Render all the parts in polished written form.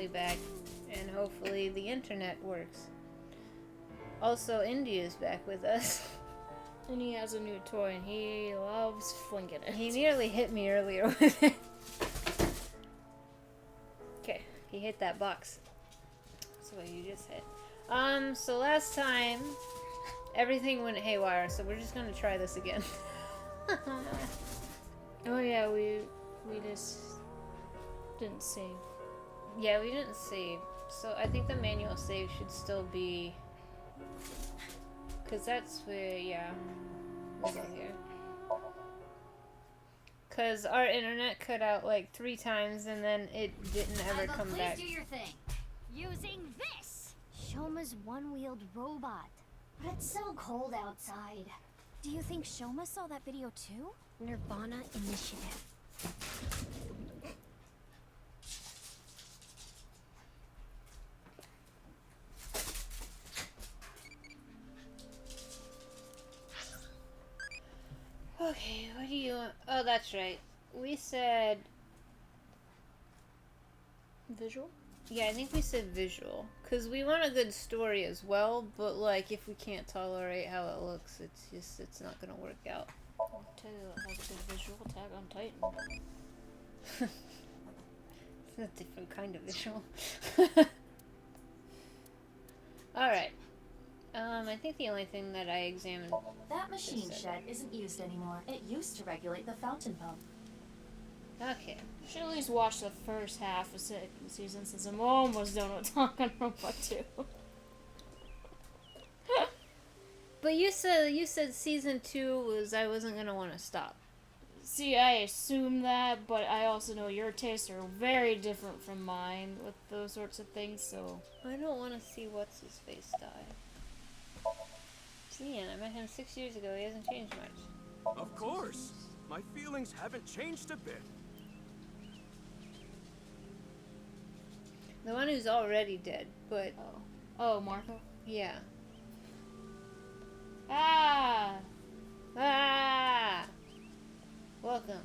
finally back, and hopefully the internet works. Also, Indy is back with us. And he has a new toy, and he loves flinging it. He nearly hit me earlier with it. Okay, he hit that box. That's what you just hit. So last time, everything went haywire, so we're just gonna try this again. Oh yeah, we just didn't save. Yeah, we didn't save. So I think the manual save should still be... Because that's where, yeah. We'll go here. Because our internet cut out like 3 times and then it didn't ever come back. Please do your thing. Using this! Shoma's one-wheeled robot. But it's so cold outside. Do you think Shoma saw that video too? nirvanA Initiative. Okay, what do you want? Oh, that's right. We said... Visual? Yeah, I think we said visual. Because we want a good story as well, but like, if we can't tolerate how it looks, it's not gonna work out. I'll tell you what has a good visual, Attack on Titan. It's a different kind of visual. Alright. I think the only thing that I examined... That machine shed isn't used anymore. It used to regulate the fountain pump. Okay. You should at least watch the first half of second season since I'm almost done with Talking Robot 2. But you said season 2 was I wasn't gonna want to stop. See, I assume that, but I also know your tastes are very different from mine with those sorts of things, so... I don't want to see what's his face die. Ian, I met him 6 years ago. He hasn't changed much. Of course. My feelings haven't changed a bit. The one who's already dead, but... Oh, Marco? Yeah. Ah! Ah! Welcome.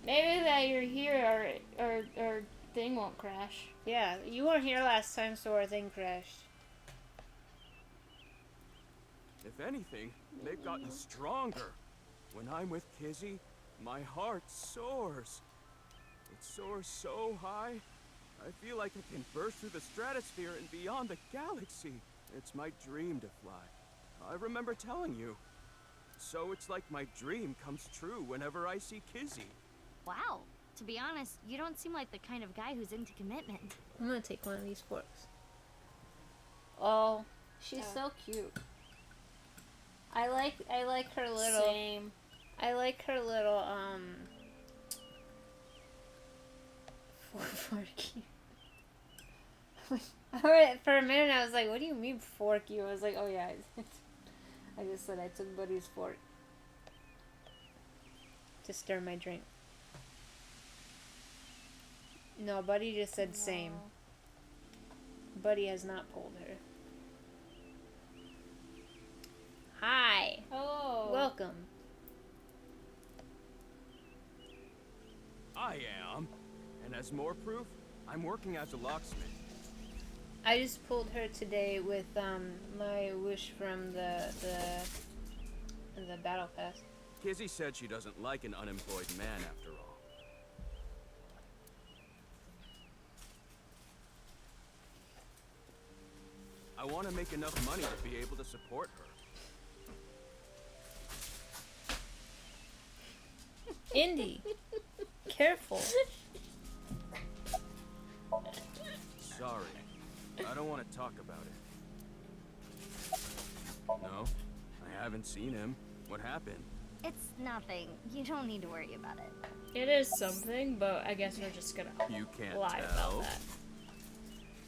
Maybe that you're here, our thing won't crash. Yeah, you weren't here last time, so our thing crashed. If anything, they've gotten stronger. When I'm with Kizzy, my heart soars. It soars so high, I feel like it can burst through the stratosphere and beyond the galaxy. It's my dream to fly. I remember telling you. So it's like my dream comes true whenever I see Kizzy. Wow. To be honest, you don't seem like the kind of guy who's into commitment. I'm gonna take one of these forks. Oh, she's so cute. I like her little... Same. I like her little, forky. Alright, for a minute I was like, what do you mean fork you? I was like, oh yeah, I just said I took Buddy's fork to stir my drink. No, Buddy just said same. Buddy has not pulled her. Hi. Hello. Welcome. I am. And as more proof, I'm working as a locksmith. I just pulled her today with my wish from the battle pass. Kizzy said she doesn't like an unemployed man after all. I want to make enough money to be able to support her. Indy, careful. Sorry. I don't want to talk about it. No, I haven't seen him. What happened? It's nothing. You don't need to worry about it. It is something, but I guess we're just gonna You can't lie tell. about that.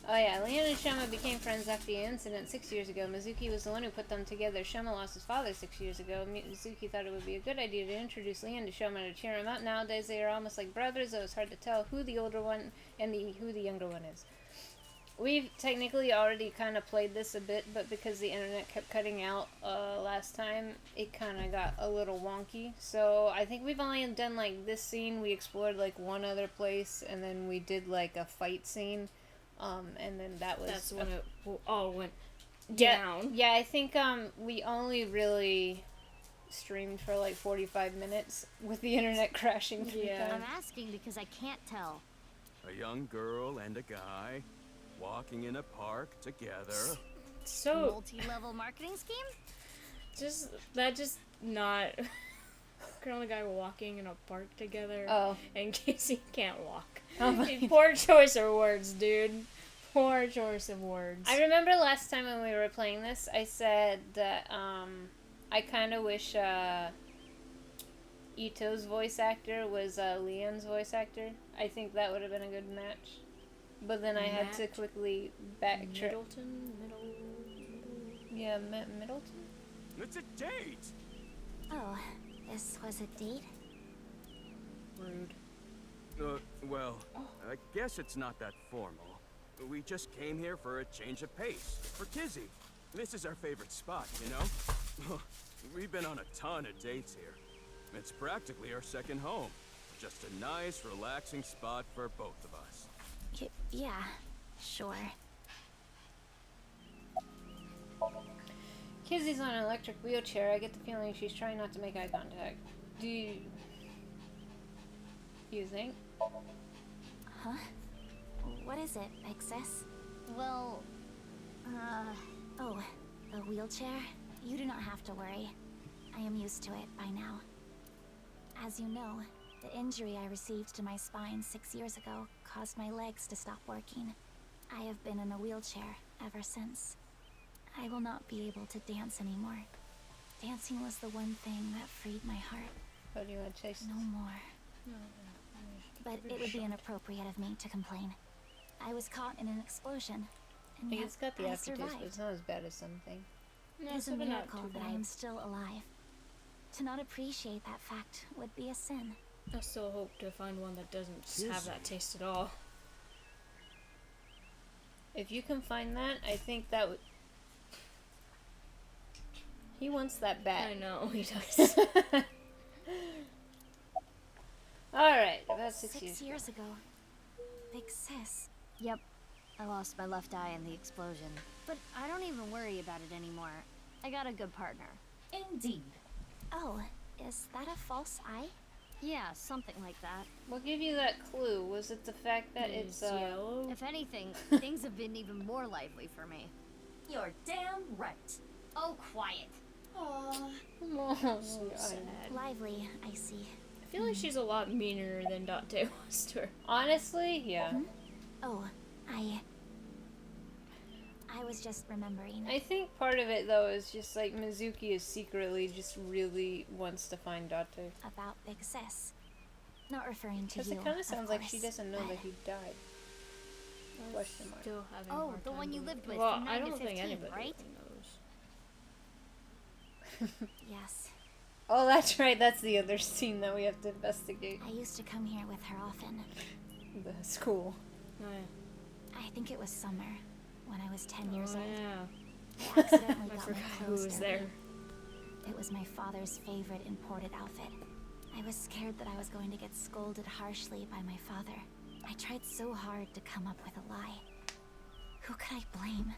Oh yeah, Leon and Shoma became friends after the incident 6 years ago. Mizuki was the one who put them together. Shoma lost his father 6 years ago. Mizuki thought it would be a good idea to introduce Leon to Shoma to cheer him up. Nowadays they are almost like brothers, though it's hard to tell who the older one and who the younger one is. We've technically already kind of played this a bit, but because the internet kept cutting out last time, it kind of got a little wonky. So I think we've only done like this scene. We explored like one other place, and then we did like a fight scene. And then that was That's when it all went yeah, down. yeah, I think we only really streamed for like 45 minutes with the internet crashing 3 Yeah. I'm times. asking because I can't tell. A young girl and a guy walking in a park together. So Multi-level marketing scheme? just not. Girl and a guy walking in a park together. Oh. And Casey can't walk. Oh my Poor choice of words, dude. Poor choice of words. I remember last time when we were playing this, I said that I kind of wish Ito's voice actor was Leon's voice actor. I think that would have been a good match. But then I had to Matt quickly backtrack. Middleton? Yeah, Middleton? It's a date! Oh, this was a date? Rude. Well, I guess it's not that formal. We just came here for a change of pace. For Kizzy. This is our favorite spot, you know? We've been on a ton of dates here. It's practically our second home. Just a nice, relaxing spot for both of us. Yeah, sure. Kizzy's on an electric wheelchair. I get the feeling she's trying not to make eye contact. Do you think? Huh? What is it, Big Sis? Well, Oh, the wheelchair? You do not have to worry. I am used to it by now. As you know, the injury I received to my spine 6 years ago caused my legs to stop working. I have been in a wheelchair ever since. I will not be able to dance anymore. Dancing was the one thing that freed my heart. Oh, do you want to chase? No more. But it would be inappropriate of me to complain. I was caught in an explosion, and Like, yet it's got the I aftertaste, but survived. it's not as bad as something. No, It is a so they're not miracle too that I bad. am still alive. To not appreciate that fact would be a sin. I still hope to find one that doesn't have that taste at all. If you can find that, I think that would. He wants that bat. I know, he does. Alright, about 6 years. 6 years ago. Big Sis. Yep. I lost my left eye in the explosion. But I don't even worry about it anymore. I got a good partner. Indeed. Oh, is that a false eye? Yeah, something like that. What gave you that clue? Was it the fact that it's yellow. If anything, things have been even more lively for me. You're damn right. Oh, quiet. Aww. So sad. Lively, I see. I feel like she's a lot meaner than Dante was to her. Honestly, yeah. Oh, I was just remembering. I think part of it though is just like Mizuki is secretly just really wants to find Date. About Big Sis. Not referring to Because you, it kind of sounds like she course, doesn't know but that he died. Question mark. Still having a Oh, hard the time one you believing lived it. with Well, from 9 I to don't 15, think anybody right? knows. Yes. Oh, that's right. That's the other scene that we have to investigate. I used to come here with her often. The school. Oh, yeah. I think it was summer, when I was 10 years old. Yeah. I accidentally I got my forgot who clothes was dirty. there. It was my father's favorite imported outfit. I was scared that I was going to get scolded harshly by my father. I tried so hard to come up with a lie. Who could I blame?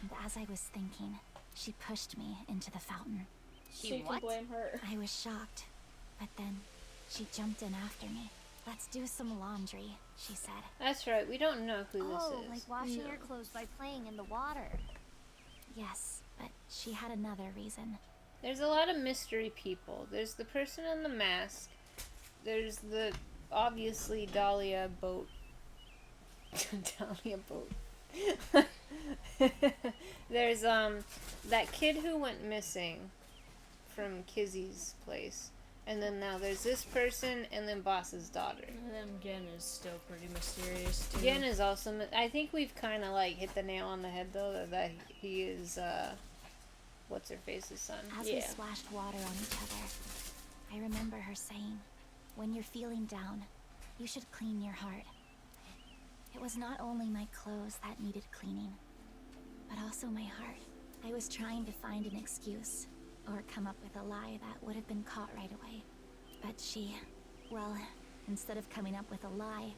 And as I was thinking, she pushed me into the fountain. So you can what? blame her. I was shocked, but then she jumped in after me. Let's do some laundry, she said. That's right. We don't know who Oh, this is. like washing your clothes by playing in the water. Yes, but she had another reason. There's a lot of mystery people. There's the person in the mask. There's the obviously Dahlia boat. Dahlia boat. There's that kid who went missing from Kizzy's place. And then now there's this person and then Boss's daughter. And then Gen is still pretty mysterious too. Gen is also I think we've kind of like hit the nail on the head though that he is what's her face's son. As we splashed water on each other, I remember her saying, when you're feeling down, you should clean your heart. It was not only my clothes that needed cleaning, but also my heart. I was trying to find an excuse, or come up with a lie that would have been caught right away. But she, well, instead of coming up with a lie,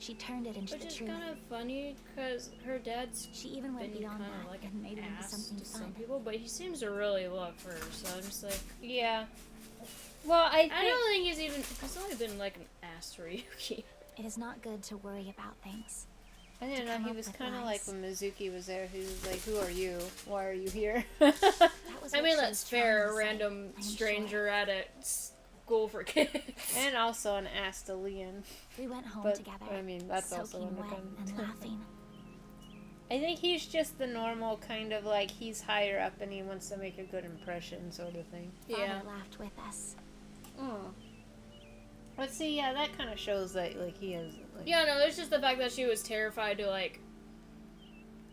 She turned it into Which the is truth. kind of funny, because her dad's She even went been beyond kind that of like and an made it into ass something to fun. some people, but he seems to really love her, so I'm just like... Yeah. Well, I don't think he's only been like an ass to Ryuki. It is not good to worry about things. I didn't to know come he up was with kind of lies. like when Mizuki was there. He was like, "Who are you? Why are you here?" That was I what mean, she that's was trying fair, to a say, random I am stranger sure. at a school for kids. And also an ass to Leon. We went home But, together, I mean, that's also soaking wet underdone. and laughing. I think he's just the normal kind of like he's higher up and he wants to make a good impression sort of thing. Yeah. Father laughed with us. But see, yeah, that kind of shows that like he has. Like, Yeah, no, it's just the fact that she was terrified to, like,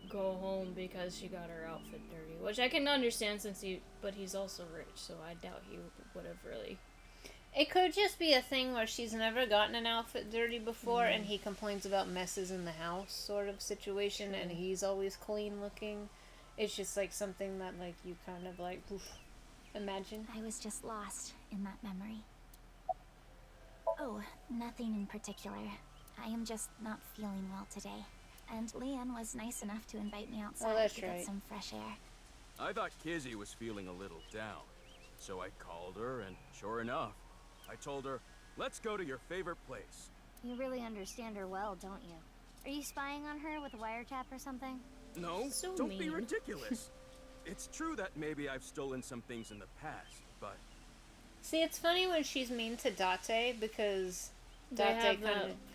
go home because she got her outfit dirty. Which I can understand but he's also rich, so I doubt he would have really... It could just be a thing where she's never gotten an outfit dirty before and he complains about messes in the house sort of situation and he's always clean looking. It's just like something that like you kind of like imagine. I was just lost in that memory. Oh, nothing in particular. I am just not feeling well today. And Leanne was nice enough to invite me outside that's to get right. some fresh air. I thought Kizzy was feeling a little down, so I called her, and sure enough, I told her, let's go to your favorite place. You really understand her well, don't you? Are you spying on her with a wiretap or something? No, So don't be mean. ridiculous. It's true that maybe I've stolen some things in the past, but See, it's funny when she's mean to Date because They Date have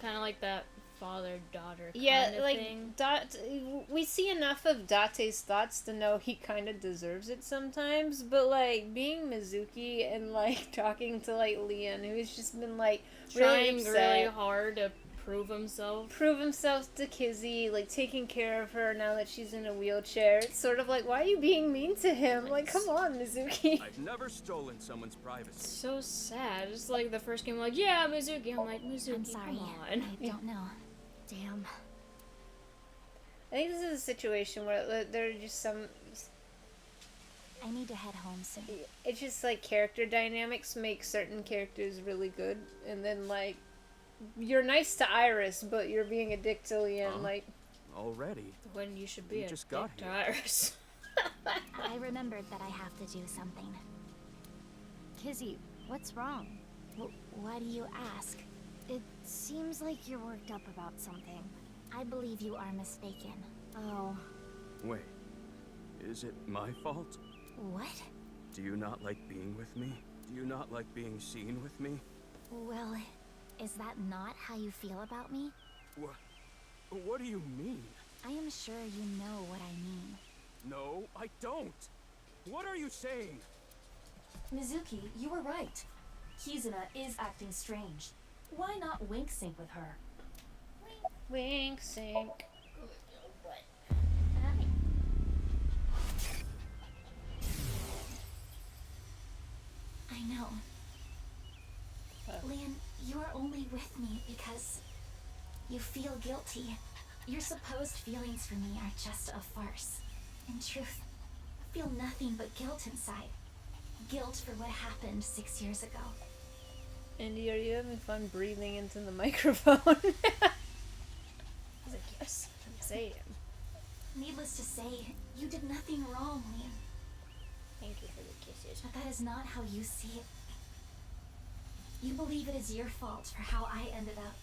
kind of like that father-daughter kind yeah, of like thing. We see enough of Date's thoughts to know he kind of deserves it sometimes. But like being Mizuki and like talking to like Leon, who's just been like really Trying upset, really hard to prove himself to Kizzy, like taking care of her now that she's in a wheelchair. It's sort of like, why are you being mean to him? Like, come on, Mizuki. I've never stolen someone's privacy. So sad. It's like the first game, like, yeah, Mizuki. I'm like, Mizuki, I'm sorry. come on. I don't know. Damn. I think this is a situation where there are just some. I need to head home soon. It's just like character dynamics make certain characters really good, and then like you're nice to Iris, but you're being a dick to Leon. Huh? Like, When you should be You a just got dick to here. Iris. I remembered that I have to do something. Kizzy, what's wrong? Why do you ask? It seems like you're worked up about something. I believe you are mistaken. Oh, Wait, is it my fault? What? Do you not like being with me? Do you not like being seen with me? Well, is that not how you feel about me? What do you mean? I am sure you know what I mean. No, I don't. What are you saying? Mizuki, you were right. Kizuna is acting strange. Why not wink sync with her? wink, sync. I know. Leon, you are only with me because you feel guilty. Your supposed feelings for me are just a farce. In truth, I feel nothing but guilt inside. Guilt for what happened 6 years ago. Andy, are you having fun breathing into the microphone? I was like, yes, say it. Needless to say, you did nothing wrong, Leon. Thank you for the kisses. But that is not how you see it. You believe it is your fault for how I ended up.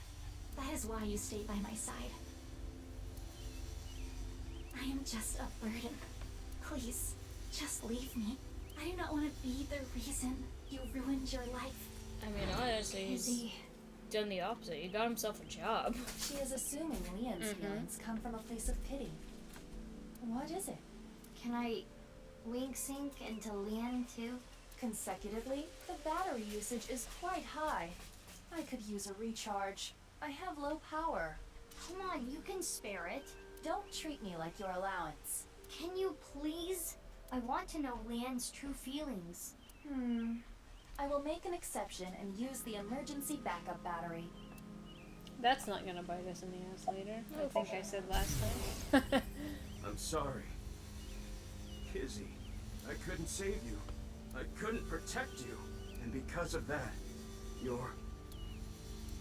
That is why you stayed by my side. I am just a burden. Please, just leave me. I do not want to be the reason you ruined your life. I mean, honestly, he's Izzy, done the opposite. He got himself a job. She is assuming Leon's feelings come from a place of pity. What is it? can I wink sync into Leon too? Consecutively, the battery usage is quite high. I could use a recharge. I have low power. Come on, you can spare it. Don't treat me like your allowance. Can you please? I want to know Leon's true feelings. I will make an exception and use the emergency backup battery. That's not gonna bite us in the ass later. I think I said last time. I'm sorry. Kizzy, I couldn't save you. I couldn't protect you. And because of that, you're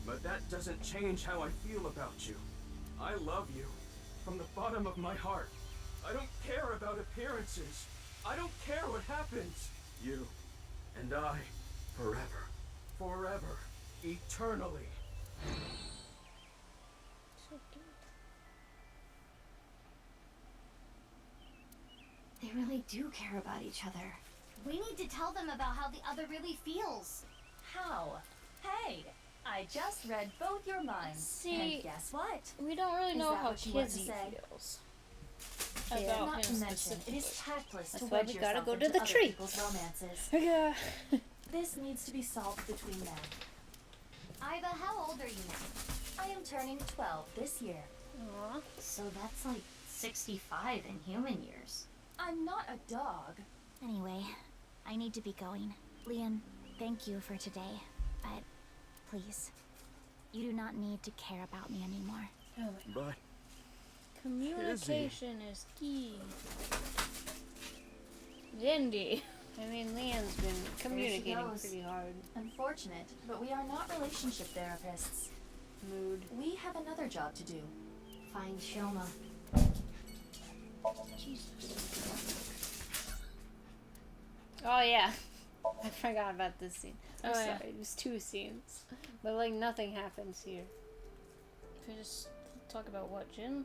But that doesn't change how I feel about you. I love you. From the bottom of my heart. I don't care about appearances. I don't care what happens. You and I, forever. Forever. Eternally. So cute. They really do care about each other. We need to tell them about how the other really feels. How? Hey, I just read both your minds. See, and guess what? We don't really Is know that how what you want to Kizzy say? feels. Yeah. About Not to him mention, it specifically. is tactless That's to why wedge we gotta yourself go to into the other tree. people's romances. Yeah. This needs to be solved between them. Iva, how old are you now? I am turning 12 this year. Aw. So that's like 65 in human years. I'm not a dog. Anyway, I need to be going. Leon, thank you for today. But please, you do not need to care about me anymore. Oh my god. But Communication is key. Yendi. I mean, Leon's been communicating goes. pretty hard. Unfortunate, but we are not relationship therapists. Mood. We have another job to do. Find Shoma. Oh yeah. I forgot about this scene. I'm Oh, sorry. yeah. It was 2 scenes. But like nothing happens here. If we just talk about what, Jin?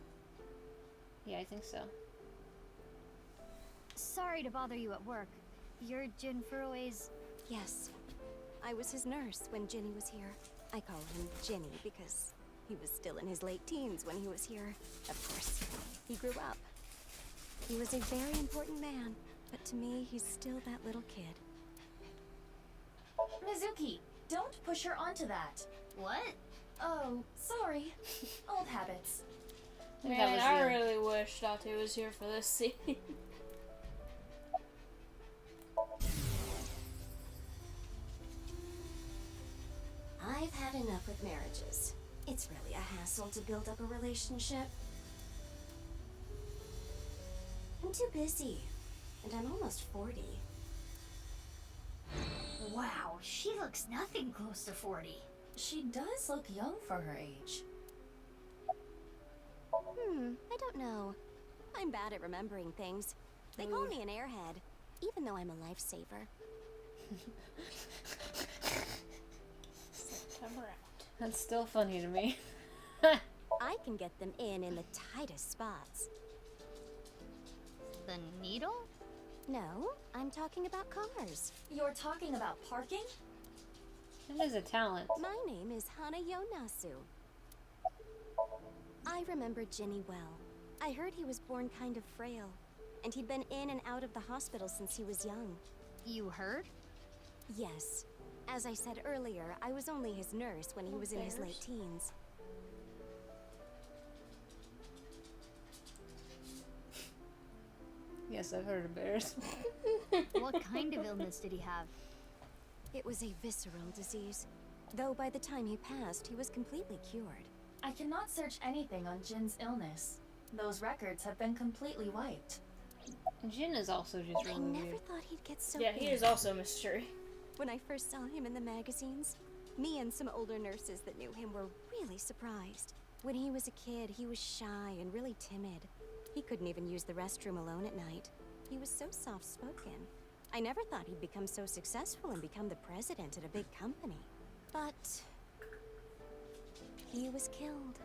Yeah, I think so. Sorry to bother you at work. You're Jin Furue's... Yes. I was his nurse when Ginny was here. I call him Ginny because he was still in his late teens when he was here. Of course, he grew up. He was a very important man, but to me, he's still that little kid. Mizuki, don't push her onto that. What? Oh, sorry. Old habits. I think that Man, was I the- really wish Date was here for this scene. I've had enough with marriages. It's really a hassle to build up a relationship. I'm too busy, and I'm almost 40. Wow, she looks nothing close to 40. She does look young for her age. I don't know. I'm bad at remembering things. They call me an airhead, even though I'm a lifesaver. September out. That's still funny to me. I can get them in the tightest spots. The needle? No, I'm talking about cars. You're talking about parking? That is a talent. My name is Hana Yonasu. I remember Ginny well. I heard he was born kind of frail, and he'd been in and out of the hospital since he was young. You heard? Yes. As I said earlier, I was only his nurse when he was in his late teens. Yes, I've heard of bears. What kind of illness did he have? It was a visceral disease. Though by the time he passed, he was completely cured. I cannot search anything on Jin's illness. Those records have been completely wiped. Jin is also just I really never weird. thought he'd get so Yeah, big. he is also a mystery. When I first saw him in the magazines, me and some older nurses that knew him were really surprised. When he was a kid, he was shy and really timid. He couldn't even use the restroom alone at night. He was so soft-spoken. I never thought he'd become so successful and become the president at a big company. But he was killed.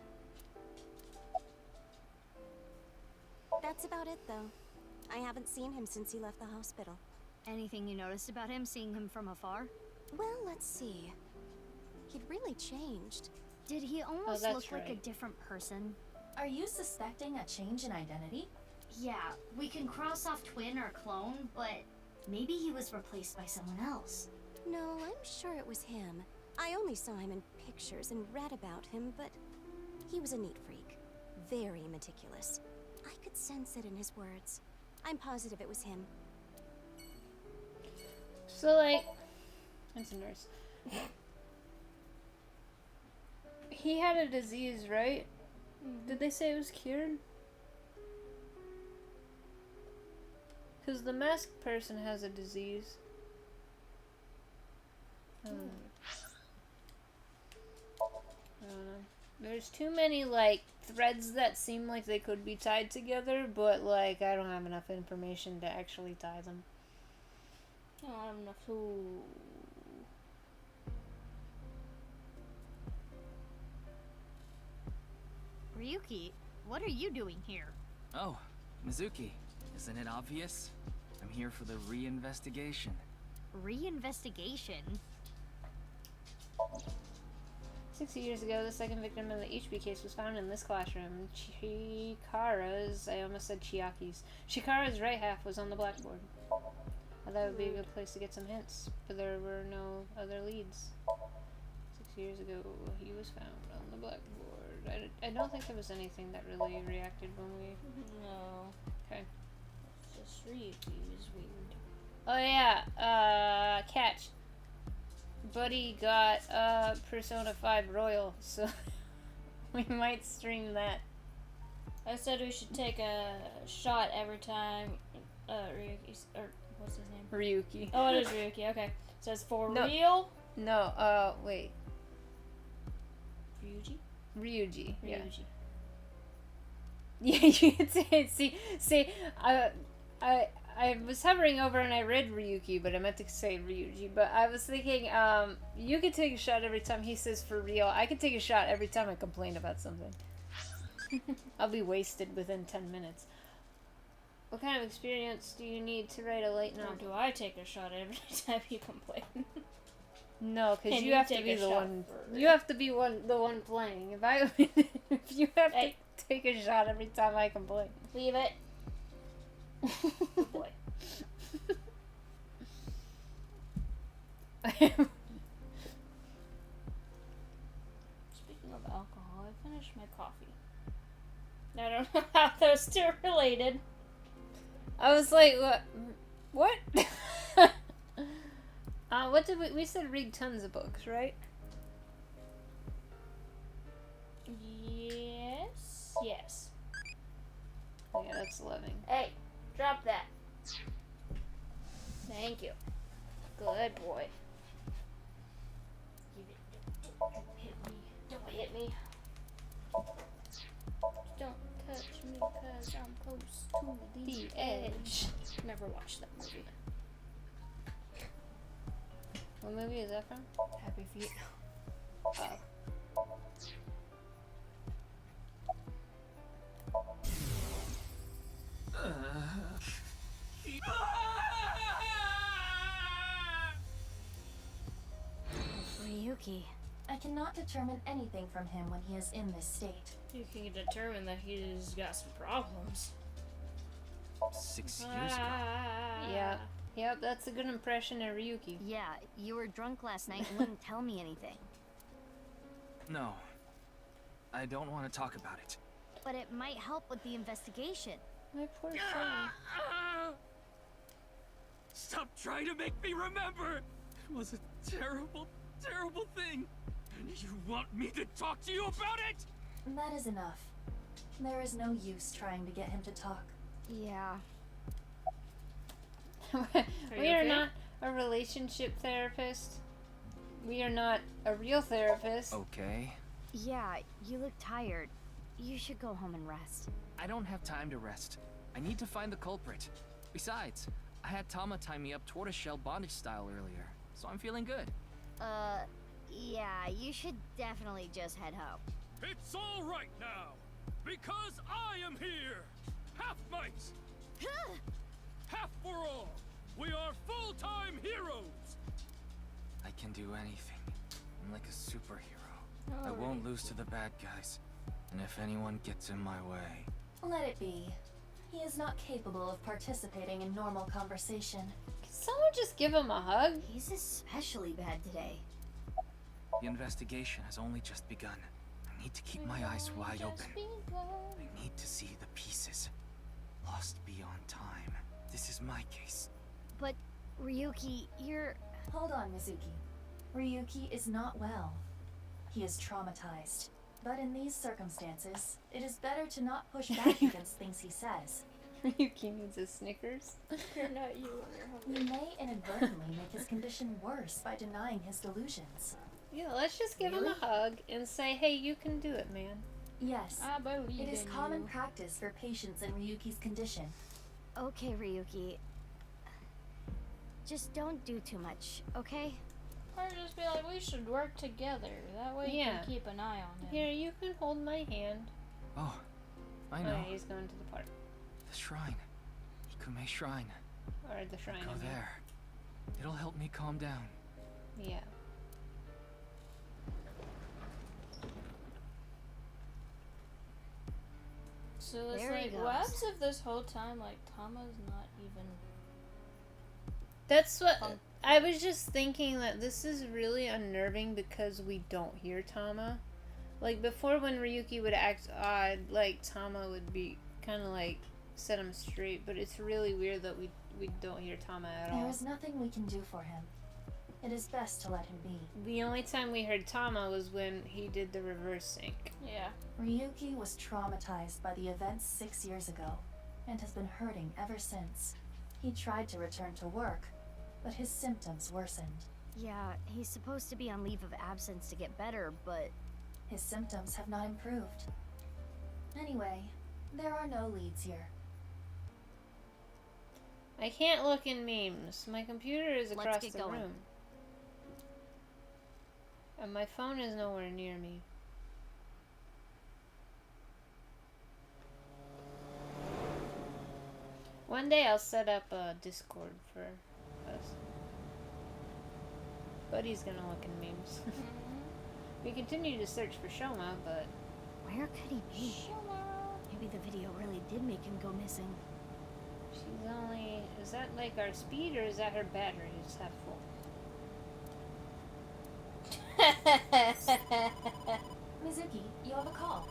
That's about it, though. I haven't seen him since he left the hospital. Anything you noticed about him, seeing him from afar? Well, let's see. He'd really changed. Did he almost that's look like a right. different person? Are you suspecting a change in identity? Yeah, we can cross off twin or clone, but maybe he was replaced by someone else. No, I'm sure it was him. I only saw him in pictures and read about him, but he was a neat freak. Very meticulous. I could sense it in his words. I'm positive it was him. So like, that's a nurse. He had a disease, right? Did they say it was cured? Because the masked person has a disease. don't know. There's too many, like, threads that seem like they could be tied together, but, like, I don't have enough information to actually tie them. I don't have enough to... Ryuki, what are you doing here? Oh, Mizuki, isn't it obvious? I'm here for the re-investigation. Re-investigation? 60 years ago, the second victim of the HB case was found in this classroom. Chikara's, I almost said Chiaki's. Chikara's right half was on the blackboard. I thought it would be a good place to get some hints, but there were no other leads. 6 years ago, he was found on the blackboard. I don't think there was anything that really reacted when we... No. Okay. Just Ryuki was weird. Oh yeah, catch. Buddy got Persona 5 Royal, so we might stream that. I said we should take a shot every time Ryuki's, or what's his name? Ryuki. Oh, it is Ryuki, okay. It says for No. real? No, wait. Ryuji? Ryuji, yeah. Ryuji. Yeah, you can say it. See, I was hovering over and I read Ryuki, but I meant to say Ryuji. But I was thinking, you could take a shot every time he says for real. I could take a shot every time I complain about something. I'll be wasted within 10 minutes. What kind of experience do you need to write a light Or novel? do I take a shot every time you complain? No, because And you you have to take be a the shot one. for You have to be the one playing. If you have Hey. to take a shot every time I complain. Leave it. Good boy. Speaking of alcohol, I finished my coffee. I don't know how those two are related. I was like, what? What did we said read tons of books, right? Yes. Yes. Yeah, that's 11. Hey, drop that. Thank you. Good boy. Don't hit me. Don't hit me. Don't touch me because I'm close to the edge. Never watched that movie. What movie is that from? Happy Feet. Oh. Ryuki. I cannot determine anything from him when he is in this state. You can determine that he's got some problems. 6 years ago. Yeah. Yep, that's a good impression of Ryuki. Yeah, you were drunk last night and wouldn't tell me anything. No. I don't want to talk about it. But it might help with the investigation. My poor son. Stop trying to make me remember! It was a terrible, terrible thing. And you want me to talk to you about it? That is enough. There is no use trying to get him to talk. Yeah. We you are okay? not a relationship therapist. We are not a real therapist. Okay. Yeah, you look tired. You should go home and rest. I don't have time to rest. I need to find the culprit. Besides, I had Tama tie me up tortoiseshell bondage style earlier, so I'm feeling good. Yeah, you should definitely just head home. It's all right now, because I am here. Half might, half for all. We are full-time heroes. I can do anything. I'm like a superhero. I Oh, won't lose to the bad guys. And if anyone gets in my way... Let it be. He is not capable of participating in normal conversation. Can someone just give him a hug? He's especially bad today. The investigation has only just begun. I need to keep my eyes wide open. I need to see the pieces. Lost beyond time. This is my case. But, Ryuki, you're... Hold on, Mizuki. Ryuki is not well. He is traumatized. But in these circumstances, it is better to not push back against things he says. Ryuki needs a Snickers. You're not you when you're hungry. You may inadvertently make his condition worse by denying his delusions. Yeah, let's just give him a hug and say, hey, you can do it, man. Yes. I believe It is in common you. practice for patients in Ryuki's condition. Okay, Ryuki. Just don't do too much, okay? Or just be like, we should work together. That way you Yeah. can keep an eye on him. Here, you can hold my hand. Oh, I Oh, know. yeah, he's going to the park. The shrine. Ikume Shrine. Or the shrine. Go I mean. there. It'll help me calm down. Yeah. So it's There he like, goes. what happens if this whole time, like, Tama's not even... That's what I was just thinking, that this is really unnerving because we don't hear Tama. Like before, when Ryuki would act odd, like Tama would be kind of like set him straight, but it's really weird that we don't hear Tama at There all. is nothing we can do for him. It is best to let him be. The only time we heard Tama was when he did the reverse sync. Yeah. Ryuki was traumatized by the events 6 years ago and has been hurting ever since. He tried to return to work, but his symptoms worsened. Yeah, he's supposed to be on leave of absence to get better, but... His symptoms have not improved. Anyway, there are no leads here. I can't look in memes. My computer is Let's across get the going. room. And my phone is nowhere near me. One day I'll set up a Discord for us. Buddy's gonna look in memes. We continue to search for Shoma, but Where could he be? Maybe the video really did make him go missing. she's only... Is that like our speed, or is that her battery is half full? Mizuki, you have a call.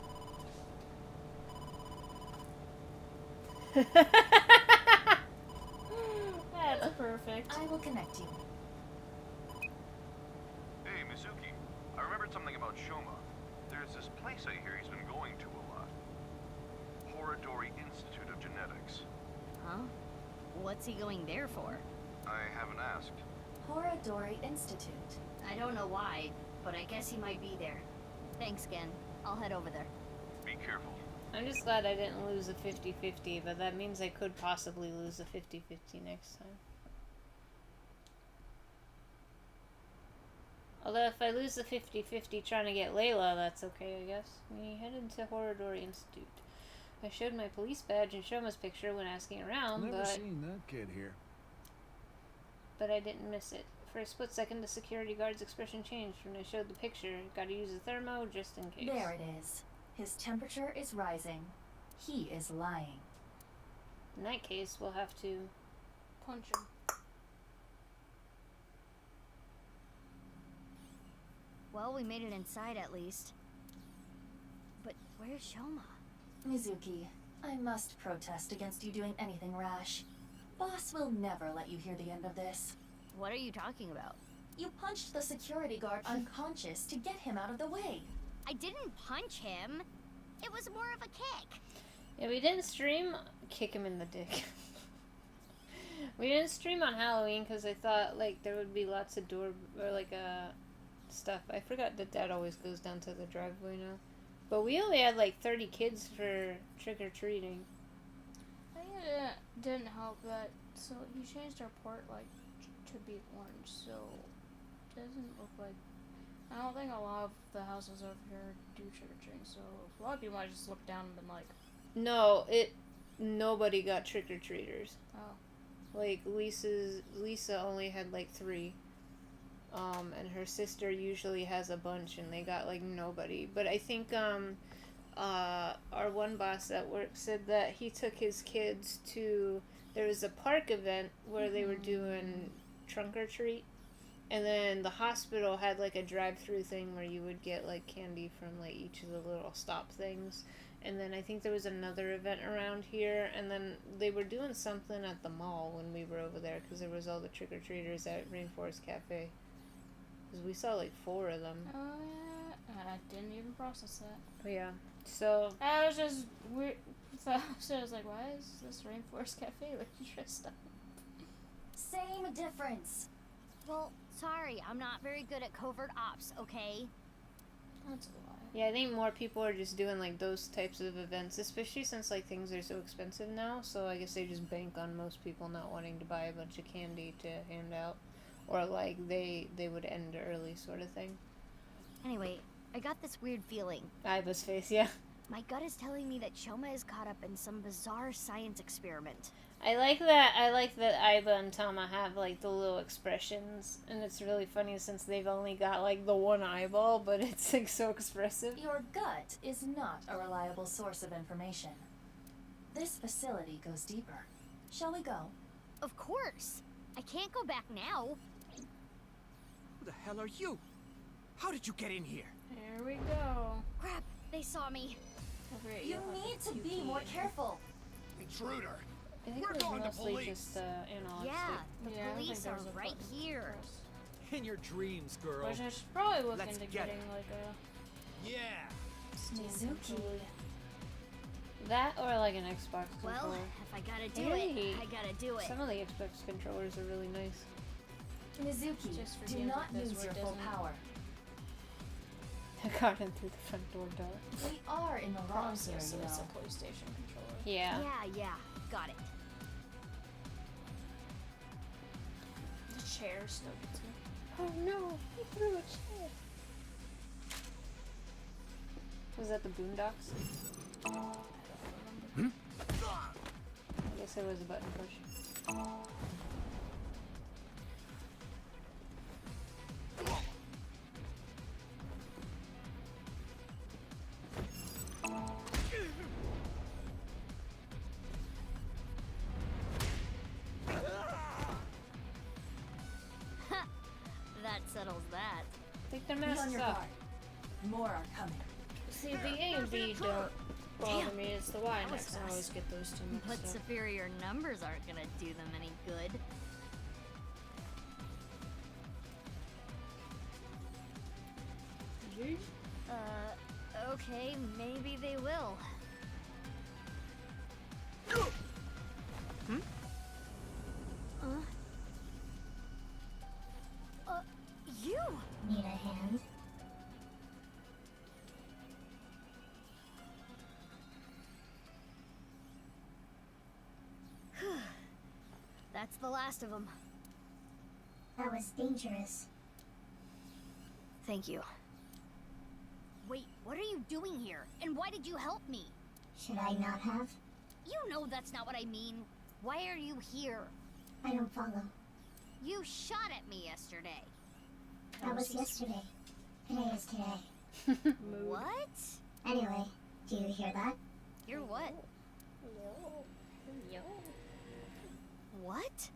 That's perfect. I will connect you. Hey, Mizuki. I remembered something about Shoma. There's this place I hear he's been going to a lot. Horodori Institute of Genetics. Huh? What's he going there for? I haven't asked. Horodori Institute. I don't know why, but I guess he might be there. Thanks, Gen. I'll head over there. Be careful. I'm just glad I didn't lose a 50-50, but that means I could possibly lose a 50-50 next time. Although if I lose the 50-50 trying to get Layla, that's okay, I guess. We headed to Horodori Institute. I showed my police badge and Shoma's picture when asking around, Never seen that kid here. but I didn't miss it. For a split second, the security guard's expression changed when I showed the picture. Gotta use a thermo just in case. There it is. His temperature is rising. He is lying. In that case, we'll have to... Punch him. Well, we made it inside at least. But where's Shoma? Mizuki, I must protest against you doing anything rash. Boss will never let you hear the end of this. What are you talking about? You punched the security guard unconscious to get him out of the way. I didn't punch him. It was more of a kick. Yeah, we didn't stream... Kick him in the dick. We didn't stream on Halloween because I thought, like, there would be lots of stuff. I forgot that Dad always goes down to the driveway now. But we only had, like, 30 kids for trick-or-treating. I think it didn't help that. So he changed our port, like, to be orange, so it doesn't look like... I don't think a lot of the houses over here do trick-or-treating, so a lot of people might just look down and been like... No, nobody got trick-or-treaters. Oh. Like, Lisa only had, like, 3. And her sister usually has a bunch, and they got, like, nobody. But I think, our one boss at work said that he took his kids to... There was a park event where they were doing trunk or treat. And then the hospital had, like, a drive-through thing where you would get, like, candy from, like, each of the little stop things. And then I think there was another event around here. And then they were doing something at the mall when we were over there, because there was all the trick-or-treaters at Rainforest Cafe. Because we saw, like, 4 of them. Oh, yeah. I didn't even process that. But yeah. So... I was just weird. So I was like, why is this Rainforest Cafe looking dressed up? Same difference. Well, sorry, I'm not very good at covert ops, okay? That's a lie. Yeah, I think more people are just doing like those types of events, especially since like things are so expensive now. So I guess they just bank on most people not wanting to buy a bunch of candy to hand out, or like they would end early, sort of thing. Anyway, I got this weird feeling. Iba's face, yeah. My gut is telling me that Shoma is caught up in some bizarre science experiment. I like that Iba and Tama have like the little expressions, and it's really funny since they've only got like the one eyeball, but it's like so expressive. Your gut is not a reliable source of information. This facility goes deeper. Shall we go? Of course! I can't go back now. Who the hell are you? How did you get in here? Here we go. Crap, they saw me. Don't forget, You need to be more careful. Intruder! I think We're it was going to mostly police. just analog Yeah, stick. the Yeah, I don't police think are there's a right button here. for us. In your dreams, girl. Which I should probably look Let's into get getting it. like a Yeah. stand Mizuki. controller. That or like an Xbox Well, controller. if I gotta do Hey. it, I gotta do it. Some of the Xbox controllers are really nice. Mizuki, Just for do games not like this use where your it full doesn't- power. I got in through the front door. We are in the wrong here, Process, you so it's a know. PlayStation controller. Yeah. Yeah, got it. The chair still gets me. Oh no, he threw a chair. Was that the Boondocks? I guess it was a button push. That settles that. Take their Be on masks your off. guard. More are coming. See, the A and B don't bother me. It's the Y That was next. I fast. always get those two But mixed up. superior numbers aren't gonna do them any good. Okay, maybe they will. You! Need a hand? That's the last of them. That was dangerous. Thank you. Wait, what are you doing here? And why did you help me? Should I not have? You know that's not what I mean. Why are you here? I don't follow. You shot at me yesterday. That was yesterday. Today is today. What? Anyway, do you hear that? Hear what? What?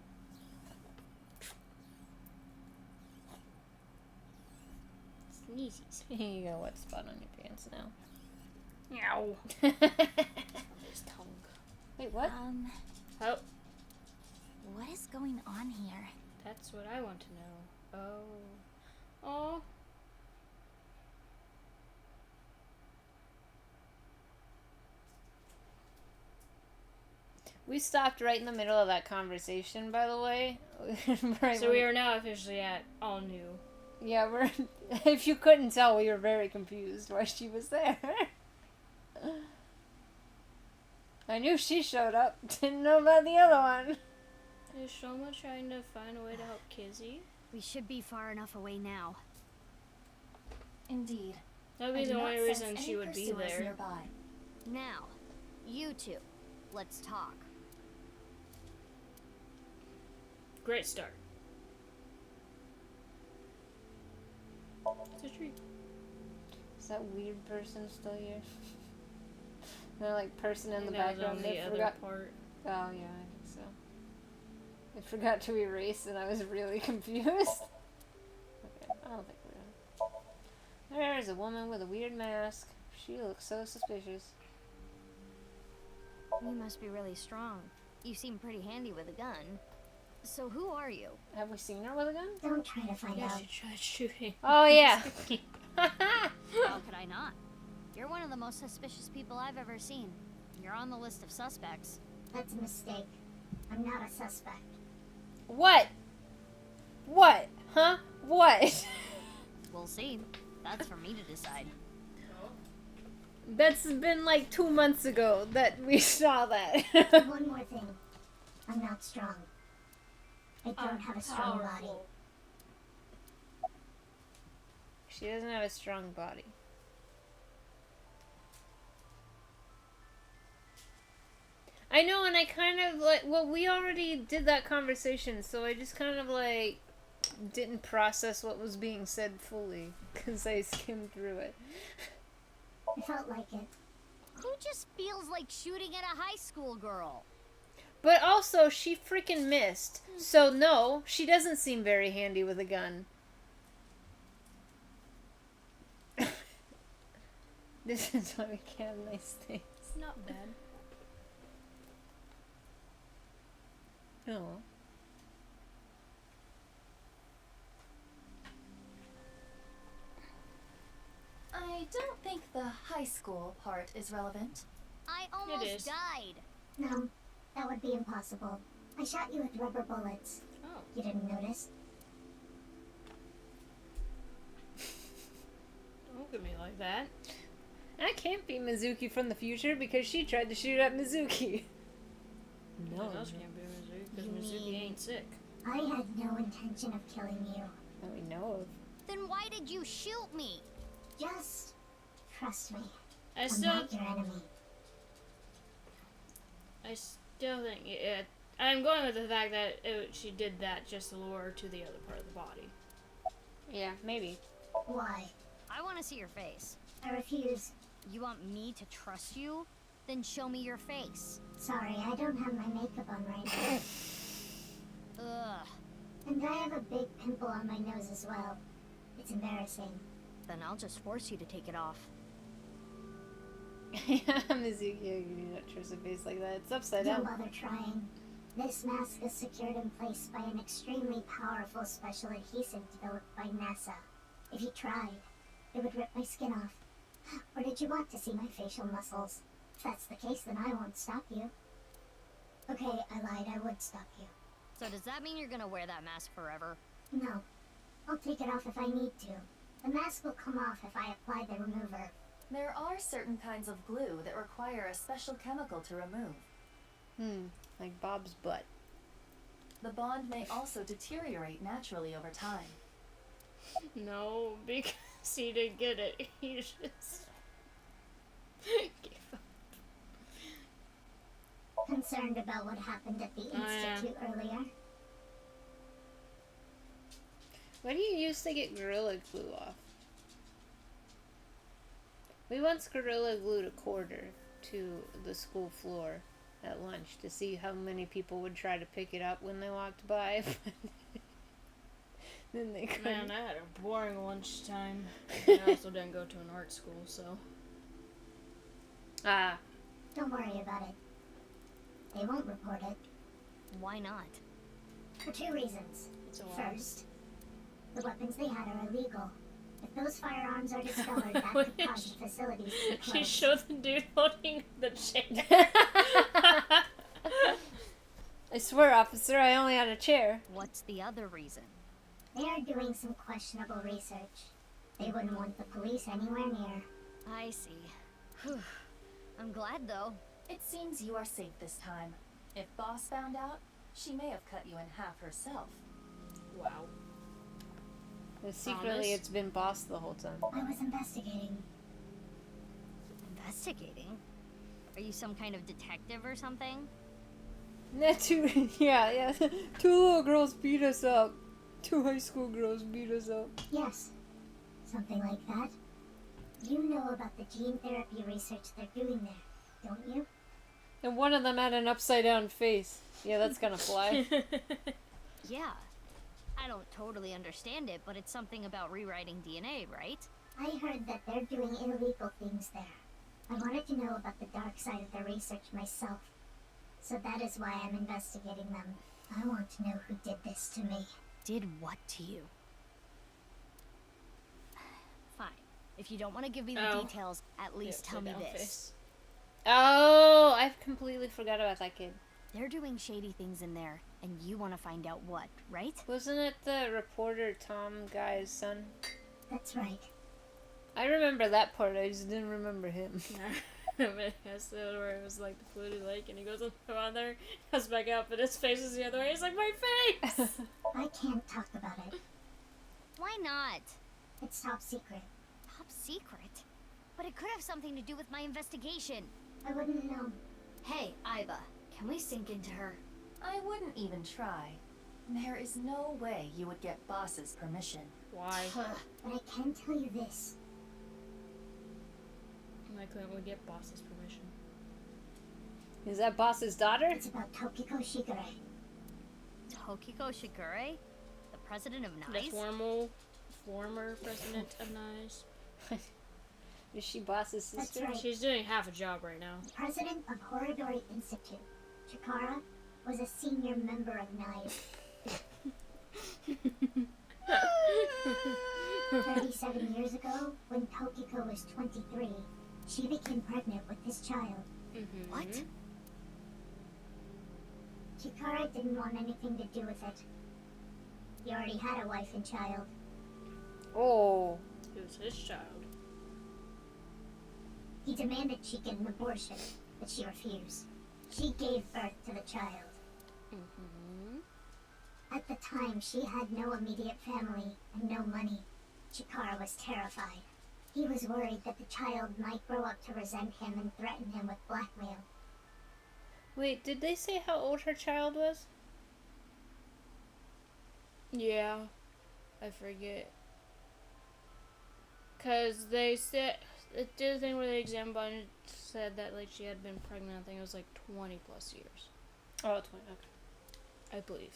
Sneezies. You got a wet spot on your pants now. Meow. Wait, His tongue. what? Oh, What is going on here? that's what I want to know. Oh. Oh. We stopped right in the middle of that conversation, by the way. Right So when- we are now officially at all new. Yeah, we're. If you couldn't tell, we were very confused why she was there. I knew she showed up. Didn't know about the other one. Is Shoma trying to find a way to help Kizzy? We should be far enough away now. Indeed. That would I be do the not only sense reason any she would be pursuers there. nearby. Now, you two, let's talk. Great start. It's a treat. Is that weird person still here? They're like person in the That was background. on They the other forgot. part. Oh yeah, I think so. They forgot to erase, and I was really confused. Okay, I don't think we're gonna. There's a woman with a weird mask. She looks so suspicious. You must be really strong. You seem pretty handy with a gun. So who are you? Have we seen her with a gun? Don't try to find Yeah, out. she tried shooting. Oh yeah. How could I not? You're one of the most suspicious people I've ever seen. You're on the list of suspects. That's a mistake. I'm not a suspect. What? What? Huh? What? We'll see. That's for me to decide. That's been like 2 months ago that we saw that. One more thing. I'm not strong. I don't have a strong body. She doesn't have a strong body. I know, and I kind of like, well, we already did that conversation, so I just kind of like didn't process what was being said fully because I skimmed through it. I felt like it. Who just feels like shooting at a high school girl? But also, she freaking missed. So no, she doesn't seem very handy with a gun. This is why we can't have nice things. Not bad. Oh. I don't think the high school part is relevant. I is. almost died. No, that would be impossible. I shot you with rubber bullets. Oh. You didn't notice? Don't look at me like that. That can't be Mizuki from the future because she tried to shoot at Mizuki. No. That else can't be Mizuki because You Mizuki mean- ain't sick. I had no intention of killing you. That we know of. Then why did you shoot me? Just trust me. I I'm still not your enemy. think it. I'm going with the fact that she did that just to lure her to the other part of the body. Yeah, maybe. Why? I want to see your face. I refuse. You want me to trust you? Then show me your face. Sorry, I don't have my makeup on right now. Ugh. And I have a big pimple on my nose as well. It's embarrassing. Then I'll just force you to take it off. Yeah, Mizuki, you do not trust a face like that. It's upside Don't down. bother trying. This mask is secured in place by an extremely powerful special adhesive developed by NASA. If you tried, it would rip my skin off. Or did you want to see my facial muscles? If that's the case, then I won't stop you. Okay, I lied. I would stop you. So does that mean you're gonna wear that mask forever? No. I'll take it off if I need to. The mask will come off if I apply the remover. There are certain kinds of glue that require a special chemical to remove. Like Bob's butt. The bond may also deteriorate naturally over time. No, because he didn't get it. He just gave up. Concerned about what happened at the yeah. institute earlier? What do you use to get Gorilla Glue off? We once Gorilla Glued a quarter to the school floor at lunch to see how many people would try to pick it up when they walked by. Then they couldn't. Man, I had a boring lunchtime. I also didn't go to an art school, so. Ah. Don't worry about it. They won't report it. Why not? For two reasons. It's a lot. First, the weapons they had are illegal. If those firearms are discovered, that could cause the facilities to be She closed. showed the dude holding the chair. I swear, officer, I only had a chair. What's the other reason? They are doing some questionable research. They wouldn't want the police anywhere near. I see. Whew. I'm glad though. It seems you are safe this time. If Boss found out, she may have cut you in half herself. Wow. But secretly, Promise? it's been Boss the whole time. I was investigating. Investigating? Are you some kind of detective or something? Yeah. 2 little girls beat us up. 2 high school girls beat us up. Yes, something like that. You know about the gene therapy research they're doing there, don't you? And one of them had an upside down face. Yeah, that's gonna fly. Yeah. I don't totally understand it, but it's something about rewriting DNA, right? I heard that they're doing illegal things there. I wanted to know about the dark side of the research myself. So that is why I'm investigating them. I want to know who did this to me. Did what to you? Fine. If you don't want to give me the details, at least tell me this. Oh, I completely forgot about that kid. They're doing shady things in there, and you want to find out what, right? Wasn't it the reporter Tom guy's son? That's right. I remember that part, I just didn't remember him. Episode where it was like the polluted lake, and he goes on there, comes back up, and his face is the other way. He's like, my face! I can't talk about it. Why not? It's top secret. Top secret? But it could have something to do with my investigation. I wouldn't know. Hey, Iba, can we sink into her? I wouldn't even try. There is no way you would get Boss's permission. Why? But I can tell you this. My client would get Boss's permission. Is that Boss's daughter? It's about Tokiko Shigure. Tokiko Shigure? The president of NICE? The former president of NICE. Is she Boss's sister? That's right. She's doing half a job right now. President of Horodori Institute. Chikara was a senior member of NICE. 37 years ago, when Tokiko was 23, she became pregnant with this child. What? Chikara didn't want anything to do with it. He already had a wife and child. Oh. It was his child. He demanded she get an abortion, but she refused. She gave birth to the child. At the time, she had no immediate family and no money. Chikara was terrified. He was worried that the child might grow up to resent him and threaten him with blackmail. Wait, did they say how old her child was? Yeah. I forget. Because they said, it did a thing where they examined and it said that like she had been pregnant, I think it was like 20 plus years. Oh, 20, okay. I believe.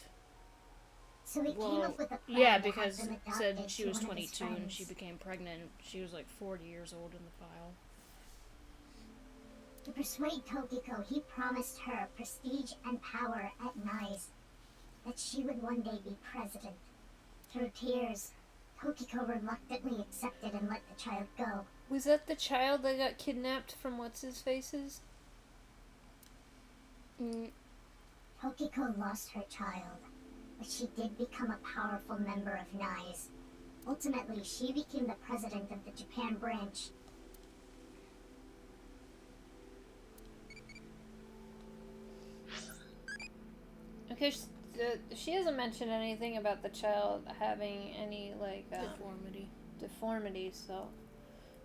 So he came up with a plan yeah, to because have them it said adopted she to was one of his 22 and friends. she became pregnant. She was like 40 years old in the file. To persuade Tokiko, he promised her prestige and power at NICE, that she would one day be president. Through tears, Tokiko reluctantly accepted and let the child go. Was that the child that got kidnapped from What's-His-Faces? Tokiko lost her child, but she did become a powerful member of NICE. Ultimately, she became the president of the Japan branch. Okay, she hasn't mentioned anything about the child having any, like, deformity, so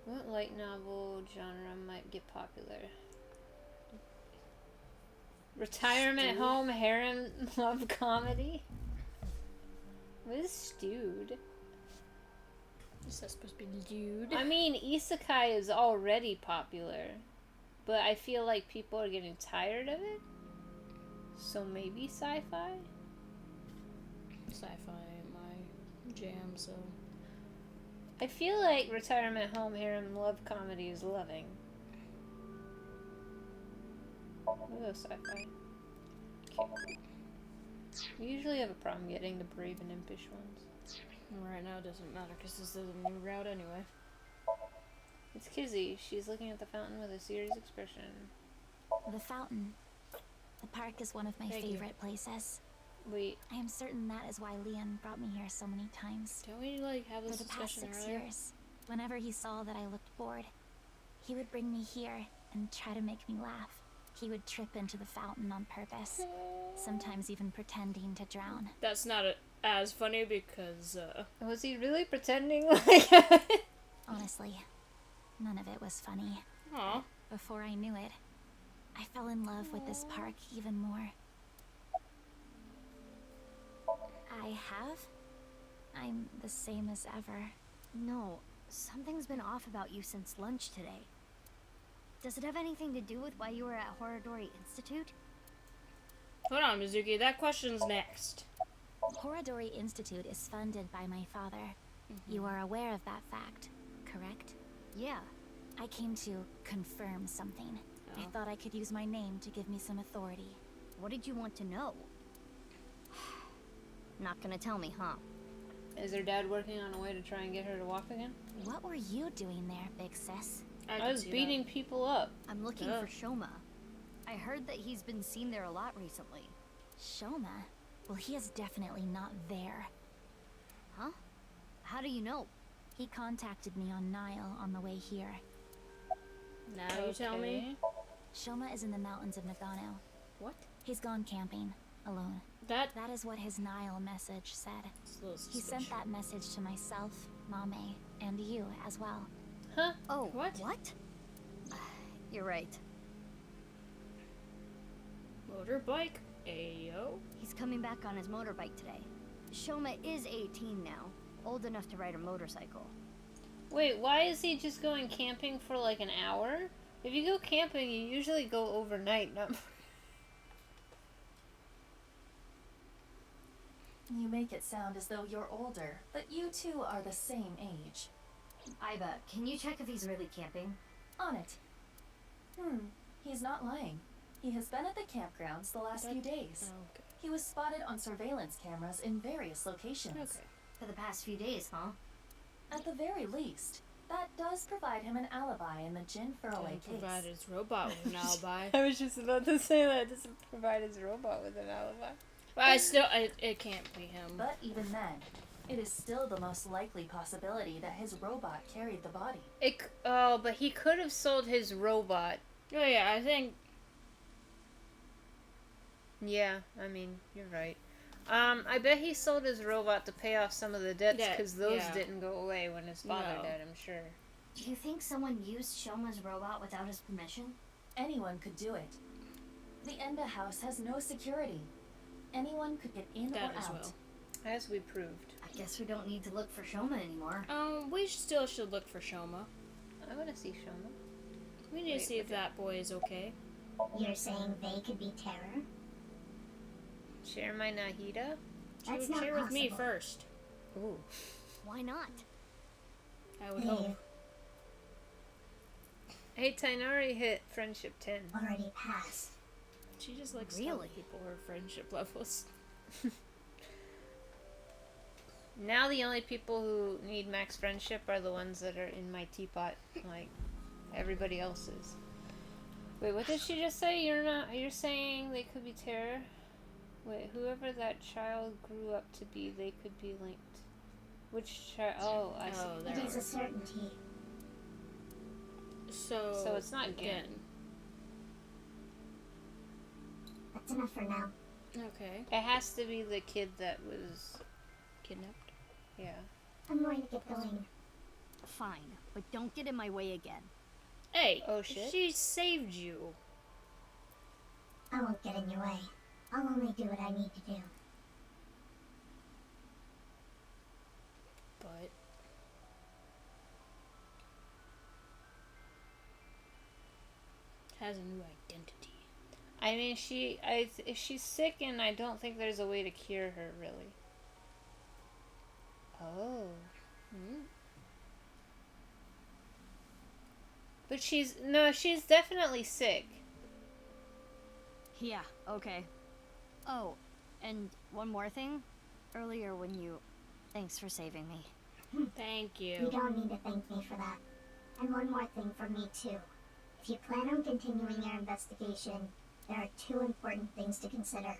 what light novel genre might get popular? Retirement home harem love comedy? What is stewed? Is that supposed to be lewd? I mean, isekai is already popular, but I feel like people are getting tired of it. So maybe sci-fi? Sci-fi, my jam, so... I feel like retirement home harem love comedy is loving. We'll go sci-fi. Okay. We usually have a problem getting the brave and impish ones. Right now it doesn't matter because this is a new route anyway. It's Kizzy. She's looking at the fountain with a serious expression. The fountain. The park is one of my favorite places. Wait. I am certain that is why Leon brought me here so many times. Don't we, like, have this For the past discussion 6 earlier? years, whenever he saw that I looked bored, he would bring me here and try to make me laugh. He would trip into the fountain on purpose, sometimes even pretending to drown. That's not as funny because, Was he really pretending like... Honestly, none of it was funny. Aw. Before I knew it, I fell in love with this park even more. I have? I'm the same as ever. No, something's been off about you since lunch today. Does it have anything to do with why you were at Horodori Institute? Hold on, Mizuki, that question's next. Horodori Institute is funded by my father. You are aware of that fact, correct? Yeah. I came to confirm something. I thought I could use my name to give me some authority. What did you want to know? Not gonna tell me, huh? Is her dad working on a way to try and get her to walk again? What were you doing there, big sis? I was beating people up. I'm looking for Shoma. I heard that he's been seen there a lot recently. Shoma? Well, he is definitely not there. Huh? How do you know? He contacted me on Nile on the way here. Now you tell me. Shoma is in the mountains of Nagano. What? He's gone camping, alone. That is what his Nile message said. He sent that message to myself, Mame, and you as well. Huh? Oh, What? You're right. Motorbike? Ayo. He's coming back on his motorbike today. Shoma is 18 now, old enough to ride a motorcycle. Wait, why is he just going camping for like an hour? If you go camping, you usually go overnight, not... You make it sound as though you're older, but you two are the same age. Iba, can you check if he's really camping? On it. He's not lying. He has been at the campgrounds the last few days. Okay. He was spotted on surveillance cameras in various locations. Okay. For the past few days, huh? At the very least, that does provide him an alibi in the Jin Furroway case. Provide his robot with an alibi. I was just about to say that. It doesn't provide his robot with an alibi. But it can't be him. But even then, it is still the most likely possibility that his robot carried the body. But he could have sold his robot. Oh yeah, I think. Yeah, I mean, you're right. I bet he sold his robot to pay off some of the debts, because those didn't go away when his father died, I'm sure. Do you think someone used Shoma's robot without his permission? Anyone could do it. The Enda house has no security. Anyone could get in or out. As we proved. I guess we don't need to look for Shoma anymore. We still should look for Shoma. I want to see Shoma. We need to see if that boy is okay. You're saying they could be terror? Share my Nahida? That's not Share with me possible. first. Ooh. Why not? I would hope. Hey, Tainari hit friendship 10. Already passed. She just likes Really? telling people her friendship levels. Now the only people who need max friendship are the ones that are in my teapot, like everybody else's. Wait, what did she just say? You're saying they could be terror? Wait, whoever that child grew up to be, they could be linked. Which child? Oh, I see. It is a certainty. So it's not again. That's enough for now. Okay. It has to be the kid that was Kidnapped. Yeah. I'm going to get going. Fine, but don't get in my way again. Hey! Oh shit. She saved you. I won't get in your way. I'll only do what I need to do. But has a new identity. I mean, she's sick, and I don't think there's a way to cure her, really. Oh. But she's definitely sick. Yeah, okay. Oh, and one more thing. Earlier when you... Thanks for saving me. Thank You you. don't need to thank me for that. And one more thing for me too. If you plan on continuing your investigation, there are two important things to consider.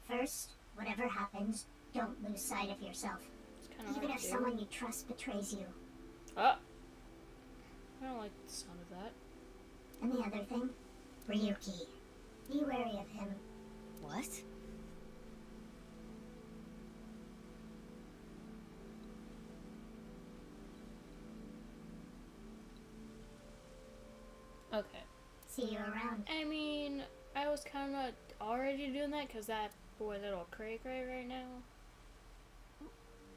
First, whatever happens, don't lose sight of yourself. Even if someone you trust betrays you. Oh. I don't like the sound of that. And the other thing, Ryuki. Be wary of him. What? Okay. See you around. I mean, I was kind of already doing that because that boy little cray right now.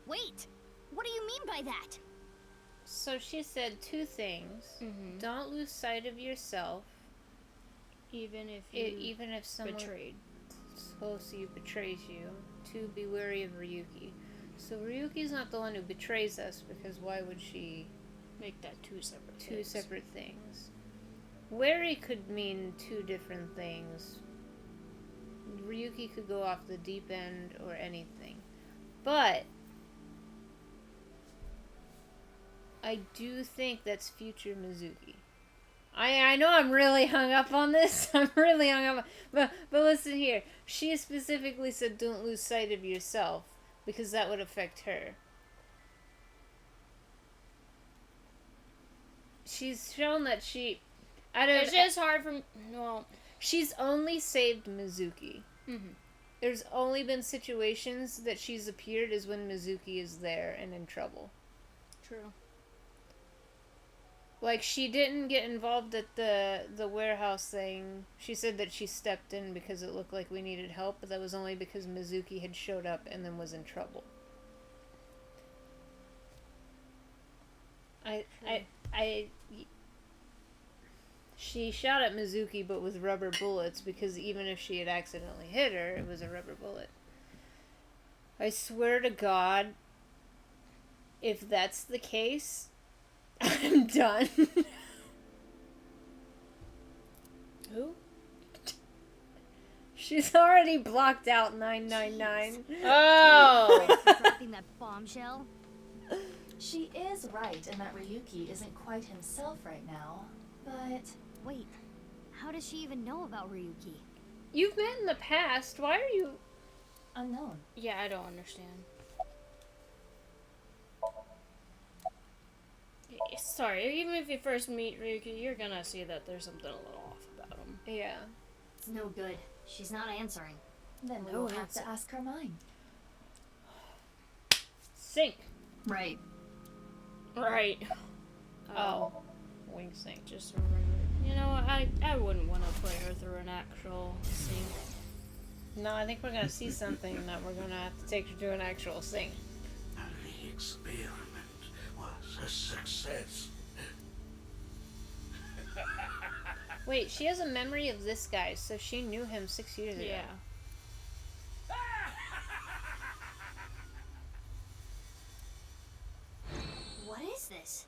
Wait! What do you mean by that? So she said two things. Mm-hmm. Don't lose sight of yourself. Even if someone betrayed. close to you betrays you. Two, be wary of Ryuki. So Ryuki's not the one who betrays us, because why would she Make that two separate things? Wary could mean two different things. Ryuki could go off the deep end or anything. But I do think that's future Mizuki. I know I'm really hung up on this. I'm really hung up. But listen here. She specifically said don't lose sight of yourself because that would affect her. She's shown that she... It's just hard for... Well... She's only saved Mizuki. Mm-hmm. There's only been situations that she's appeared as when Mizuki is there and in trouble. True. Like, she didn't get involved at the warehouse thing. She said that she stepped in because it looked like we needed help, but that was only because Mizuki had showed up and then was in trouble. She shot at Mizuki, but with rubber bullets, because even if she had accidentally hit her, it was a rubber bullet. I swear to God, if that's the case, I'm done. Who? She's already blocked out 999. Oh! Dropping that bombshell? She is right in that Ryuki isn't quite himself right now, but... Wait, how does she even know about Ryuki? You've met in the past. Why are you... Unknown. Yeah, I don't understand. Sorry, even if you first meet Ryuki, you're gonna see that there's something a little off about him. Yeah. It's no good. She's not answering. Then we'll have to ask her mine. Sync. Right. Right. Oh. Wing sync. Just remember. You know, I wouldn't want to play her through an actual sync. No, I think we're gonna see something that we're gonna have to take her to an actual sync. The experiment was a success. Wait, she has a memory of this guy, so she knew him 6 years ago. Yeah. What is this?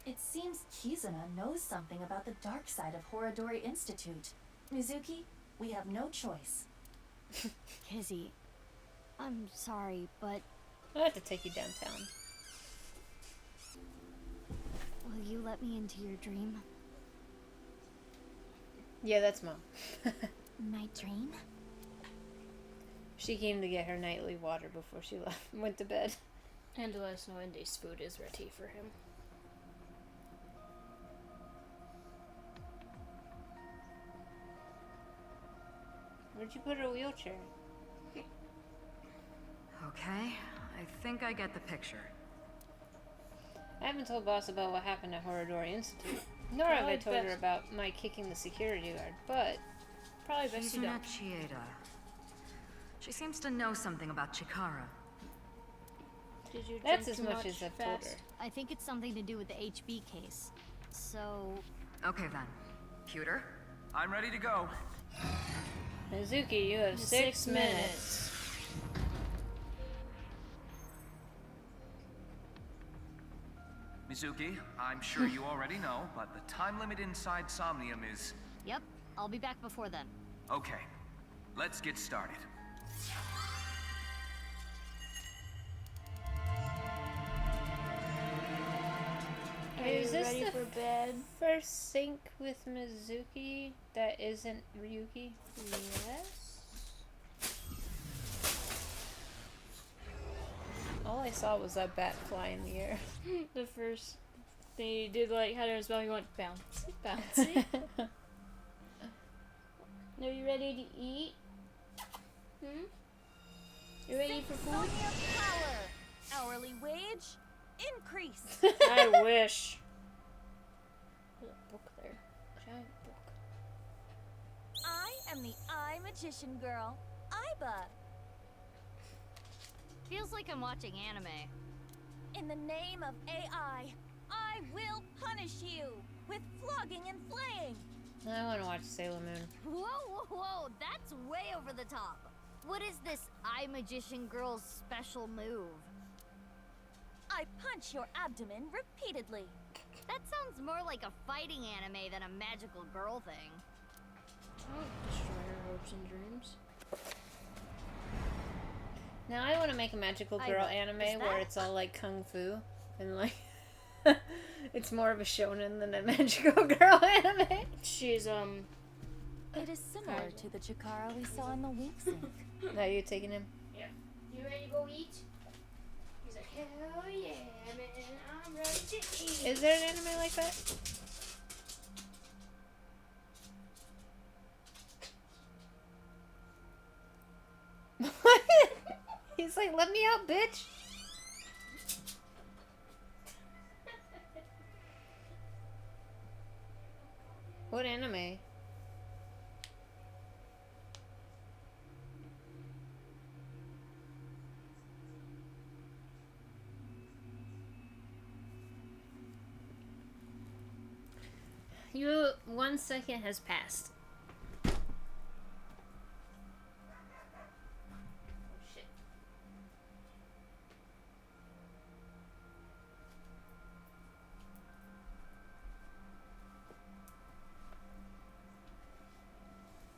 It seems Kizuna knows something about the dark side of Horodori Institute. Mizuki, we have no choice. Kizzy, I'm sorry, but... I'll have to take you downtown. Will you let me into your dream? Yeah, that's Mom. My dream? She came to get her nightly water before she went to bed. And to let us know Indy's food is ready for him. Where'd you put her wheelchair? Okay, I think I get the picture. I haven't told Boss about what happened at Horodori Institute. Nor have I told her about my kicking the security guard, but... Probably best you don't. Chieda. She seems to know something about Chikara. Did you That's drink as too much as I've told her. I think it's something to do with the HB case. So... Okay then. Pewter? I'm ready to go. Mizuki, you have 6 minutes. Mizuki, I'm sure you already know, but the time limit inside Somnium is... Yep, I'll be back before then. Okay, let's get started. Is this ready the for bed? first sync with Mizuki that isn't Ryuki? Yes. All I saw was that bat fly in the air. The first thing he did, like, had her in his belly, he went bouncy, bouncy. Are you ready to eat? Hmm? You ready for food? Somnium power. Hourly wage increase. I wish. There's a book there. Giant book. I am the Eye Magician Girl, Aiba. Feels like I'm watching anime. In the name of AI, I will punish you with flogging and flaying. I want to watch Sailor Moon. Whoa, whoa, whoa, that's way over the top. What is this Eye Magician Girl's special move? I punch your abdomen repeatedly. That sounds more like a fighting anime than a magical girl thing. Don't destroy her hopes and dreams. Now I want to make a magical girl anime is where that- it's all like kung fu and like It's more of a shonen than a magical girl anime. She's It is similar to the Chikara we saw in the weak sync. Now you taking him? Yeah. You ready to go eat? He's like, hell yeah, man, I'm ready to eat. Is there an anime like that? He's like, let me out, bitch. What anime? You 1 second has passed. Oh shit.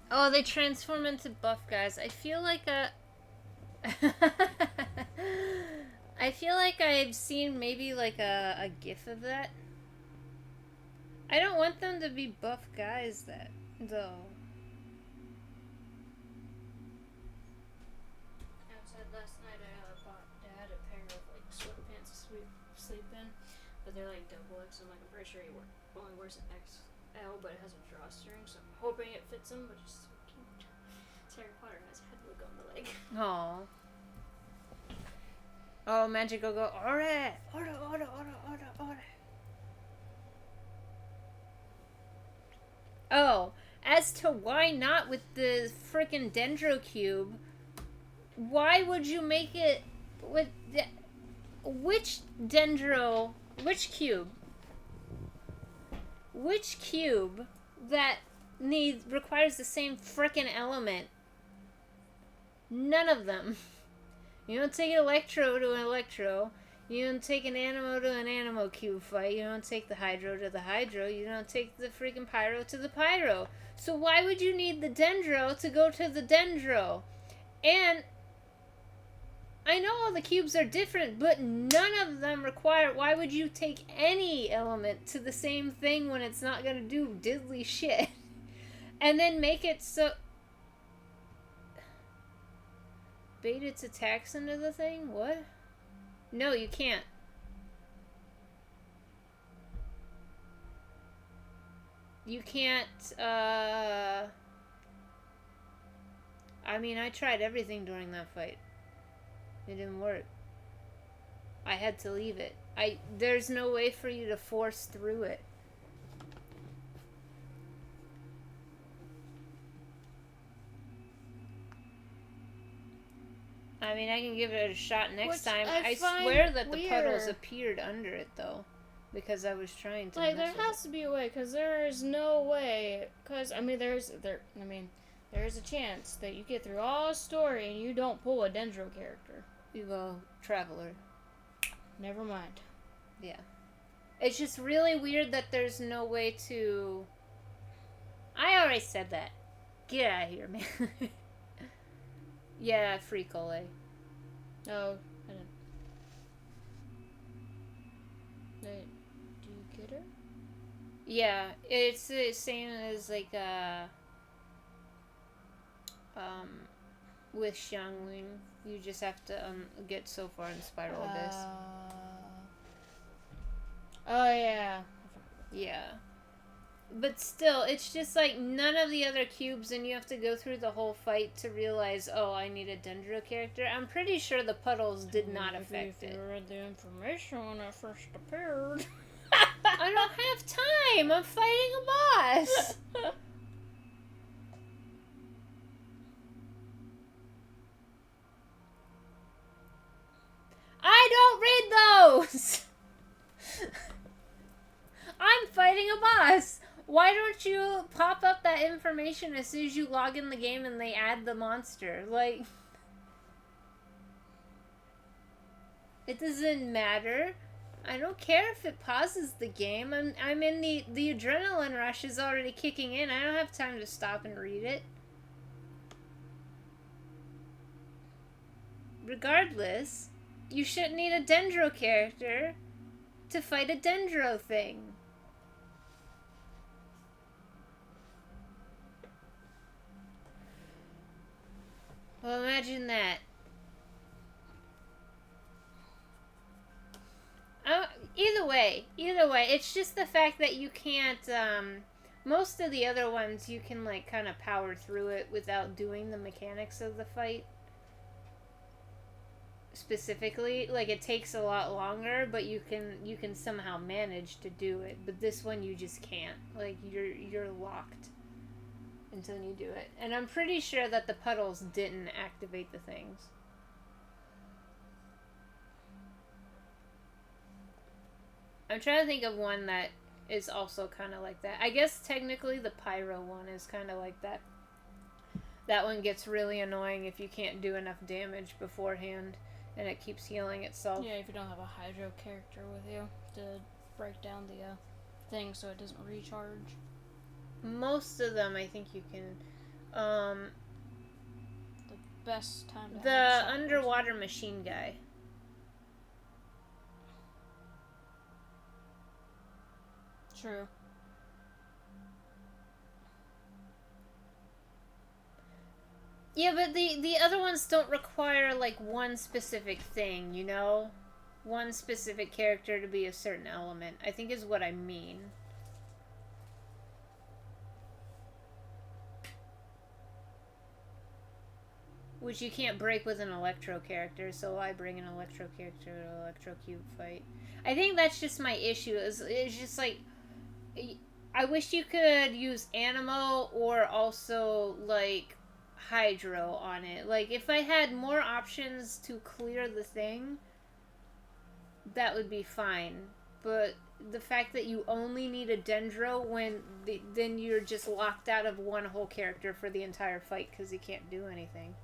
Oh, they transform into buff guys. I feel like I feel like I've seen maybe like a gif of that. I don't want them to be buff guys though. Outside last night, I bought Dad a pair of like sweatpants to sleep in, but they're like double X. I'm pretty sure he only wears an XL, but it has a drawstring, so I'm hoping it fits him. But it's so cute. It's Harry Potter has head wig on the leg. Aww. Oh, Magic go order. Oh, as to why not with the frickin' Dendro Cube, why would you make it with which Dendro, which cube that requires the same frickin' element? None of them. You don't take an Electro to an Electro. You don't take an Animo to an Animo cube fight. You don't take the Hydro to the Hydro. You don't take the freaking Pyro to the Pyro. So why would you need the Dendro to go to the Dendro? And I know all the cubes are different, but none of them require... Why would you take any element to the same thing when it's not going to do diddly shit? And then make it so... Bait its attacks into the thing? What? No, you can't. You can't, I mean, I tried everything during that fight. It didn't work. I had to leave it. There's no way for you to force through it. I mean, I can give it a shot next time. I swear that the puddles appeared under it, though. Because I was trying to like, there has to be a way, because there is no way. Because, I mean, there is a chance that you get through all the story and you don't pull a Dendro character. You go Traveler. Never mind. Yeah. It's just really weird that there's no way to... I already said that. Get out of here, man. Yeah, free Cole. Oh, I didn't. Do you get her? Yeah, it's the same as like with Xiangling. You just have to get so far in Spiral Abyss. Oh yeah. Yeah. But still, it's just like none of the other cubes, and you have to go through the whole fight to realize, oh, I need a Dendro character. I'm pretty sure the puddles did not affect it. You read the information when I first appeared. I don't have time. I'm fighting a boss. I don't read those. I'm fighting a boss. Why don't you pop up that information as soon as you log in the game and they add the monster? Like, it doesn't matter. I don't care if it pauses the game. I'm in the adrenaline rush is already kicking in. I don't have time to stop and read it. Regardless, you shouldn't need a Dendro character to fight a dendro thing. Well, imagine that. Either way, it's just the fact that you can't, most of the other ones you can, like, kind of power through it without doing the mechanics of the fight. Specifically, like, it takes a lot longer, but you can somehow manage to do it. But this one you just can't. Like, you're locked until you do it. And I'm pretty sure that the puddles didn't activate the things. I'm trying to think of one that is also kind of like that. I guess technically the pyro one is kind of like that. That one gets really annoying if you can't do enough damage beforehand and it keeps healing itself. Yeah, if you don't have a hydro character with you to break down the thing so it doesn't recharge. Most of them I think you can. The best time to the underwater machine guy. True. Yeah, but the other ones don't require, like, one specific thing, you know? One specific character to be a certain element, I think is what I mean. Which you can't break with an electro character, so I bring an electro character to an electro cube fight. I think that's just my issue, it's just like... I wish you could use Animo or also, like, Hydro on it. Like, if I had more options to clear the thing, that would be fine. But the fact that you only need a Dendro then you're just locked out of one whole character for the entire fight because he can't do anything.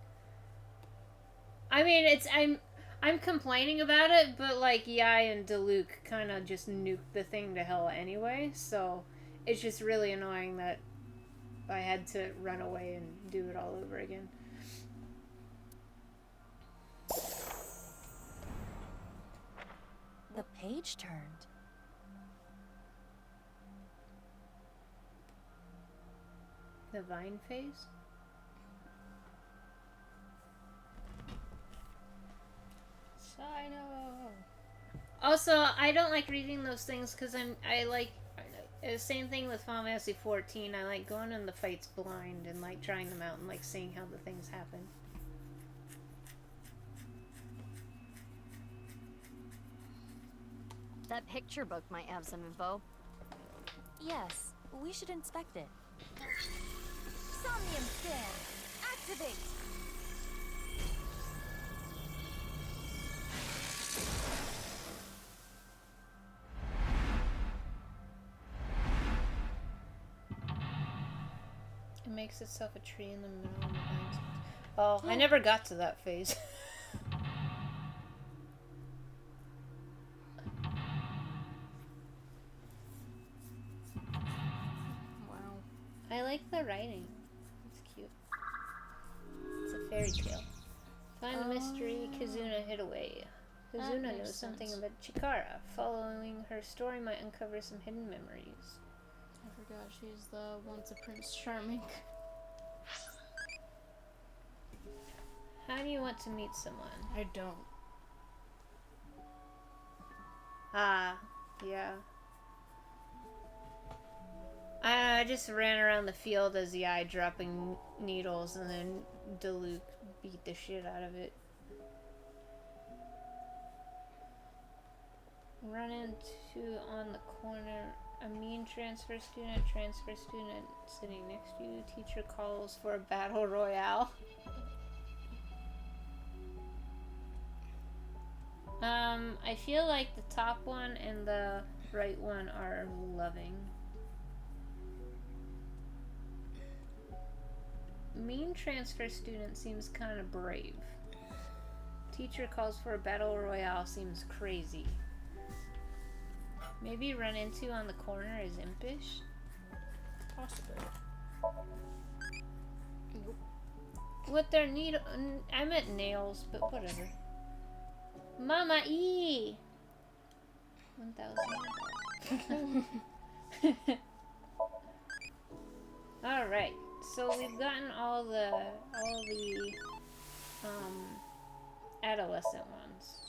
I mean, I'm complaining about it, but, like, Yai and Diluc kind of just nuked the thing to hell anyway, so it's just really annoying that I had to run away and do it all over again. The page turned. The vine phase? Also, I don't like reading those things because I like same thing with Final Fantasy 14. I like going in the fights blind and like trying them out and like seeing how the things happen. That picture book might have some info. Yes, we should inspect it. Somnium scan! Activate! It makes itself a tree in the middle of the vines. Oh, I never got to that phase. Wow. I like the writing. It's cute. It's a fairy tale. Find the mystery Kizuna hid away. Kizuna knows something about Chikara. Following her story might uncover some hidden memories. I forgot she's the once a Prince Charming. How do you want to meet someone? I don't. Ah, yeah. I just ran around the field as the eye dropping needles and then Diluc beat the shit out of it. Run into on the corner a mean transfer student sitting next to you. Teacher calls for a battle royale. I feel like the top one and the right one are loving. Mean transfer student seems kind of brave. Teacher calls for a battle royale seems crazy. Maybe run into on the corner is impish? Possibly. With their needle... I meant nails, but whatever. Mama E! 1,000. All right. So we've gotten all the adolescent ones.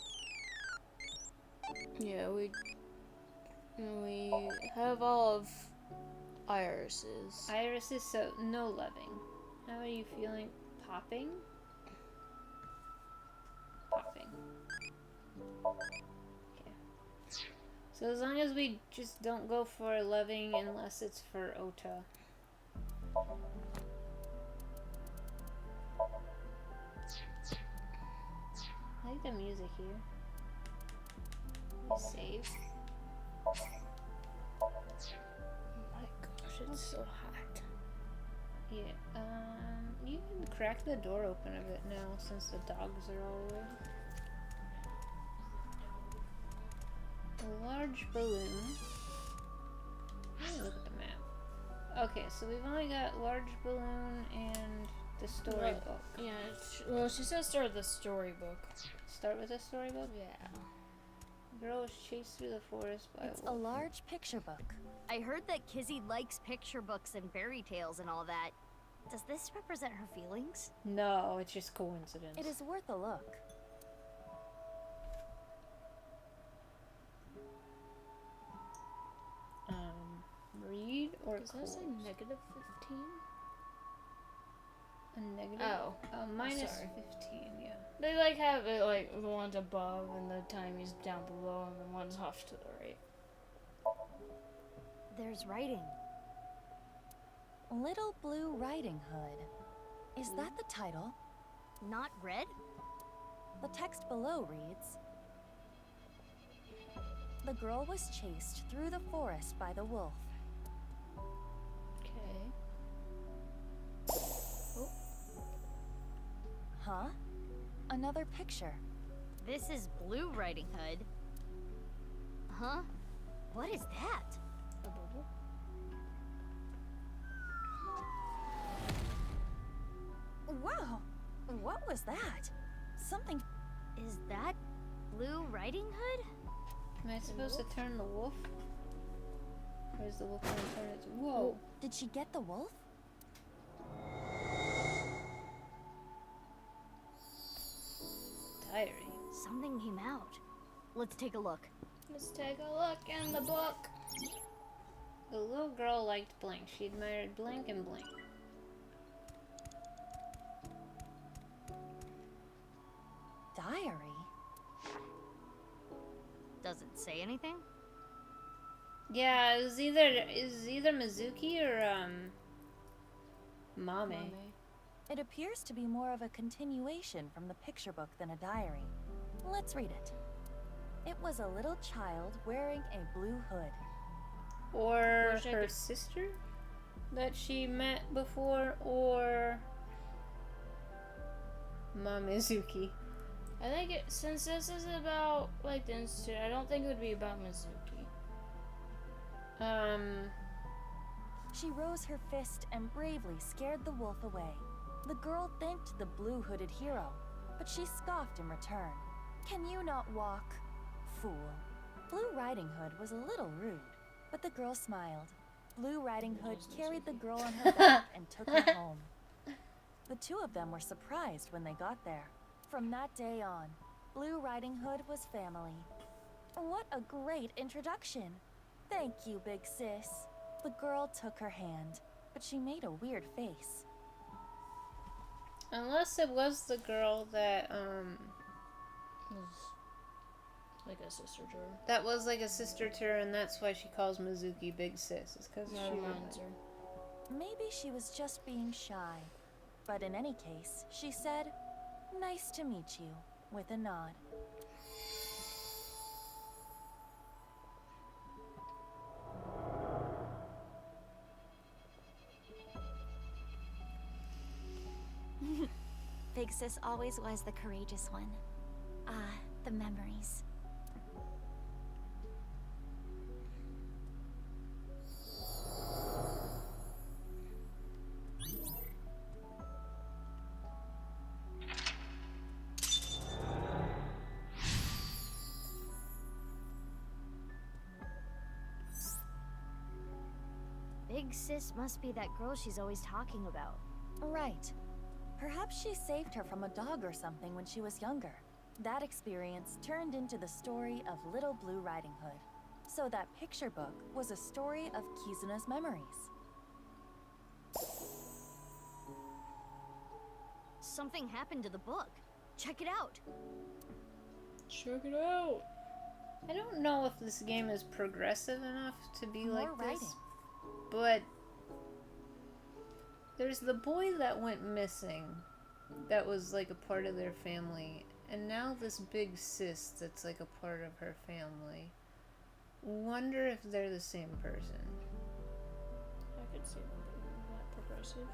Yeah, we have all of Iris's. Iris's, so no loving. How are you feeling? Popping? Popping. Okay. So as long as we just don't go for loving unless it's for Ota. I like the music here. We save. Oh my gosh, it's so hot. Yeah, you can crack the door open a bit now since the dogs are all away. A large balloon. Let me look at the map. Okay, so we've only got large balloon and the storybook. Yeah, well, she says start the storybook. Start with the storybook? Yeah. Girl was chased through the forest by It's a large picture book. I heard that Kizzy likes picture books and fairy tales and all that. Does this represent her feelings? No, it's just coincidence. It is worth a look. Read or does that say -15? A negative? Oh. Minus sorry. 15, yeah. They like have it like the ones above and the timey's down below and the ones off to the right. There's writing. Little Blue Riding Hood. Is that the title? Not red? The text below reads, "The girl was chased through the forest by the wolf." Okay. Oh. Huh? Another picture. This is Blue Riding Hood. Huh? What is that? A bubble? Wow! What was that? Something... Is that Blue Riding Hood? Am I supposed to turn the wolf? Or is the wolf going to turn it? Whoa! Oh, did she get the wolf? Diary. Something came out. Let's take a look. Let's take a look in the book. The little girl liked blank. She admired blank and blank. Diary? Does it say anything? Yeah, it was either Mizuki or Mame. It appears to be more of a continuation from the picture book than a diary. Let's read it. It was a little child wearing a blue hood. Or her sister that she met before, or Mizuki. I think since this is about like the institute, I don't think it would be about Mizuki. She rose her fist and bravely scared the wolf away. The girl thanked the blue-hooded hero, but she scoffed in return. "Can you not walk, fool?" Blue Riding Hood was a little rude, but the girl smiled. Blue Riding Hood carried the girl on her back and took her home. The two of them were surprised when they got there. From that day on, Blue Riding Hood was family. What a great introduction! Thank you, big sis. The girl took her hand, but she made a weird face. Unless it was the girl that Like a sister to her. that was like a sister to her, and that's why she calls Mizuki Big Sis. It's because That reminds her. Maybe she was just being shy. But in any case, she said, "Nice to meet you," with a nod. Big Sis always was the courageous one. Ah, the memories. big sis must be that girl she's always talking about. Right. Perhaps she saved her from a dog or something when she was younger. That experience turned into the story of Little Blue Riding Hood. So that picture book was a story of Kizuna's memories. Something happened to the book. Check it out. Check it out. I don't know if this game is progressive enough to be More like writing. this, but there's the boy that went missing that was like a part of their family, and now this big sis that's like a part of her family. Wonder if they're the same person. I could see them being that progressive.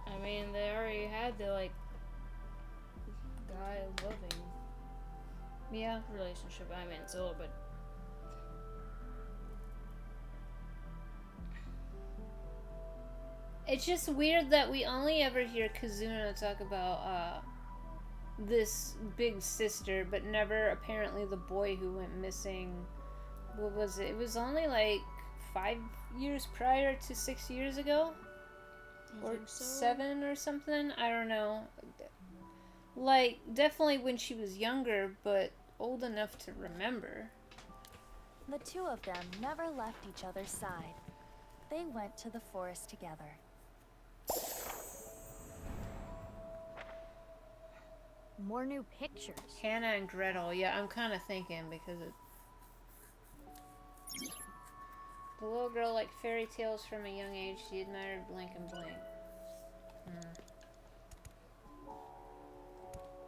I mean, they already had the, like, guy loving relationship. I mean, it's a little bit. It's just weird that we only ever hear Kazuna talk about this big sister, but never apparently the boy who went missing. What was it? It was only like 5 years prior to 6 years ago? Or 7 or something? I don't know. Like, definitely when she was younger, but old enough to remember. The two of them never left each other's side. They went to the forest together. More new pictures. Hannah and Gretel, yeah, I'm kind of thinking because it... The little girl liked fairy tales from a young age. She admired blank and blank.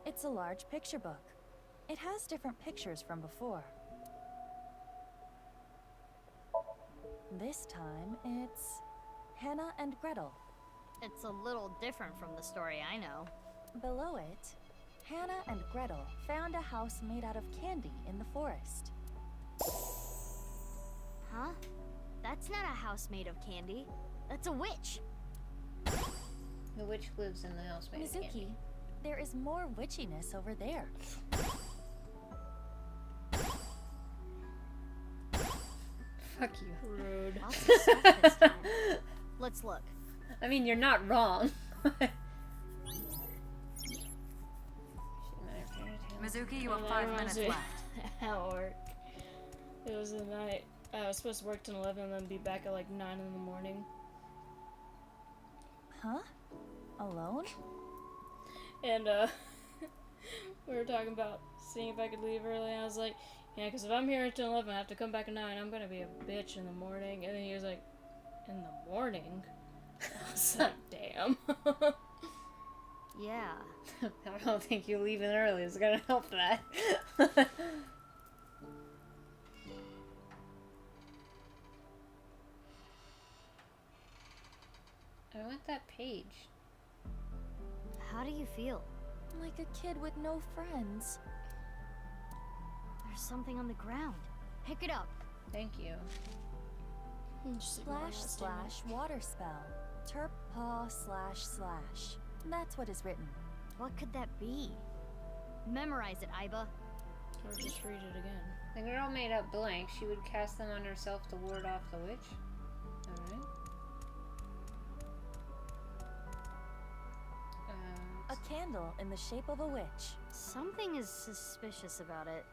It's a large picture book. It has different pictures from before. This time, it's Hannah and Gretel. It's a little different from the story I know. Below it, Hannah and Gretel found a house made out of candy in the forest. Huh? That's not a house made of candy. That's a witch. The witch lives in the house made of candy. Mizuki, there is more witchiness over there. Fuck you. Rude. Lots of stuff this time. Let's look. I mean, you're not wrong. Mizuki, you have 5 minutes left. How it worked. It was the night. I was supposed to work till 11 and then be back at like 9 in the morning. Huh? Alone? And we were talking about seeing if I could leave early, and I was like, yeah, because if I'm here until 11, I have to come back at 9, I'm gonna be a bitch in the morning. And then he was like, in the morning? I was like, damn. Yeah. I don't think you leaving early is gonna help that. I want that page. How do you feel? Like a kid with no friends. There's something on the ground. Pick it up. Thank you. Splash slash water spell. Terp paw slash slash. That's what is written. What could that be? Memorize it, Aiba. Or just read it again. The girl made up blank. She would cast them on herself to ward off the witch. Alright. A candle in the shape of a witch. Something is suspicious about it.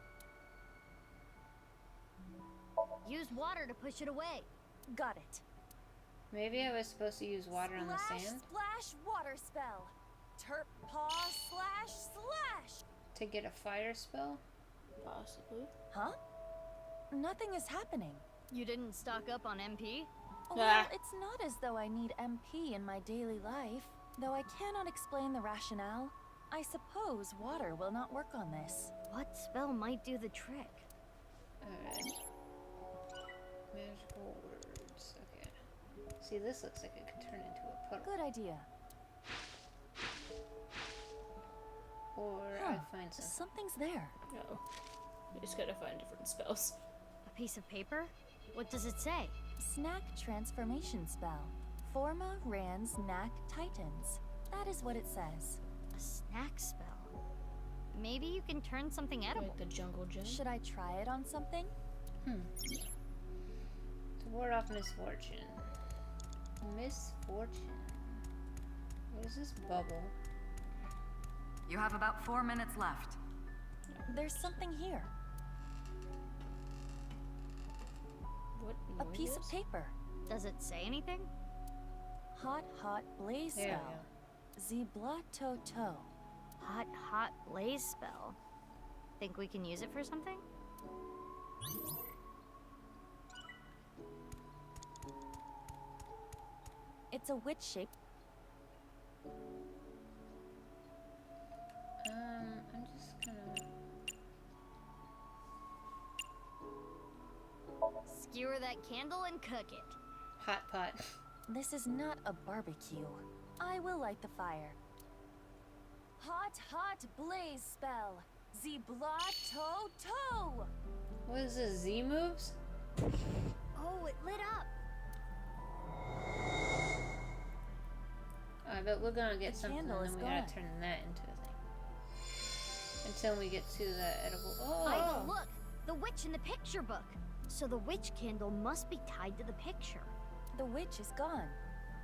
Use water to push it away. Got it. Maybe I was supposed to use water on the sand? Splash water spell. Terp paw slash slash. To get a fire spell? Possibly. Huh? Nothing is happening. You didn't stock up on MP? Well, it's not as though I need MP in my daily life, though I cannot explain the rationale. I suppose water will not work on this. What spell might do the trick? Alright. Magical words. Okay. See, this looks like it could turn into a puddle. Good idea. Or I find something. Something's there. No. You just gotta find different spells. A piece of paper? What does it say? Snack transformation spell. Forma Rans Knack Titans. That is what it says. A snack spell. Maybe you can turn something edible. Like the jungle gym. Should I try it on something? To ward off misfortune. Misfortune. What is this bubble? You have about 4 minutes left. There's something here. What A piece of paper. Does it say anything? Hot, hot blaze There we spell. Zibla to to. Hot, hot blaze spell. Think we can use it for something? It's a witch shape. I'm just gonna... Skewer that candle and cook it. Hot pot. This is not a barbecue. I will light the fire. Hot, hot blaze spell. Zibla to to. What is this, Z moves? Oh, it lit up. I bet we're gonna get The something and candle then is we gone. gotta turn that into a thing. Until we get to the edible. Oh, Oh! look! The witch in the picture book. So the witch candle must be tied to the picture. The witch is gone.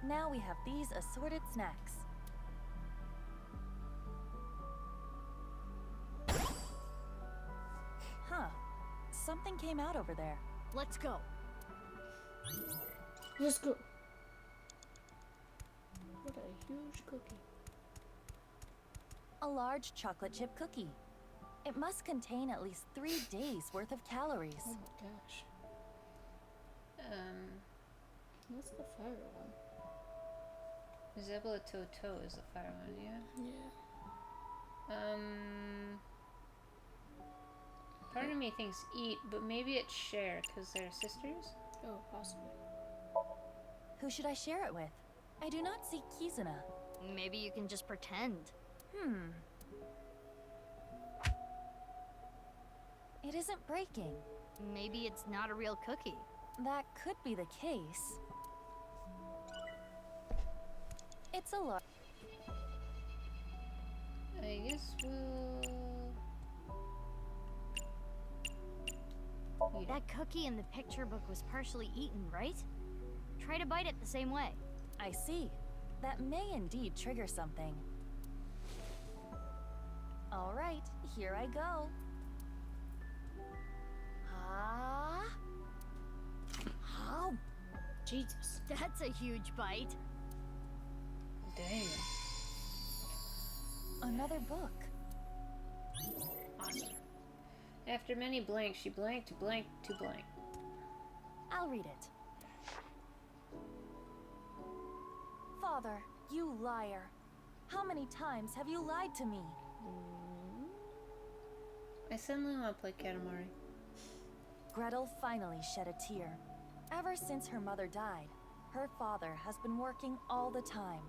Now we have these assorted snacks. Huh. Something came out over there. Let's go. Let's go. What a huge cookie. A large chocolate chip cookie. It must contain at least 3 days worth of calories. Oh my gosh. What's the fire one? Zebla Toto is the fire one, yeah? Yeah. Part of me thinks eat, but maybe it's share, because they're sisters? Oh, possibly. Who should I share it with? I do not see Kizuna. Maybe you can just pretend. It isn't breaking. Maybe it's not a real cookie. That could be the case. It's a large... I guess we'll... eat it. That cookie in the picture book was partially eaten, right? Try to bite it the same way. I see. That may indeed trigger something. All right, here I go. Ah. How? Jesus. That's a huge bite. Dang. Another book. Awesome. After many blanks, she blanked to blank to blank. I'll read it. Father, you liar. How many times have you lied to me? I suddenly want to play Katamari. Gretel finally shed a tear. Ever since her mother died, her father has been working all the time.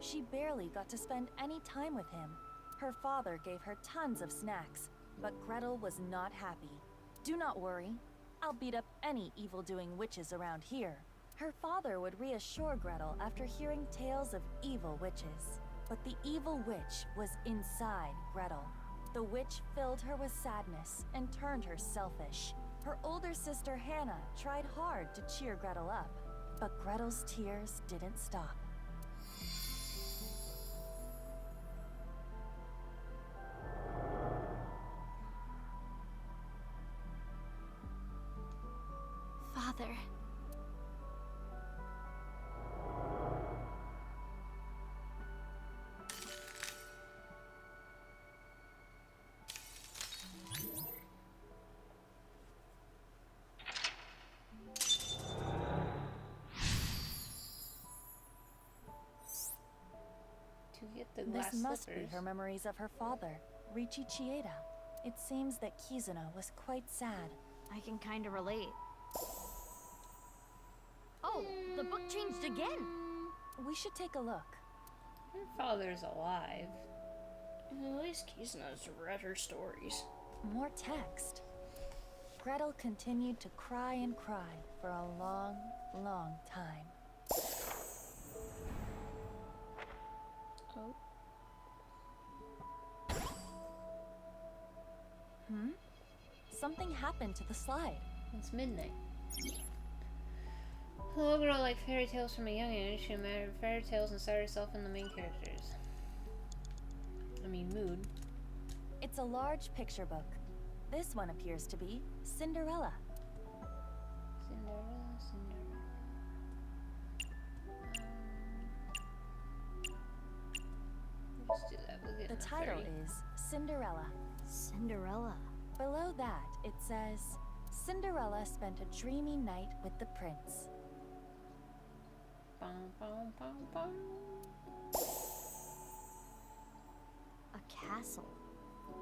She barely got to spend any time with him. Her father gave her tons of snacks, but Gretel was not happy. Do not worry. I'll beat up any evil-doing witches around here. Her father would reassure Gretel after hearing tales of evil witches. But the evil witch was inside Gretel. The witch filled her with sadness and turned her selfish. Her older sister Hannah tried hard to cheer Gretel up, but Gretel's tears didn't stop. Father. To get the glass This must slippers. be her memories of her father, Richi Chieda. It seems that Kizuna was quite sad. I can kind of relate. Oh, the book changed again. We should take a look. Her father's alive. At least Kizuna's read her stories. More text. Gretel continued to cry and cry for a long, long time. Oh. Something happened to the slide. It's midnight. The little girl liked fairy tales from a young age. She admired fairy tales and saw herself in the main characters. I mean, mood. It's a large picture book. This one appears to be Cinderella. Cinderella, Cinderella. Let's do that. We'll get The in title 30. is Cinderella. Cinderella. Below that, it says, Cinderella spent a dreamy night with the prince. Bum, bum, bum, bum. A castle.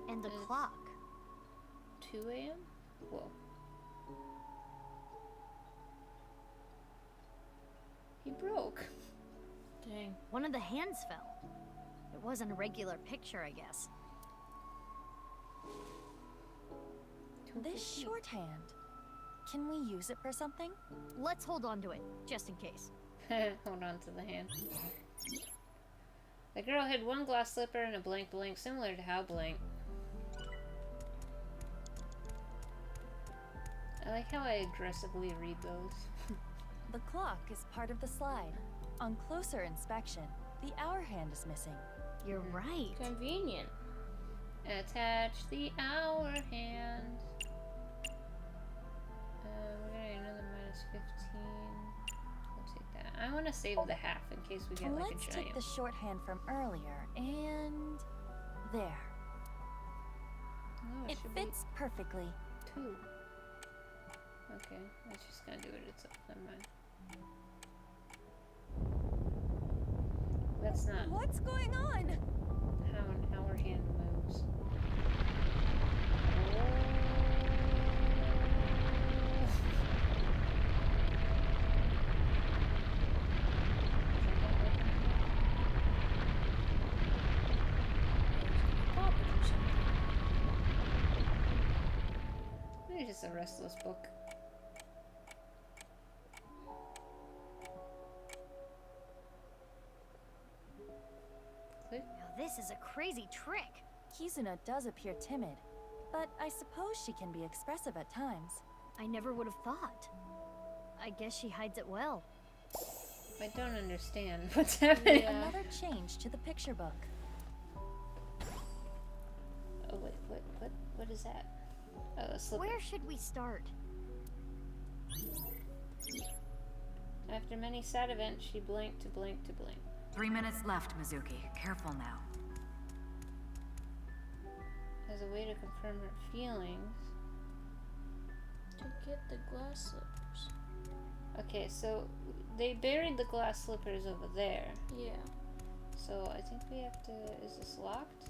And the It's clock. 2 a.m.? Whoa. He broke. Dang. One of the hands fell. It wasn't a regular picture, I guess. This shorthand. Can we use it for something? Let's hold on to it, just in case. Hold on to the hand. The girl had one glass slipper and a blank blank, similar to how blank. I like how I aggressively read those. The clock is part of the slide. On closer inspection, the hour hand is missing. You're right. Convenient. Attach the hour hand. We're getting another -15. We'll take that. I want to save the half in case we get like Let's a take giant. the shorthand from earlier and there. Oh, It should fits perfectly. be 2. Okay, that's just gonna do it itself. Never mind. That's not What's going on? how her hand moves. Maybe just a restless book. Click. Now this is a crazy trick. Kizuna does appear timid, but I suppose she can be expressive at times. I never would have thought. I guess she hides it well. I don't understand what's happening. Another change to the picture book. Oh wait, what is that? Oh, a slipper. Where should we start? After many sad events, she blinked to blink to blink. 3 minutes left, Mizuki. Careful now. As a way to confirm her feelings. To get the glass slippers. Okay, so they buried the glass slippers over there. Yeah. So I think we have to. Is this locked?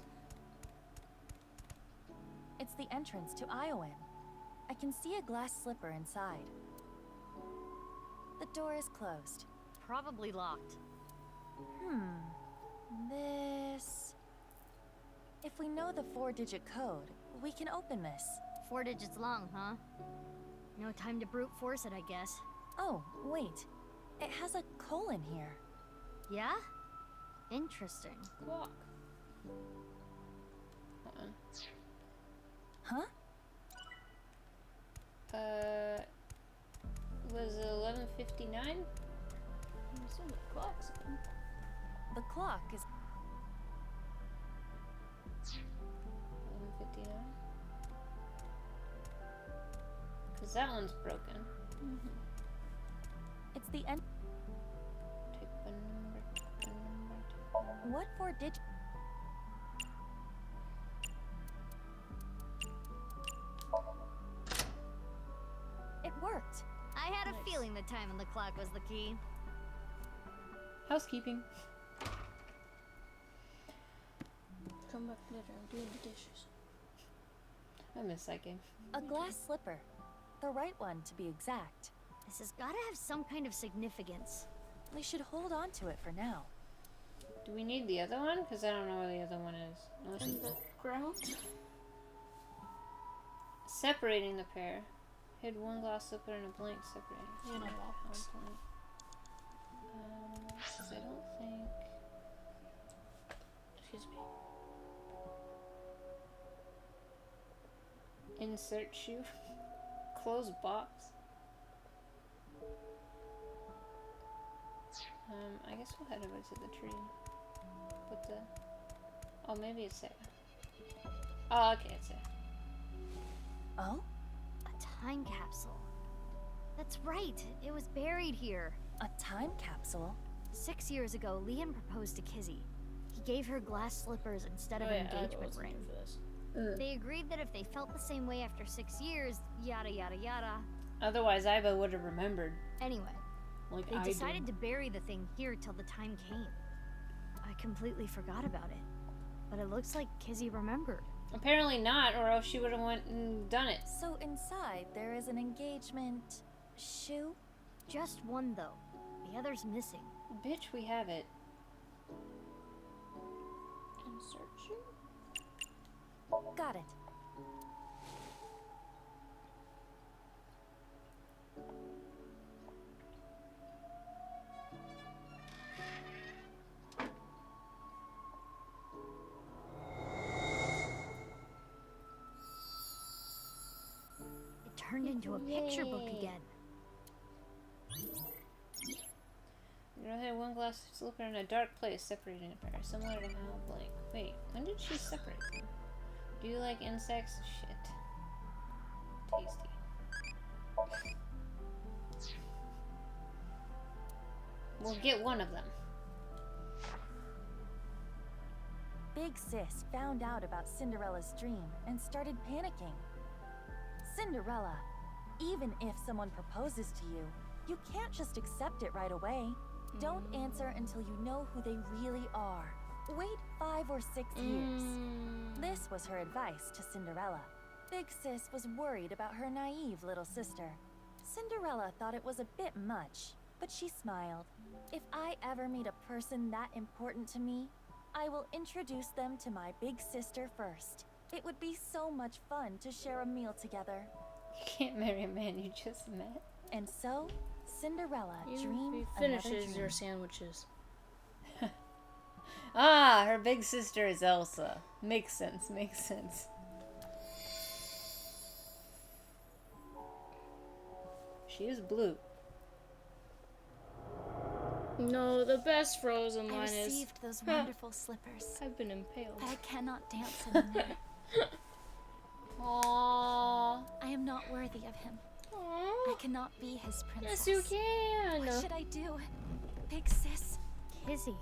It's the entrance to Iowan. I can see a glass slipper inside. The door is closed. Probably locked. This... If we know the 4-digit code, we can open this. 4 digits long, huh? No time to brute force it, I guess. Oh, wait. It has a colon here. Yeah? Interesting. Clock. Huh? Was it 11:59? So the clock's on. The clock is... 11:59. Cause that one's broken. It's the end... Take one number. Take one number. Take one number. What 4-digit... It worked. I had a feeling the time on the clock was the key. Housekeeping. Come back later, I'm doing the dishes. I miss that game. A glass slipper. The right one, to be exact. This has gotta have some kind of significance. We should hold on to it for now. Do we need the other one? Because I don't know where the other one is. Unless In the ground? separating the pair. Hid one glass slipper and a blank separating. In a box. I don't think. Excuse me. Insert shoe. Close box. I guess we'll head over to the tree. With the... Oh, maybe it's there. Oh, okay, it's there. Oh? A time capsule. That's right. It was buried here. A time capsule? 6 years ago, Leon proposed to Kizzy. He gave her glass slippers instead of an engagement ring. They agreed that if they felt the same way after 6 years, yada yada yada. Otherwise, Iva would have remembered. Anyway, Like they I decided did. to bury the thing here till the time came. I completely forgot about it. But it looks like Kizzy remembered. Apparently not, or else she would have went and done it. So inside there is an engagement shoe? Just one though. The other's missing. Bitch, we have it. Insert shoe. Got it. It turned into a picture book again. You know, had one glass slipper in a dark place separating a pair, similar to how blank. Wait, when did she separate them? Do you like insects? Shit. Tasty. We'll get one of them. Big Sis found out about Cinderella's dream and started panicking. Cinderella, even if someone proposes to you, you can't just accept it right away. Don't answer until you know who they really are. Wait 5 or 6 years. This was her advice to Cinderella. Big Sis was worried about her naive little sister. Cinderella thought it was a bit much, but she smiled. If I ever meet a person that important to me, I will introduce them to my big sister first. It would be so much fun to share a meal together. You can't marry a man you just met. And so, Cinderella dreamed He another finishes dream. your sandwiches. Ah, her big sister is Elsa. Makes sense, makes sense. She is blue. No, the best Frozen I line is, received those wonderful slippers, I've been impaled. but I cannot dance anymore. Aww. I am not worthy of him. Aww. I cannot be his princess. Yes, you can. What should I do? Big Sis. Kizzy.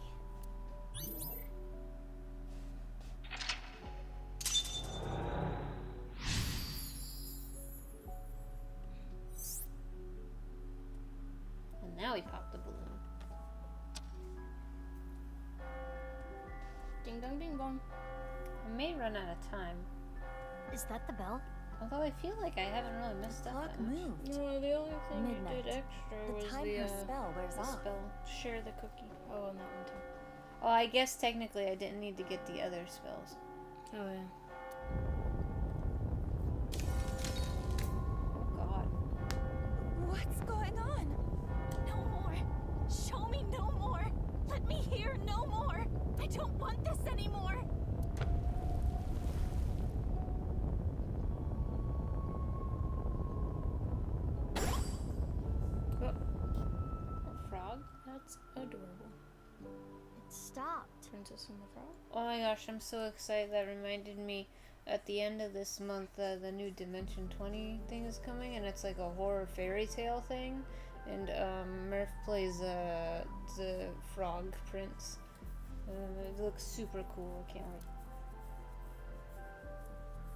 And now we pop the balloon. Ding dong, ding dong. I may run out of time. Is that the bell? Although I feel like I haven't really messed up Clock that much. moved. No, the only thing Midnight. you did extra The was time the her spell wears The off. spell. Share the cookie. Oh, and that one too. Oh, I guess technically I didn't need to get the other spells. Oh yeah. Oh god. What's going on? No more. Show me no more. Let me hear no more. I don't want this anymore. A frog? That's adorable. It stopped. Princess and the Frog. Oh my gosh, I'm so excited. That reminded me at the end of this month, the new Dimension 20 thing is coming, and it's like a horror fairy tale thing. And Murph plays the frog prince. It looks super cool. I can't wait.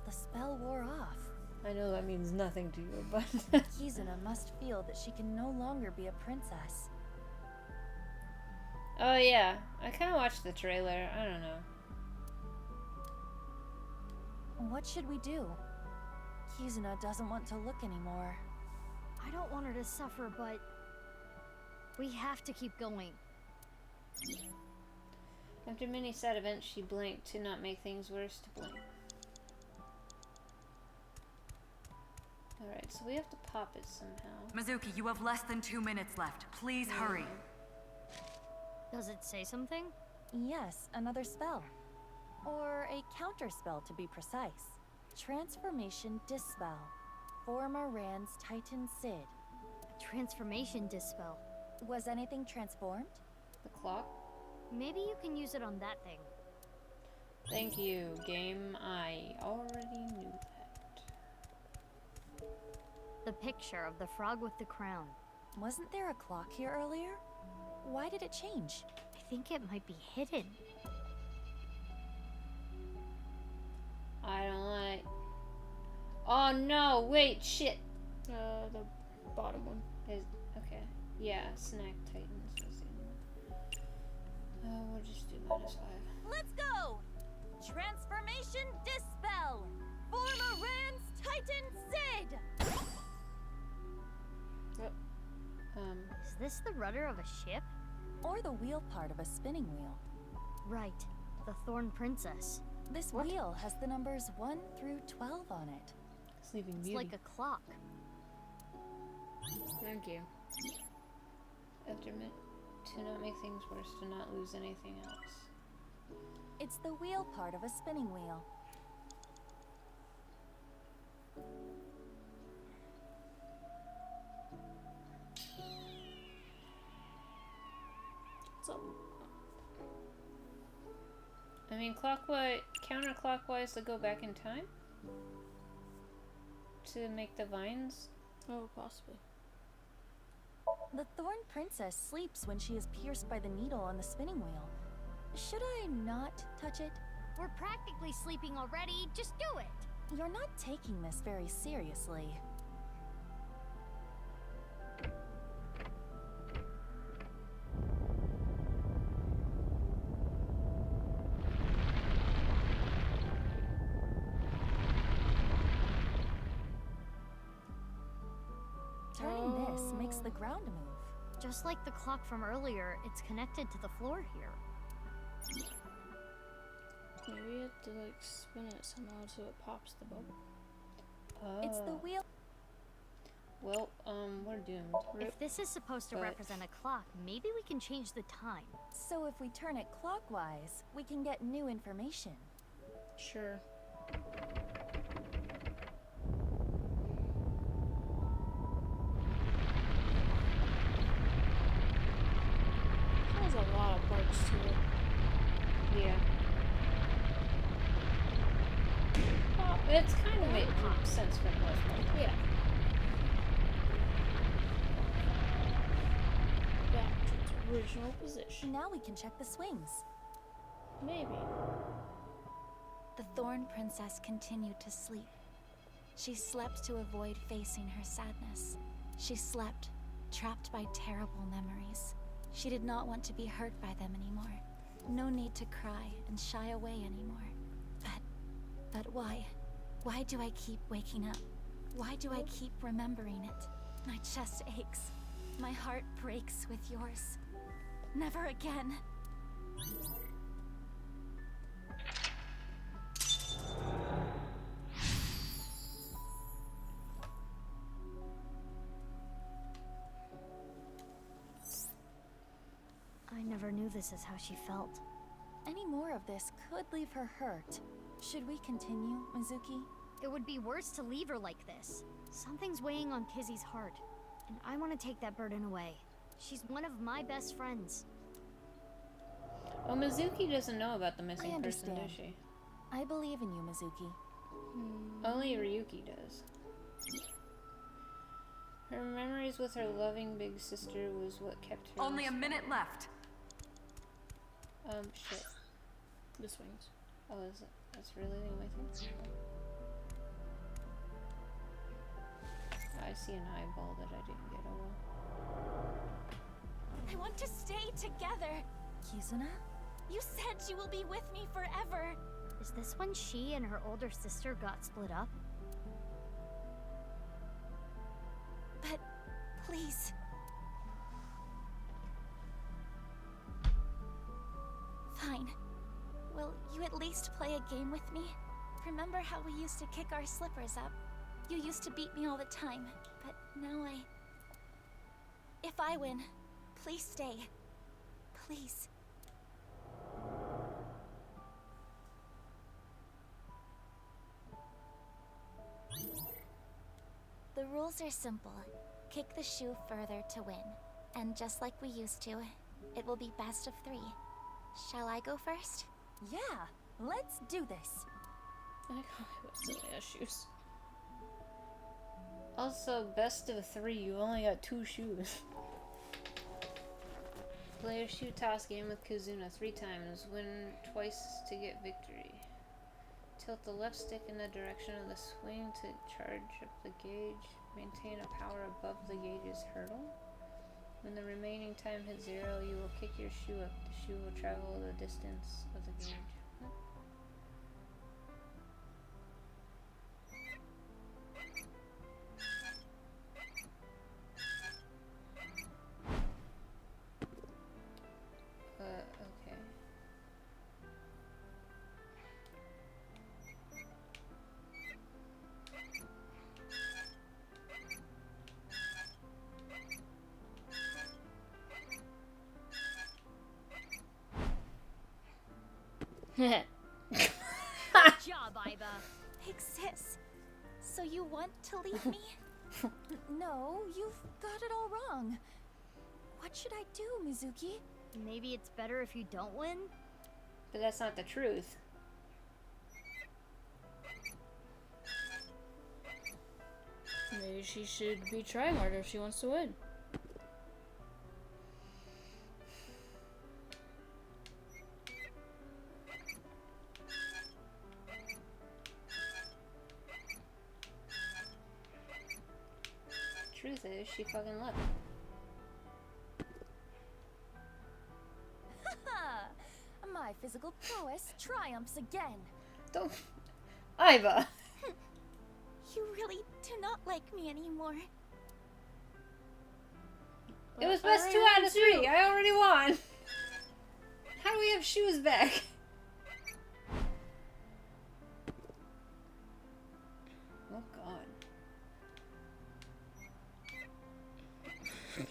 The spell wore off. I know that means nothing to you, but Kizuna must feel that she can no longer be a princess. oh yeah, I kind of watched the trailer. I don't know. What should we do? Kizuna doesn't want to look anymore. I don't want her to suffer, but we have to keep going. After many sad events, she blinked to not make things worse to blink. Alright, so we have to pop it somehow. Mizuki, you have less than 2 minutes left. Please hurry. Does it say something? Yes, another spell. Or a counter spell to be precise. Transformation Dispel. Former Rand's Titan Sid. A transformation dispel. Was anything transformed? The clock? Maybe you can use it on that thing. Thank you, game. I already knew that. The picture of the frog with the crown. Wasn't there a clock here earlier? Why did it change? I think it might be hidden. I don't like... Oh no, wait, shit. The bottom one. Is okay. Yeah, Snack Titans was the other one. We'll just do -5. Let's go! Transformation Dispel! Form Rand's Titan Sid! Is this the rudder of a ship? Or the wheel part of a spinning wheel. Right. The Thorn Princess. This wheel has the numbers 1 through 12 on it. Sleeping It's Beauty. like a clock. Thank you. After to not make things worse, to not lose anything else. It's the wheel part of a spinning wheel. So, I mean, clockwise, counterclockwise to go back in time? To make the vines? oh, possibly. The Thorn Princess sleeps when she is pierced by the needle on the spinning wheel. Should I not touch it? We're practically sleeping already. Just do it. You're not taking this very seriously. Turning this makes the ground move. Just like the clock from earlier, it's connected to the floor here. Maybe you have to like spin it somehow so it pops the bubble. Oh. It's the wheel. Well, we're doomed. If this is supposed to represent a clock, maybe we can change the time. So if we turn it clockwise, we can get new information. Sure. There's a lot of parts to it. Yeah. Well, it's kind of made sense for the most part. Yeah. Back to its original position. Now we can check the swings. Maybe. The Thorn Princess continued to sleep. She slept to avoid facing her sadness. She slept, trapped by terrible memories. She did not want to be hurt by them anymore. No need to cry and shy away anymore. But why? Why do I keep waking up? Why do I keep remembering it? My chest aches. My heart breaks with yours. Never again. I never knew this is how she felt. Any more of this could leave her hurt. Should we continue, Mizuki? It would be worse to leave her like this. Something's weighing on Kizzy's heart, and I want to take that burden away. She's one of my best friends. Well, Mizuki doesn't know about the missing person, does she? I believe in you, Mizuki. Only Ryuki does. Her memories with her loving big sister was what kept her... Only a minute left. Shit. The swings. Oh, is it? That's really the only thing? I see an eyeball that I didn't get. Oh well. I want to stay together. Kizuna? You said you will be with me forever. Is this when she and her older sister got split up? But please. Fine. Will you at least play a game with me? Remember how we used to kick our slippers up? You used to beat me all the time, but now If I win, please stay. Please. The rules are simple. Kick the shoe further to win. And just like we used to, It will be best of 3. Shall I go first? Yeah, let's do this. I got silly ass shoes. Also, best of 3. You only got 2 shoes. Play a shoe toss game with Kizuna 3 times. Win twice to get victory. Tilt the left stick in the direction of the swing to charge up the gauge. Maintain a power above the gauge's hurdle. When the remaining time hits 0, you will kick your shoe up. The shoe will travel the distance of the gauge. What? Okay. Good job, Iba. Big sis, so you want to leave me? No, you've got it all wrong. What should I do, Mizuki? Maybe it's better if you don't win? But that's not the truth. Maybe she should be trying harder if she wants to win. Truth is, she fucking left. My physical prowess triumphs again. Don't... Iva! You really do not like me anymore. It was best 2 out of 3. I already won. How do we have shoes back? Oh god.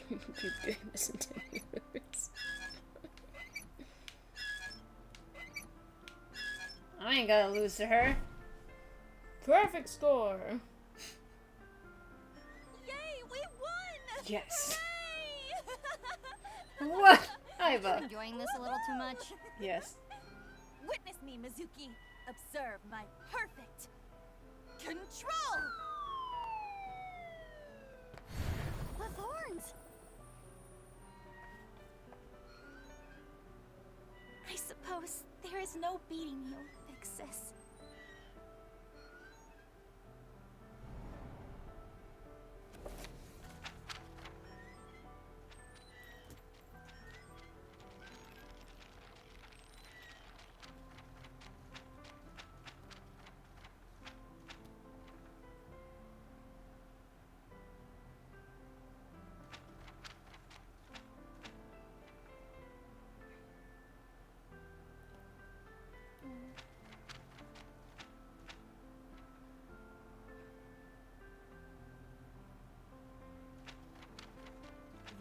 Keep doing this in 10 years. I ain't gonna lose to her. Perfect score. Yay, we won! Yes. What? Iva. Enjoying this a little too much? Yes. Witness me, Mizuki. Observe my perfect control. The thorns! I suppose there is no beating you, big sis.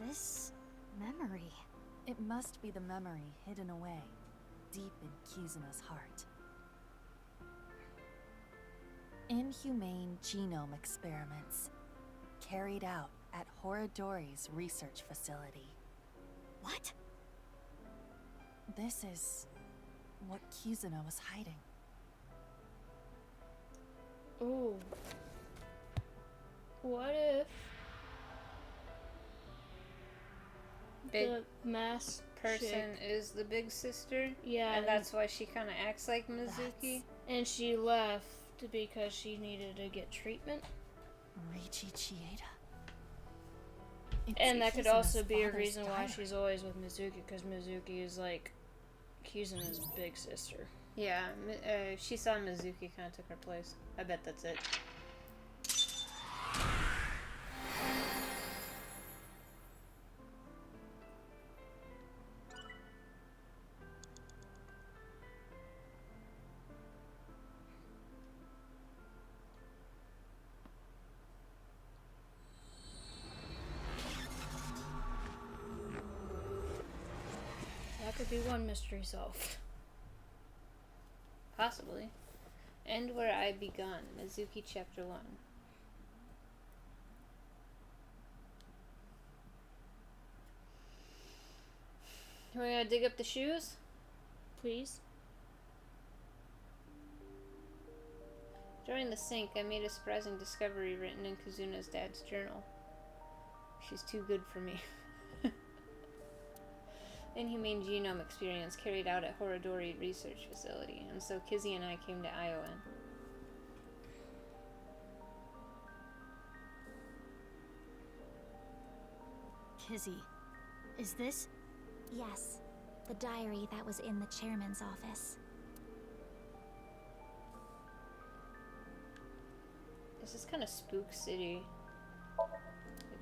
This memory. It must be the memory hidden away, deep in Kizuna's heart. Inhumane genome experiments, carried out at Horadori's research facility. What? This is what Kizuna was hiding. Ooh. What if Big the mask person chick, is the big sister? yeah, And that's why she kind of acts like Mizuki? and she left because she needed to get treatment. Reichi Chieda. And that could also be a reason why she's always with Mizuki, because Mizuki is like Kizuna's big sister. Yeah, she saw Mizuki kind of took her place. I bet that's it. That could be one mystery solved. Possibly. End where I begun. Mizuki Chapter 1. We gonna dig up the shoes? Please. During the sync, I made a surprising discovery written in Kazuna's dad's journal. She's too good for me. Inhumane genome experience carried out at Horodori Research Facility, and so Kizzy and I came to ION. Kizzy, is this? Yes, the diary that was in the chairman's office. This is kind of Spook City.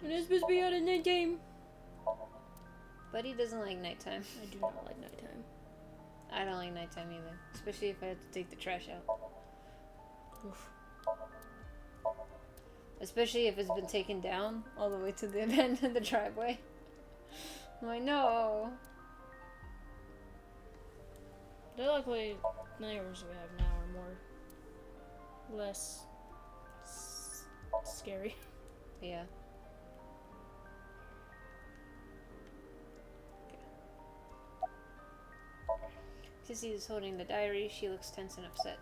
And it's supposed to be out at nighttime. Buddy doesn't like nighttime. I do not like nighttime. I don't like nighttime either, especially if I have to take the trash out. Oof. Especially if it's been taken down all the way to the end of the driveway. I'm like, no. The luckily neighbors we have now are more less scary. Yeah. Kizzy is holding the diary. She looks tense and upset.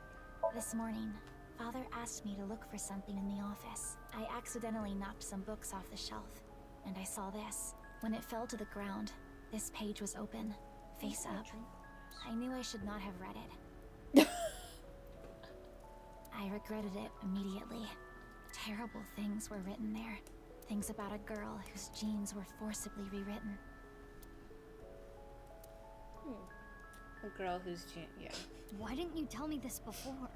This morning, Father asked me to look for something in the office. I accidentally knocked some books off the shelf, and I saw this. When it fell to the ground, this page was open, face up. I knew I should not have read it. I regretted it immediately. Terrible things were written there. Things about a girl whose genes were forcibly rewritten. A girl who's yeah. Why didn't you tell me this before?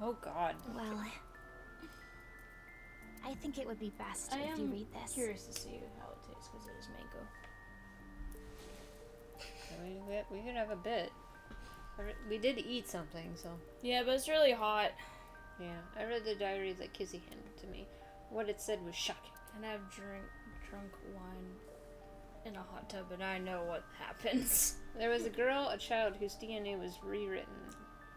Oh God. Well, I think it would be best if you read this. Curious to see how it tastes because it is mango. We could have a bit. We did eat something, so. Yeah, but it's really hot. Yeah, I read the diary that Kizzy handed to me. What it said was shocking. And I've drunk wine in a hot tub, and I know what happens. There was a girl, a child, whose DNA was rewritten.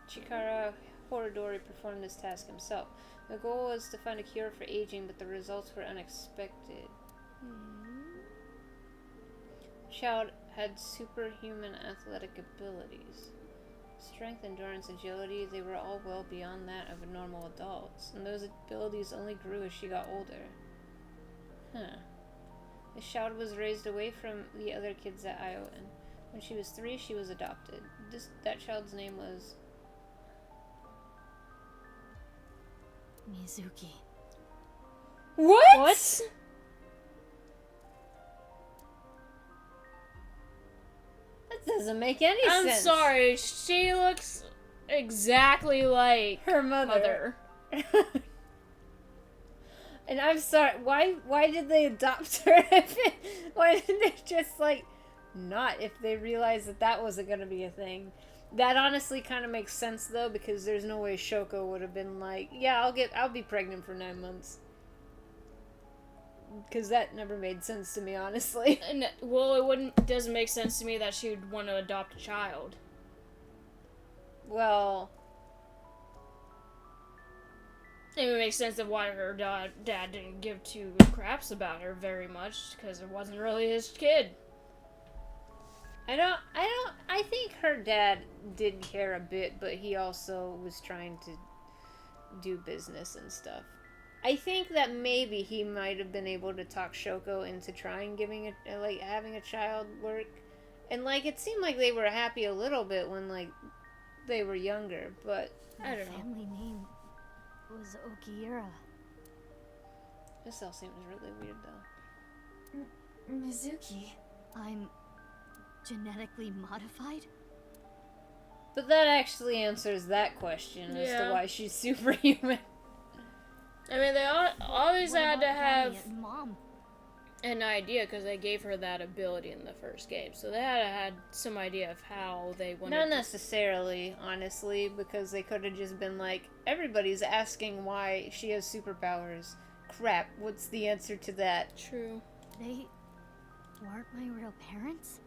Chikara Horodori performed this task himself. The goal was to find a cure for aging, but the results were unexpected. Child had superhuman athletic abilities. Strength, endurance, agility, they were all well beyond that of normal adults, and those abilities only grew as she got older. Huh. The child was raised away from the other kids at ION. When she was 3, she was adopted. That child's name was... Mizuki. What? That doesn't make any sense. I'm sorry, she looks exactly like her mother. And I'm sorry, why did they adopt her? Why didn't they just, like, not if they realized that wasn't gonna be a thing? That honestly kind of makes sense, though, because there's no way Shoko would have been like, yeah, I'll be pregnant for 9 months. Because that never made sense to me, honestly. Well, it doesn't make sense to me that she would want to adopt a child. Well... It would make sense of why her dad didn't give two craps about her very much, because it wasn't really his kid. I think her dad did care a bit, but he also was trying to do business and stuff. I think that maybe he might have been able to talk Shoko into trying having a child work. And, like, it seemed like they were happy a little bit when, like, they were younger, but I don't know. Family name was Okiura. This all seems really weird, though. Mizuki. I'm genetically modified? But that actually answers that question as to why she's superhuman. I mean, they always had to have Mom? an idea because they gave her that ability in the first game. So they had some idea of how they wanted Not necessarily, honestly, because they could have just been like, everybody's asking why she has superpowers. Crap, what's the answer to that? True. They weren't my real parents?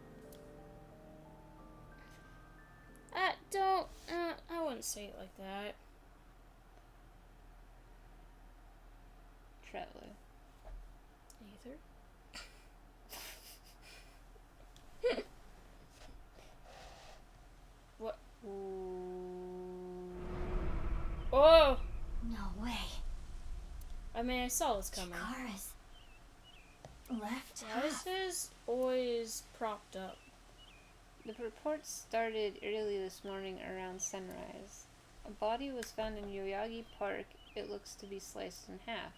I wouldn't say it like that. Traveler. Either. What? Oh! No way. I mean, I saw this coming. Chikara's left Why is his always propped up? The report started early this morning around sunrise. A body was found in Yoyagi Park. It looks to be sliced in half.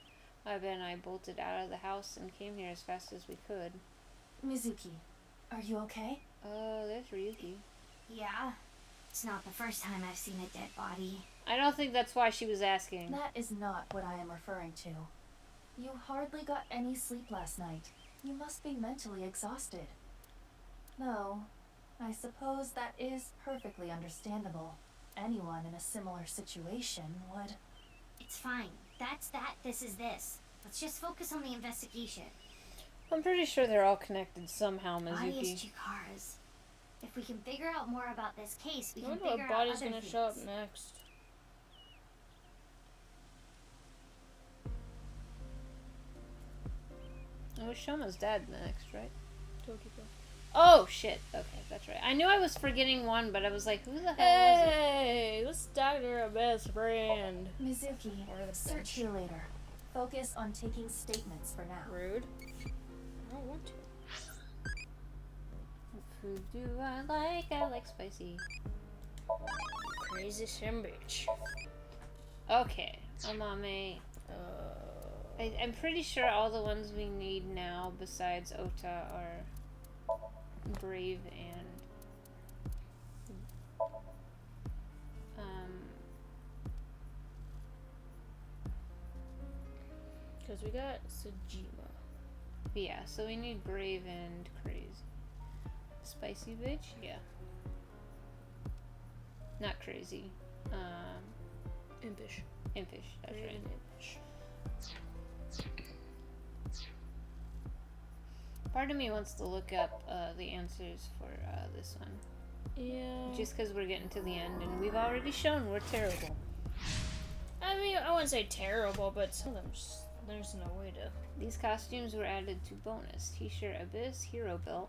Aiba and I bolted out of the house and came here as fast as we could. Mizuki, are you okay? Oh, there's Ryuki. Yeah. It's not the first time I've seen a dead body. I don't think that's why she was asking. That is not what I am referring to. You hardly got any sleep last night. You must be mentally exhausted. Though, I suppose that is perfectly understandable. Anyone in a similar situation would... It's fine. That's that, this is this. Let's just focus on the investigation. I'm pretty sure they're all connected somehow, Body is Mizuki. Chikara's. If we can figure out more about this case, we I can wonder figure what out body's other gonna things. show up next. It was Shoma's dad next, right? Tokiko. Oh, shit. Okay, that's right. I knew I was forgetting one, but I was like, who the hell was Hey, let's talk to our best friend. Mizuki, Or the search bench. here later. Focus on taking statements for now. Rude. I don't want to. What food do I like? I like spicy. Crazy sim bitch. Okay, Amame. I'm pretty sure all the ones we need now, besides Ota, are Brave and Because we got Sejima. yeah, so we need Brave and Crazy. Spicy bitch? Yeah. Not crazy. Impish. Impish, that's Brave right. and impish. Part of me wants to look up the answers for this one. Yeah. Just because we're getting to the end and we've already shown we're terrible. I mean, I wouldn't say terrible, but some of them just, there's no way to. These costumes were added to bonus. T-shirt Abyss, Hero Belt.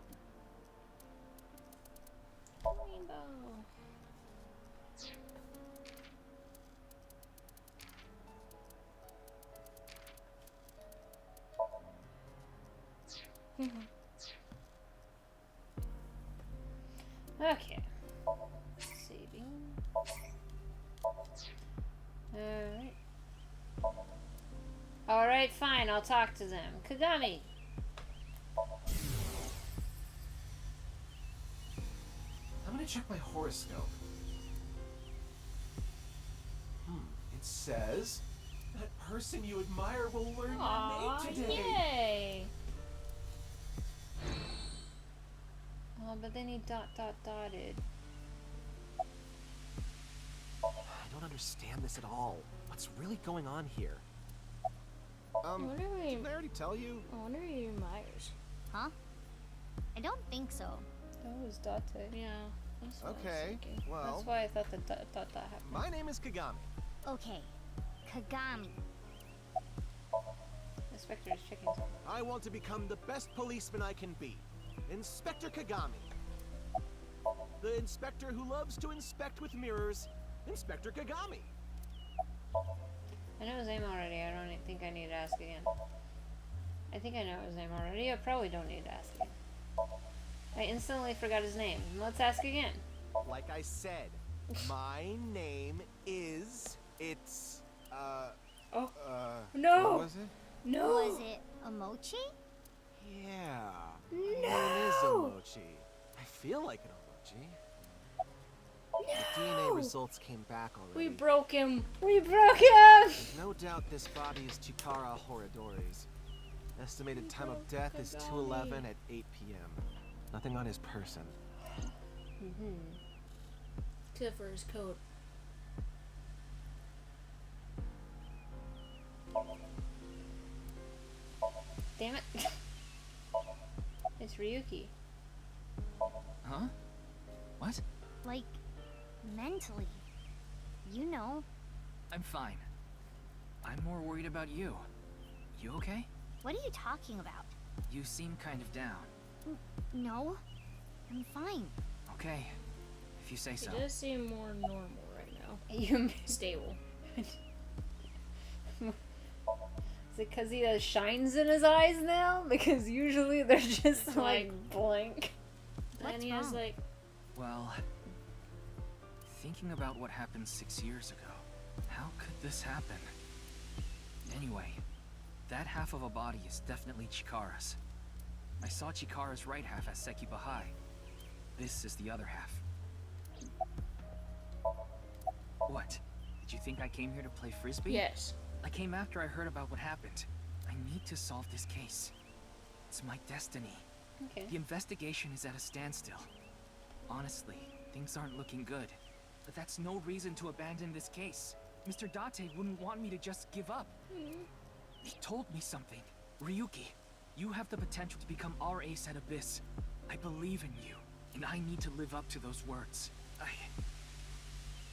Rainbow. Okay. Saving. Alright. Alright, fine, I'll talk to them. Kagami! I'm gonna check my horoscope. It says that person you admire will learn your name today. Yay! Oh, but then he dotted. I don't understand this at all. What's really going on here? I wonder who Didn't I already tell you? I wonder who he admires. Huh? I don't think so. That was Date. Yeah. That's what I was Okay, thinking. well, That's why I thought that dot happened. my name is Kagami. Okay. Kagami. Inspector is checking something. I want to become the best policeman I can be. Inspector Kagami. The inspector who loves to inspect with mirrors. Inspector Kagami. I know his name already. I don't think I need to ask again. I think I know his name already. I probably don't need to ask again. I instantly forgot his name. Let's ask again. Like I said, my name is... No! What was it? No! Was it a mochi? Yeah. My name is Omochi. I feel like an Omochi. The DNA results came back already. We broke him. We broke him! There's no doubt this body is Chikara Horadori's. Estimated time of death is 2:11 at 8 p.m. Nothing on his person. Except for his coat. Damn it. It's Ryuki. Huh? What? Like, mentally. You know. I'm fine. I'm more worried about you. You okay? What are you talking about? You seem kind of down. No. I'm fine. Okay, if you say so. He does seem more normal right now. You stable. Is it because he has shines in his eyes now? Because usually they're just like blank. And he has like. Well, thinking about what happened 6 years ago, how could this happen? Anyway, that half of a body is definitely Chikara's. I saw Chikara's right half as Seki Bahai. This is the other half. What? Did you think I came here to play frisbee? Yes. I came after I heard about what happened. I need to solve this case. It's my destiny. Okay. The investigation is at a standstill. Honestly, things aren't looking good. But that's no reason to abandon this case. Mr. Date wouldn't want me to just give up. He told me something. Ryuki, you have the potential to become our ace at Abyss. I believe in you, and I need to live up to those words.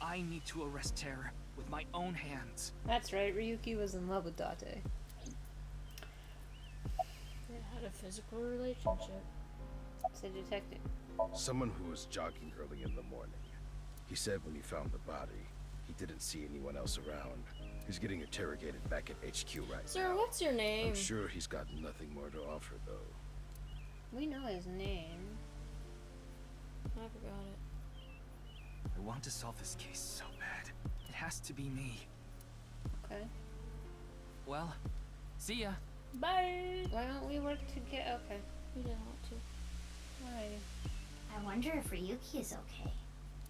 I need to arrest terror with my own hands. That's right, Ryuki was in love with Date. They had a physical relationship. It's a detective. Someone who was jogging early in the morning. He said when he found the body, he didn't see anyone else around. He's getting interrogated back at HQ right now. Sir, what's your name? I'm sure he's got nothing more to offer, though. We know his name. I forgot it. I want to solve this case so bad. It has to be me. Okay. Well, see ya. Bye. Why don't we work together? Okay. We didn't want to. Alrighty. I wonder if Ryuki is okay.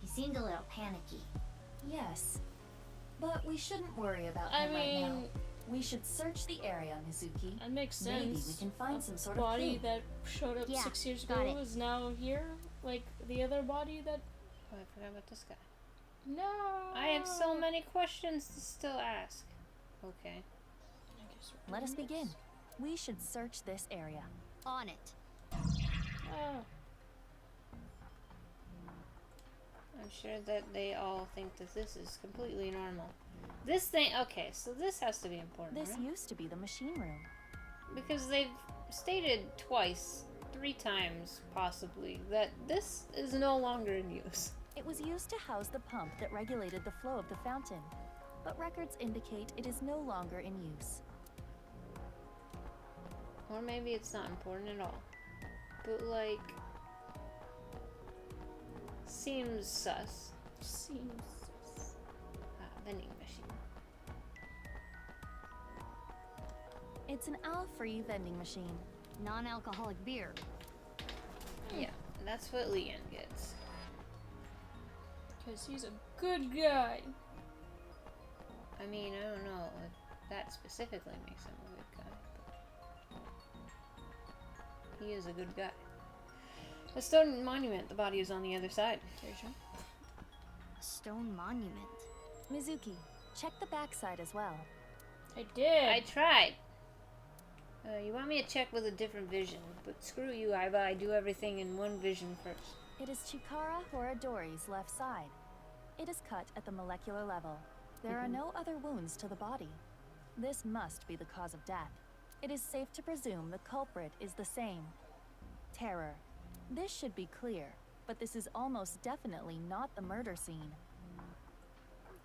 He seemed a little panicky. Yes. But we shouldn't worry about him right now. We should search the area, Mizuki. That makes sense. Maybe we can find some sort of body clue. that showed up 6 years ago is now here, like the other body that. Oh, I forgot about this guy. No. I have so many questions to still ask. Okay. Let us begin. We should search this area. On it. Oh. I'm sure that they all think that this is completely normal. This thing, okay, so this has to be important. This right? used to be the machine room. Because they've stated twice, 3 times possibly, that this is no longer in use. It was used to house the pump that regulated the flow of the fountain, but records indicate it is no longer in use. Or maybe it's not important at all. But like, seems sus. Seems sus. Vending machine. It's an owl-free vending machine. Non-alcoholic beer. Yeah, that's what Leon gets. Because he's a good guy. I mean, I don't know if that specifically makes him a good guy, but he is a good guy. A stone monument. The body is on the other side. A stone monument. Mizuki, check the backside as well. I did. I tried. You want me to check with a different vision, but screw you, Aiba. I do everything in one vision first. It is Chikara Horadori's left side. It is cut at the molecular level. There are no other wounds to the body. This must be the cause of death. It is safe to presume the culprit is the same. Terror. This should be clear, but this is almost definitely not the murder scene.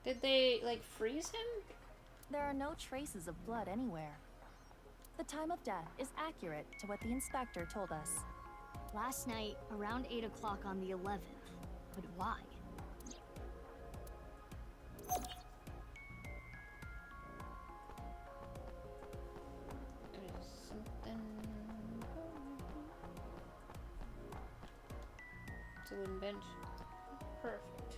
Did they, like, freeze him? There are no traces of blood anywhere. The time of death is accurate to what the inspector told us. Last night, around 8 o'clock on the 11th. But why? There's something... It's a wooden bench. Perfect.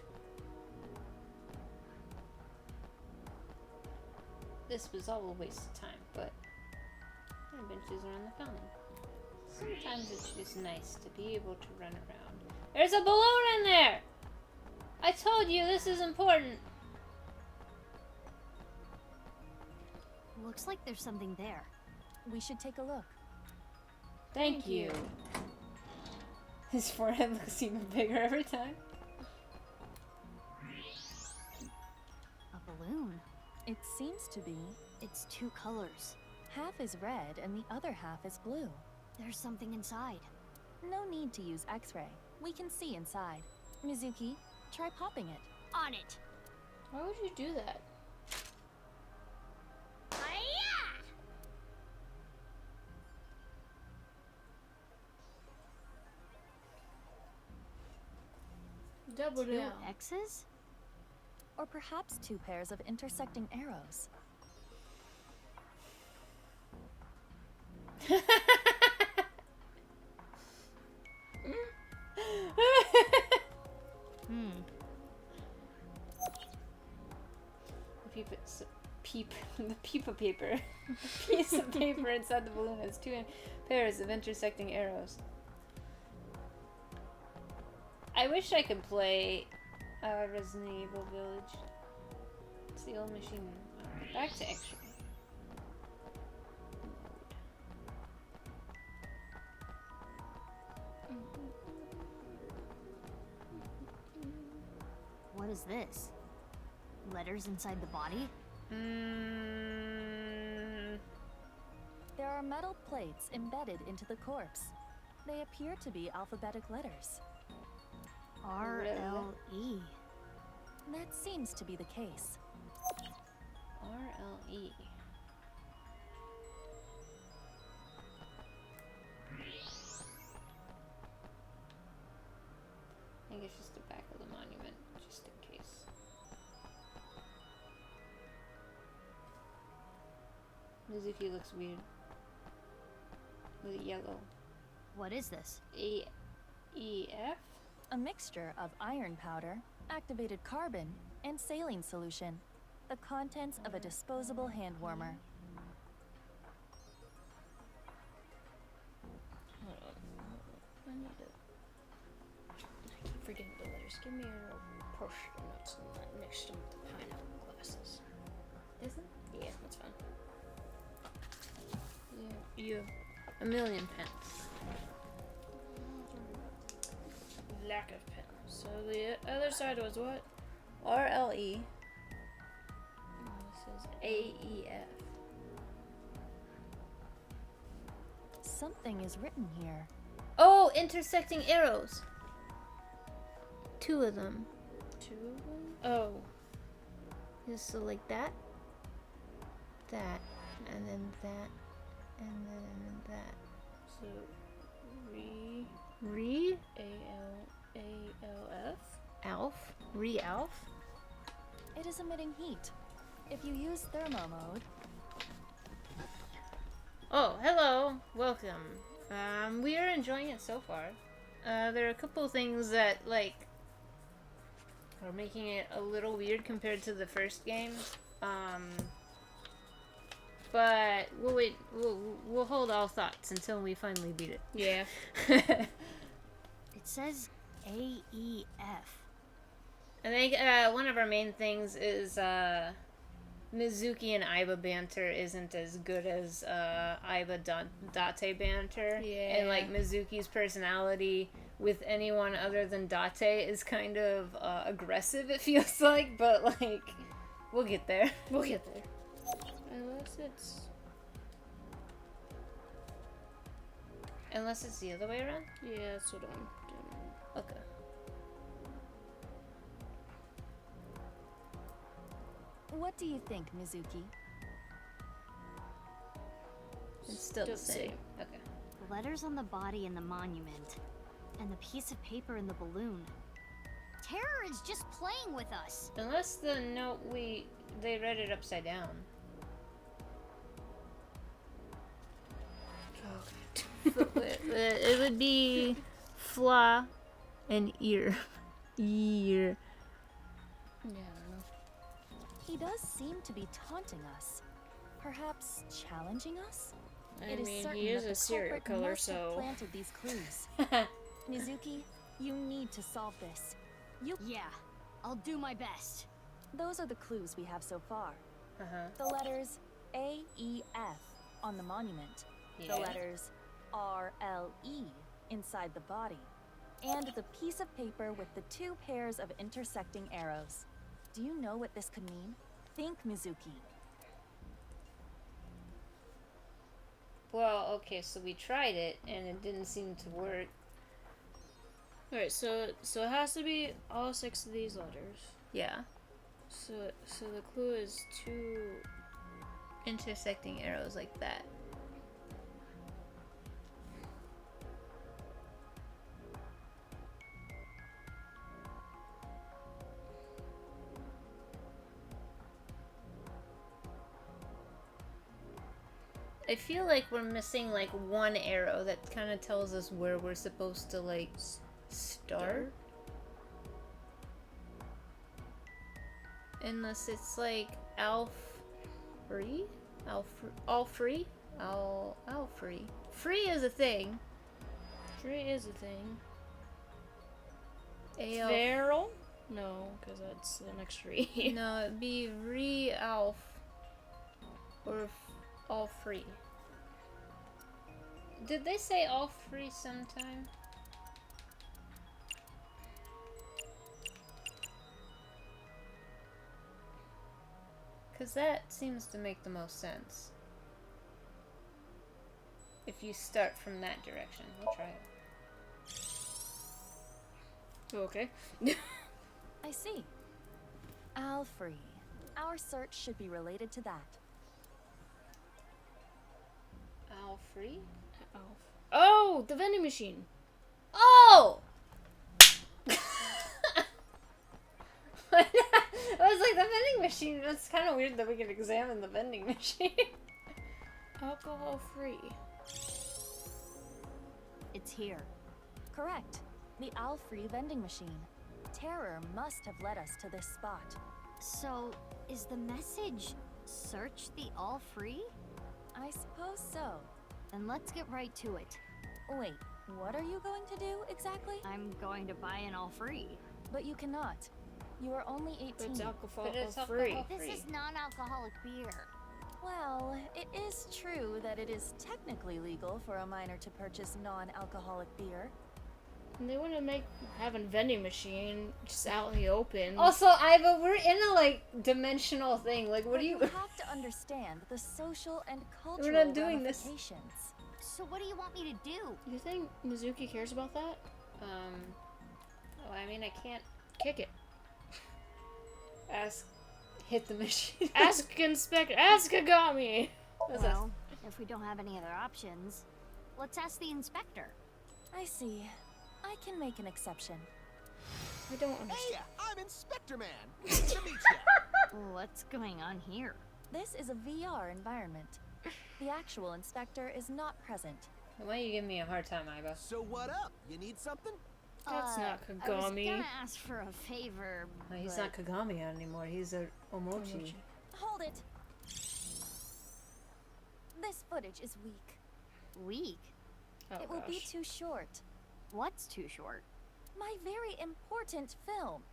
This was all a waste of time, but there are benches around the fountain. Sometimes it's just nice to be able to run around. There's a balloon in there! I told you this is important! Looks like there's something there. We should take a look. Thank you. His forehead looks even bigger every time. A balloon. It seems to be. It's 2 colors. Half is red and the other half is blue. There's something inside. No need to use X-ray. We can see inside. Mizuki, try popping it. On it. Why would you do that? Double Two down. X's? Or perhaps 2 pairs of intersecting arrows. The piece of paper inside the balloon has 2 pairs of intersecting arrows. I wish I could play Resident Evil Village. It's the old machine. Alright, back to X-ray. What is this? Letters inside the body? There are metal plates embedded into the corpse. They appear to be alphabetic letters. R-L-E. That seems to be the case. R-L-E. I think it's just the back of the monument, just in case. Mizuki looks weird. With yellow. What is this? A-E-F? A mixture of iron powder, activated carbon, and saline solution. The contents of a disposable hand warmer. I need to... I keep forgetting the letters. Give me a portion that's not next to the pineapple glasses. Isn't? Yeah, that's fine. Yeah. A million pence. Lack of pen. So the other side was what? R-L-E. This is A-E-F. Something is written here. Oh, intersecting arrows. 2 of them. 2 of them? Oh. Just so like that. That. And then that. And then that. So, Re? A-L-A-L-F? Alf? Re-Alf? It is emitting heat. If you use thermo mode... Oh, hello. Welcome. We are enjoying it so far. There are a couple things that, like, are making it a little weird compared to the first game. But we'll wait. We'll hold all thoughts until we finally beat it. Yeah. It says A-E-F. I think one of our main things is Mizuki and Aiba banter isn't as good as Aiba Date banter. Yeah. And like Mizuki's personality with anyone other than Date is kind of aggressive, it feels like, but like we'll get there. We'll get there. Unless it's the other way around? Yeah, that's what I'm doing. Okay. What do you think, Mizuki? It's still the same. Okay. The letters on the body in the monument. And the piece of paper in the balloon. Terror is just playing with us. Unless the note they read it upside down. It would be fla and ear. Ear. Yeah, I don't know. He does seem to be taunting us. Perhaps challenging us? I mean, he is a serial killer, so... Have planted these clues. Mizuki, you need to solve this. Yeah, I'll do my best. Those are the clues we have so far. Uh-huh. The letters A-E-F on the monument. Yeah. The letters R-L-E inside the body. And the piece of paper with the 2 pairs of intersecting arrows. Do you know what this could mean? Think, Mizuki. Well, okay, so we tried it, and it didn't seem to work. Alright, so it has to be all 6 of these letters. Yeah. So the clue is 2 intersecting arrows like that. I feel like we're missing like one arrow that kind of tells us where we're supposed to like start. Unless it's like all free? Free is a thing. Free is a thing. Feral? No, because that's the next tree. No, it'd be re-alf. Or all free. Did they say all free sometime? Because that seems to make the most sense. If you start from that direction. We'll try it. Okay. I see. Alfrey. Our search should be related to that. Alfrey? Oh, the vending machine. Oh! I was like, the vending machine. It's kind of weird that we could examine the vending machine. Alcohol free. It's here. Correct. The Alfrey vending machine. Terror must have led us to this spot. So, is the message search the all free? I suppose so. Then let's get right to it. Wait, what are you going to do exactly? I'm going to buy an all free. But you cannot. You are only 18. It's alcohol free. This is non-alcoholic beer. Well, it is true that it is technically legal for a minor to purchase non-alcoholic beer. And they want to have a vending machine just out in the open. Also, Iva, we're in a like dimensional thing. Like, what do you? You have to understand the social and cultural We're not doing this. ramifications. So what do you want me to do? You think Mizuki cares about that? Oh, I mean, I can't kick it. Hit the machine. Ask Kagami! Well, if we don't have any other options, let's ask the inspector. I see. I can make an exception. I don't understand. Hey, I'm Inspector Man. Nice to meet you. What's going on here? This is a VR environment. The actual inspector is not present. Why are you giving me a hard time, Iva? So what up? You need something? That's not Kagami. I was gonna ask for a favor. No, he's not Kagami anymore. He's a Omochi. Hold it. This footage is weak. Weak? Oh, it will be too short. What's too short? My very important film.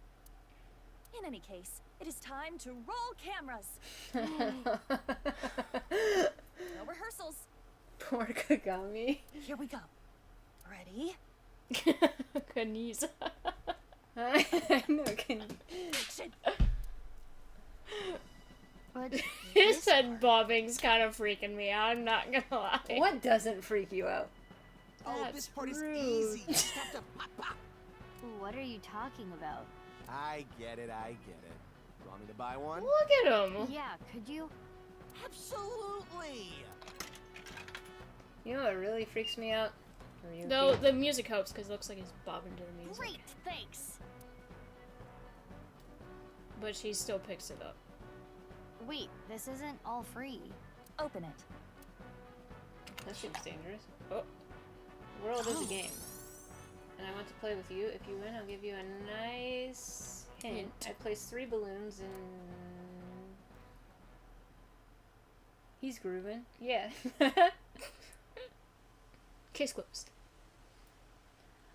In any case, it is time to roll cameras. No rehearsals. Poor Kagami. Here we go. Ready? Kaniza. I know, But his head bobbing's kind of freaking me out, I'm not gonna lie. What doesn't freak you out? Oh, this part is easy. You just have to pop, pop. What are you talking about? I get it. You want me to buy one? Look at him. Yeah, could you? Absolutely. You know what really freaks me out? No, the music helps because it looks like he's bobbing to the music. Great, thanks. But she still picks it up. Wait, this isn't all free. Open it. That seems dangerous. Oh. The world is a game. And I want to play with you. If you win, I'll give you a nice hint. I placed 3 balloons in... He's grooving. Yeah. Case closed.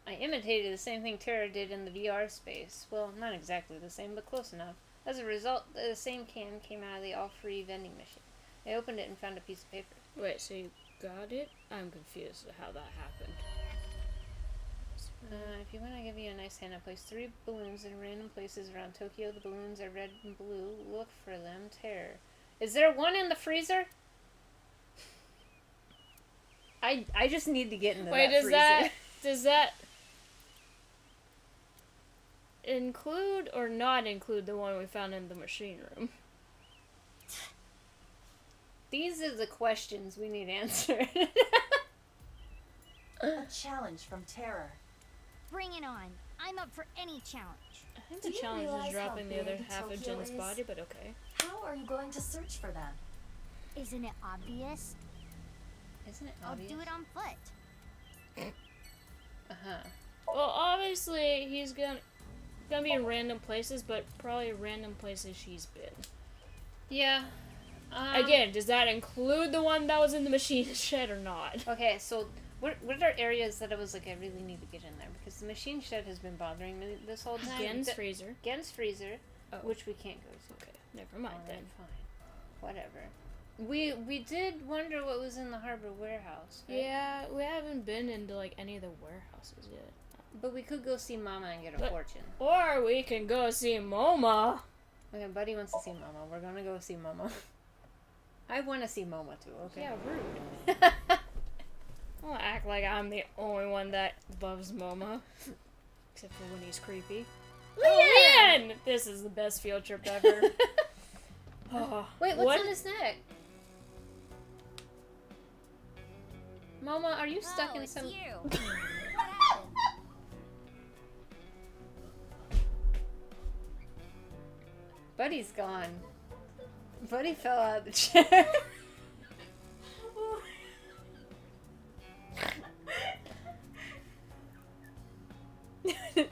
I imitated the same thing Tara did in the VR space. Well, not exactly the same, but close enough. As a result, the same can came out of the all-free vending machine. I opened it and found a piece of paper. Wait, so you got it? I'm confused at how that happened. If you want to give you a nice hint, I placed 3 balloons in random places around Tokyo. The balloons are red and blue. Look for them. Terror. Is there one in the freezer? I just need to get into that freezer. Does that... include or not include the one we found in the machine room? These are the questions we need answered. A challenge from Terror. Bring it on. I'm up for any challenge. I think the challenge is dropping the other half of Jin's body, but okay. How are you going to search for them? Isn't it obvious? Isn't it obvious? I'll do it on foot. Well, obviously he's gonna be in random places, but probably random places she's been. Yeah. Again, does that include the one that was in the machine shed or not? Okay, so what are areas that I was like, I really need to get in there? Because the machine shed has been bothering me this whole time. Gen's freezer. Gen's freezer, which we can't go to. Okay, never mind then. Fine. Whatever. We did wonder what was in the harbor warehouse. Right? Yeah, we haven't been into like any of the warehouses yet. But we could go see Mama and get a fortune. Or we can go see Moma. Okay, Buddy wants to see Mama. We're gonna go see Mama. I want to see Moma too, okay? Yeah, rude. I'll act like I'm the only one that loves Moma. Except for when he's creepy. Leanne! This is the best field trip ever. Wait, what's on his neck? Moma, are you stuck in some... You. Buddy's gone. Buddy fell out of the chair.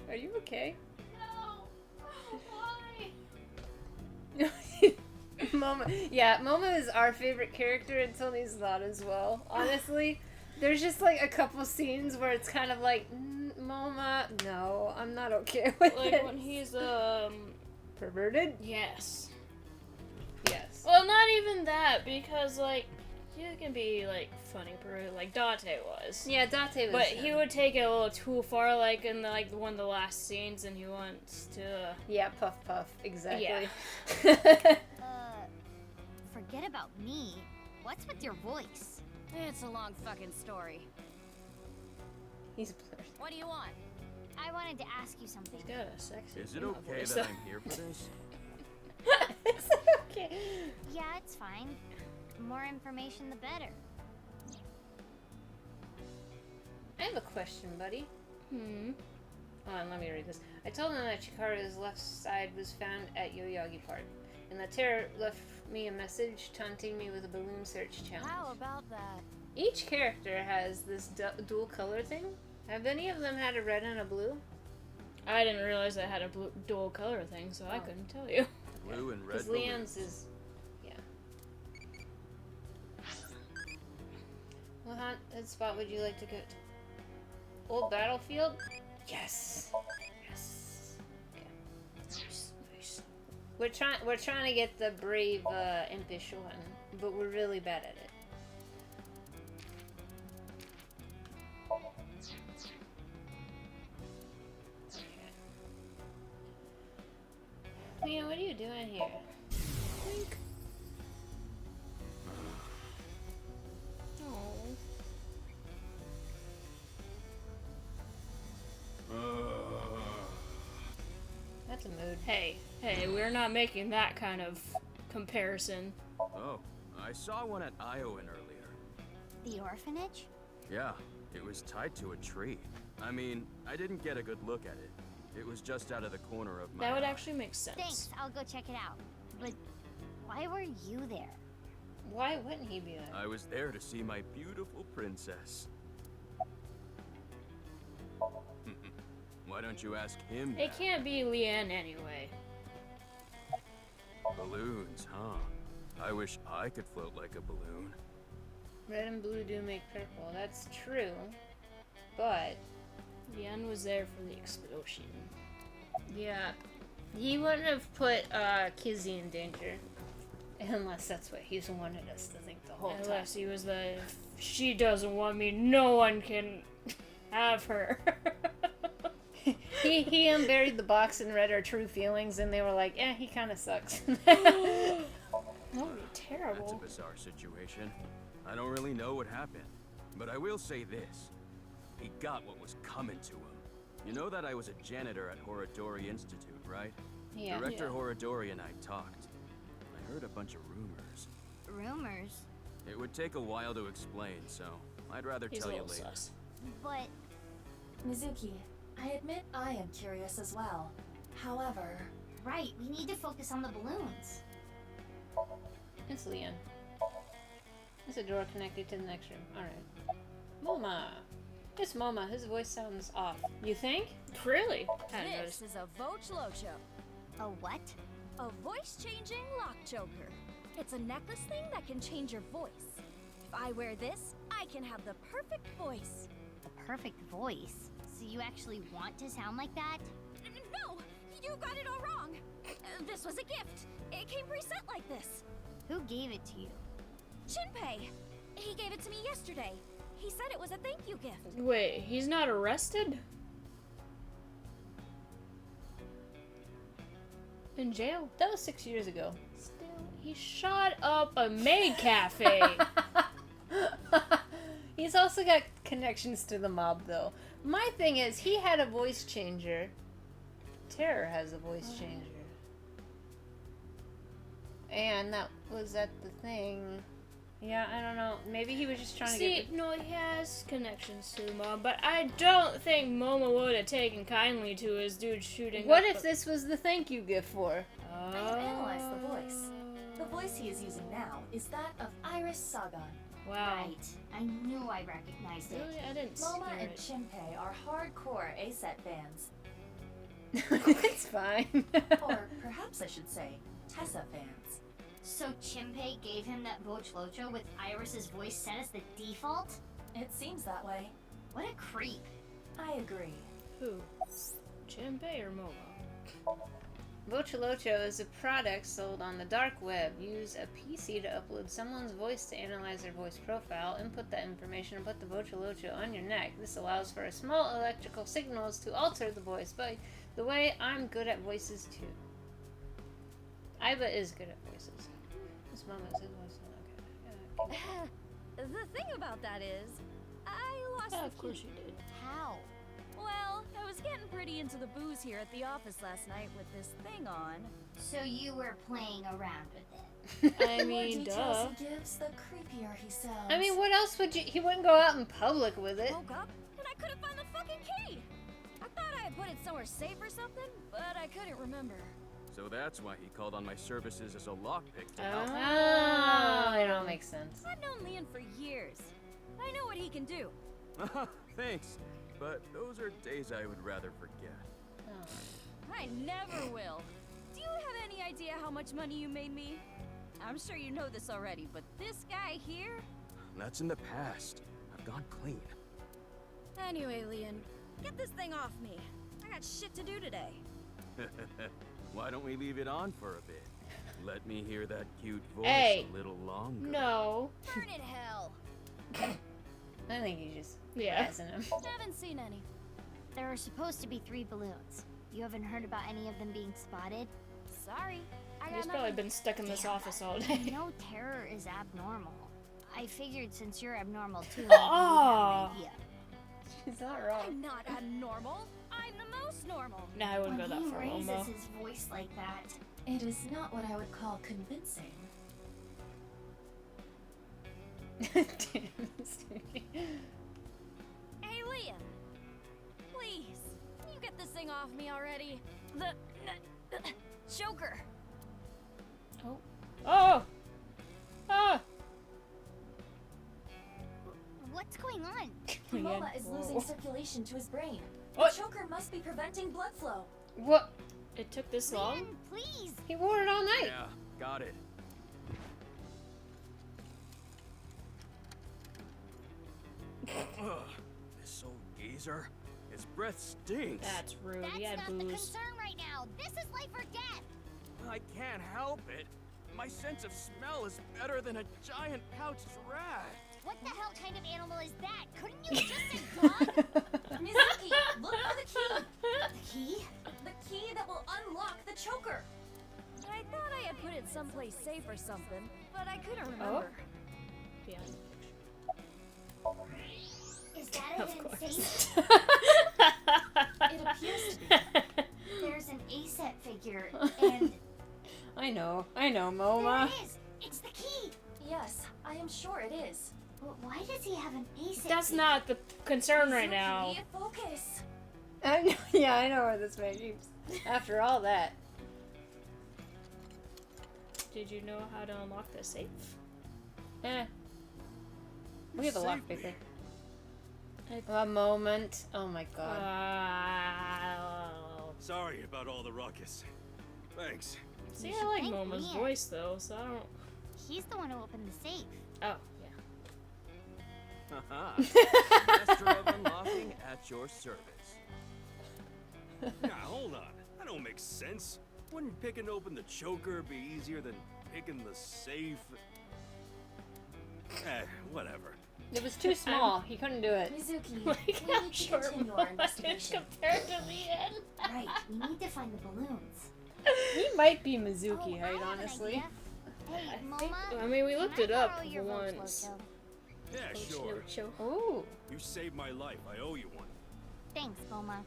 Are you okay? No. Why? Moma. Yeah, Moma is our favorite character until he's not as well. Honestly, there's just like a couple scenes where it's kind of like, Moma, no, I'm not okay with it. Like when he's perverted? Yes. Yes. Well, not even that, because like you can be like funny perverted, like Date was. Yeah, Date was. But he would take it a little too far, like in the, like one of the last scenes, and he wants to. Yeah, puff puff, exactly. Yeah. Forget about me. What's with your voice? It's a long fucking story. He's blurred. What do you want? I wanted to ask you something. He's got a sexy. Is it okay voice. that I'm here for this? It's okay. Yeah, it's fine. More information, the better. I have a question, Buddy. Hmm. Hold on, let me read this. I told him that Chikaru's left side was found at Yoyagi Park, and the Terror left me a message taunting me with a balloon search challenge. How about that? Each character has this dual color thing. Have any of them had a red and a blue? I didn't realize I had a dual color thing, so I couldn't tell you. Blue and red. Because Leon's is, yeah. What haunted spot would you like to go to? Old Battlefield? Yes. Yes. Okay. Nice. We're trying to get the brave impish one, but we're really bad at it. Leon, what are you doing here? Wink. That's a mood. Hey, we're not making that kind of comparison. Oh, I saw one at Iowan earlier. The orphanage? Yeah, it was tied to a tree. I mean, I didn't get a good look at it. It was just out of the corner of my That would eye. actually make sense. Thanks, I'll go check it out. But why were you there? Why wouldn't he be there? I was there to see my beautiful princess. Why don't you ask him It that? can't be Leanne anyway. Balloons, huh? I wish I could float like a balloon. Red and blue do make purple. That's true. But Leanne was there for the explosion. yeah, he wouldn't have put Kizzy in danger. Unless that's what he's wanted us to think the whole time. Unless he was the, if she doesn't want me, no one can have her. He unburied the box and read our true feelings, and they were like, "Eh, he kind of sucks." That would be That's a terrible. bizarre situation. I don't really know what happened, but I will say this. He got what was coming to him. You know that I was a janitor at Horodori Institute, right? Yeah. Director Horodori and I talked. I heard a bunch of rumors. Rumors? It would take a while to explain, so I'd rather tell you later. But... Mizuki, I admit I am curious as well. However... Right, we need to focus on the balloons. It's Leon. There's a door connected to the next room. Alright. Moma! It's Moma. His voice sounds off. You think? Really? This is a Vochlocho. A what? A voice-changing lock choker. It's a necklace thing that can change your voice. If I wear this, I can have the perfect voice. The perfect voice? So you actually want to sound like that? No! You got it all wrong! This was a gift. It came preset like this. Who gave it to you? Shinpei. He gave it to me yesterday. He said it was a thank you gift. Wait, he's not arrested? In jail? That was 6 years ago. Still, he shot up a maid cafe. He's also got connections to the mob, though. My thing is, he had a voice changer. Terror has a voice changer. And that was at the thing. Yeah, I don't know. Maybe he was just trying to get... No, he has connections to the mob, but I don't think Momo would have taken kindly to his dude shooting What up if this was the thank you gift for? I have analyzed the voice. The voice he is using now is that of Iris Sagan. Wow. Right. I knew I recognized it. Really? I didn't Moma hear and it. Shinpei are hardcore ASET fans. It's fine. Or perhaps I should say, Tessa fans. So Shinpei gave him that Vochlocho with Iris's voice set as the default? It seems that way. What a creep. I agree. Who? Jinpei or Momo? Vochlocho is a product sold on the dark web. Use a PC to upload someone's voice to analyze their voice profile, input that information, and put the Vochlocho on your neck. This allows for small electrical signals to alter the voice. By the way, I'm good at voices too. Aiba is good at voices. This moment is his voice. Okay. The thing about that is, I lost the key. Of course you did. How? Well, I was getting pretty into the booze here at the office last night with this thing on. So you were playing around with it. I mean, the duh. more details he gives, the creepier he sounds. I mean, what else would you... He wouldn't go out in public with it. Woke up and I couldn't find the fucking key. I thought I had put it somewhere safe or something, but I couldn't remember. So that's why he called on my services as a lockpick to help. Oh, it all makes sense. I've known Leon for years. I know what he can do. Thanks, but those are days I would rather forget. I never will. Do you have any idea how much money you made me? I'm sure you know this already, but this guy here? That's in the past. I've gone clean. Anyway, Leon, get this thing off me. I got shit to do today. Why don't we leave it on for a bit? Let me hear that cute voice Hey. a little longer. No. Burn in hell. I think he's just Yeah. gassing him. Haven't seen any. There are supposed to be 3 balloons. You haven't heard about any of them being spotted? Sorry. I got He's probably nothing. been stuck in this Damn. office all I day. know terror is abnormal. I figured since you're abnormal too, Oh. maybe you have an idea. He's not wrong. I'm not abnormal. I'm the most normal. Nah, I wouldn't When go that he far, raises Momo. his voice like that, It is not what I would call convincing. Hey, Leon. Please, can you get this thing off me already? The Joker. Oh. Oh! Ah! What's going on? Mola is losing circulation to his brain. What? The choker must be preventing blood flow. What? It took this long? Leon, please! He wore it all night. Yeah, got it. Ugh, this old geezer. His breath stinks. That's rude. That's He had not the booze. concern right now. This is life or death. I can't help it. My sense of smell is better than a giant pouched rat. What the hell kind of animal is that? Couldn't you just have gone? Mizuki, look for the key. The key? The key that will unlock the choker. I thought I had put it someplace safe or something, but I couldn't remember. Yeah. is that a Of hidden course. safe? It appears to be. There's an ASET figure, and... I know, Moma. There it is! It's the key! Yes, I am sure it is. But why does he have an ASET That's figure? not the concern right now. Focus. Yeah, I know where this man keeps. After all that. Did you know how to unlock the safe? We have a lockpicker. A moment. Oh my god. Sorry about all the ruckus. Thanks. See, I like Thank Moma's Leanne. voice though, so I don't. He's the one who opened the safe. Oh, Haha. Master of unlocking at your service. Now, hold on. That don't make sense. Wouldn't picking open the choker be easier than picking the safe? Whatever. It was too small. He couldn't do it. Mizuki, Like we how need to short continue our Moma is investigation. compared to Leanne. Right, we need to find the balloons. He might be Mizuki height, honestly. Hey, Moma. I mean, we looked can it I up borrow your once. Voltloco? Yeah, sure. Ooh. You saved my life. I owe you one. Thanks, Moma.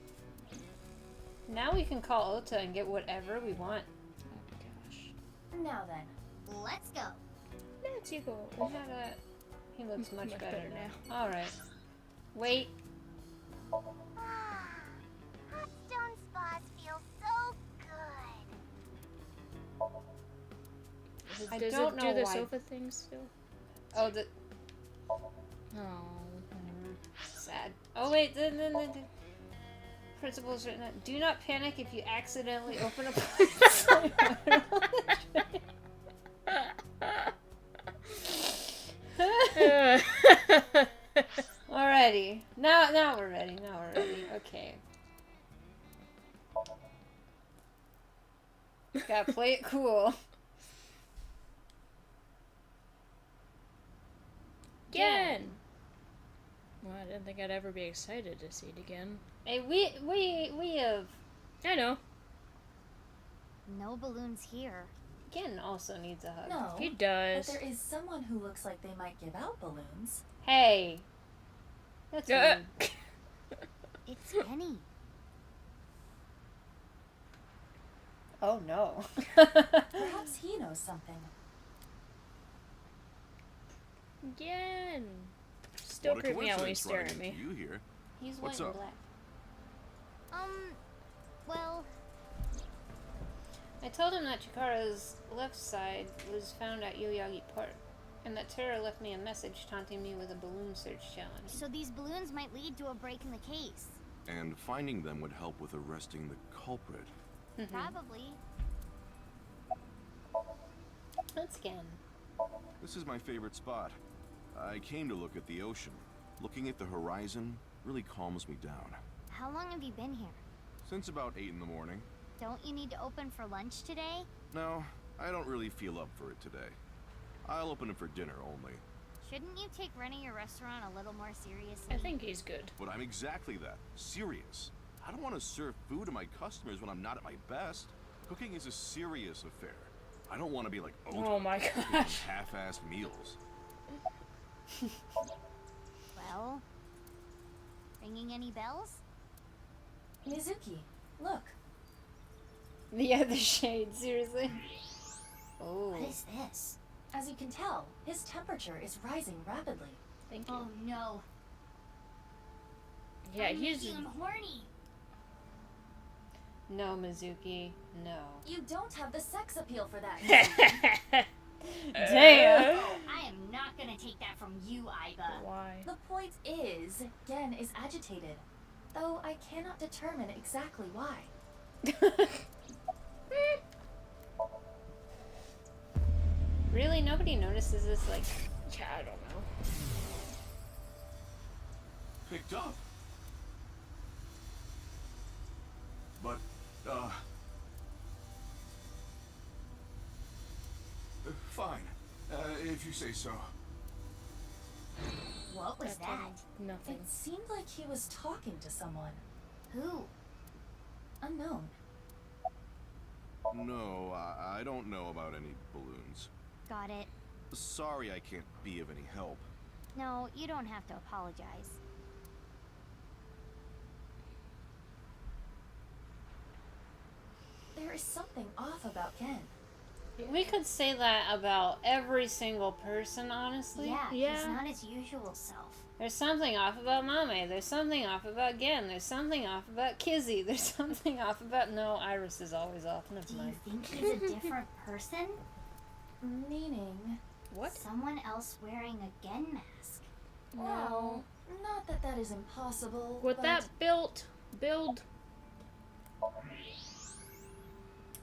Now we can call Ota and get whatever we want. Now then, let's go. Let's go. We had a... He looks much better now. Alright. Wait. Hot stone spas feel so good. I Does don't it know do the why. sofa thing still? Oh, the... Oh. Sad. Oh wait, the principles written that do not panic if you accidentally open a Alrighty. Now we're ready. Okay. Gotta play it cool. Again! Well, I didn't think I'd ever be excited to see it again. Hey, we have... I know. No balloons here. Ken also needs a hug. No. He does. But there is someone who looks like they might give out balloons. Hey. That's rude. It's Penny. Oh no. Perhaps he knows something. Again. Still What a creep me out when you coincidence stare running at me. into you here. He's white What's and up? black. Well, I told him that Chikara's left side was found at Yoyagi Park, and that Tara left me a message taunting me with a balloon search challenge. so these balloons might lead to a break in the case. And finding them would help with arresting the culprit. Probably. Let's scan. This is my favorite spot. I came to look at the ocean. Looking at the horizon really calms me down. How long have you been here? Since about 8 in the morning. Don't you need to open for lunch today? No, I don't really feel up for it today. I'll open it for dinner only. Shouldn't you take running your restaurant a little more seriously? I think he's good. But I'm exactly that. Serious. I don't want to serve food to my customers when I'm not at my best. Cooking is a serious affair. I don't want to be like Ota, Oh my cooking gosh. half-assed meals. Well, ringing any bells? Mizuki, look. Yeah, the shade, seriously. Oh. What is this? As you can tell, his temperature is rising rapidly. Thank you. Oh no. Yeah, I'm he's. making him horny. No, Mizuki. No. You don't have the sex appeal for that. Damn. Oh, I am not gonna take that from you, Aiba. Why? The point is, Gen is agitated, though I cannot determine exactly why. Really? Nobody notices this, like... Yeah, I don't know. Picked up. But, fine. If you say so. What was that? Nothing. It seemed like he was talking to someone. Who? Unknown. No, I don't know about any balloons. Got it. Sorry I can't be of any help. No, you don't have to apologize. There is something off about Ken. We could say that about every single person, honestly. Yeah, he's not his usual self. There's something off about Mame. There's something off about Gen. There's something off about Kizzy. There's something off about... No, Iris is always off. Never mind. Do you think he's a different person? Meaning? What? Someone else wearing a Gen mask. Well, not that that is impossible, With but... that build.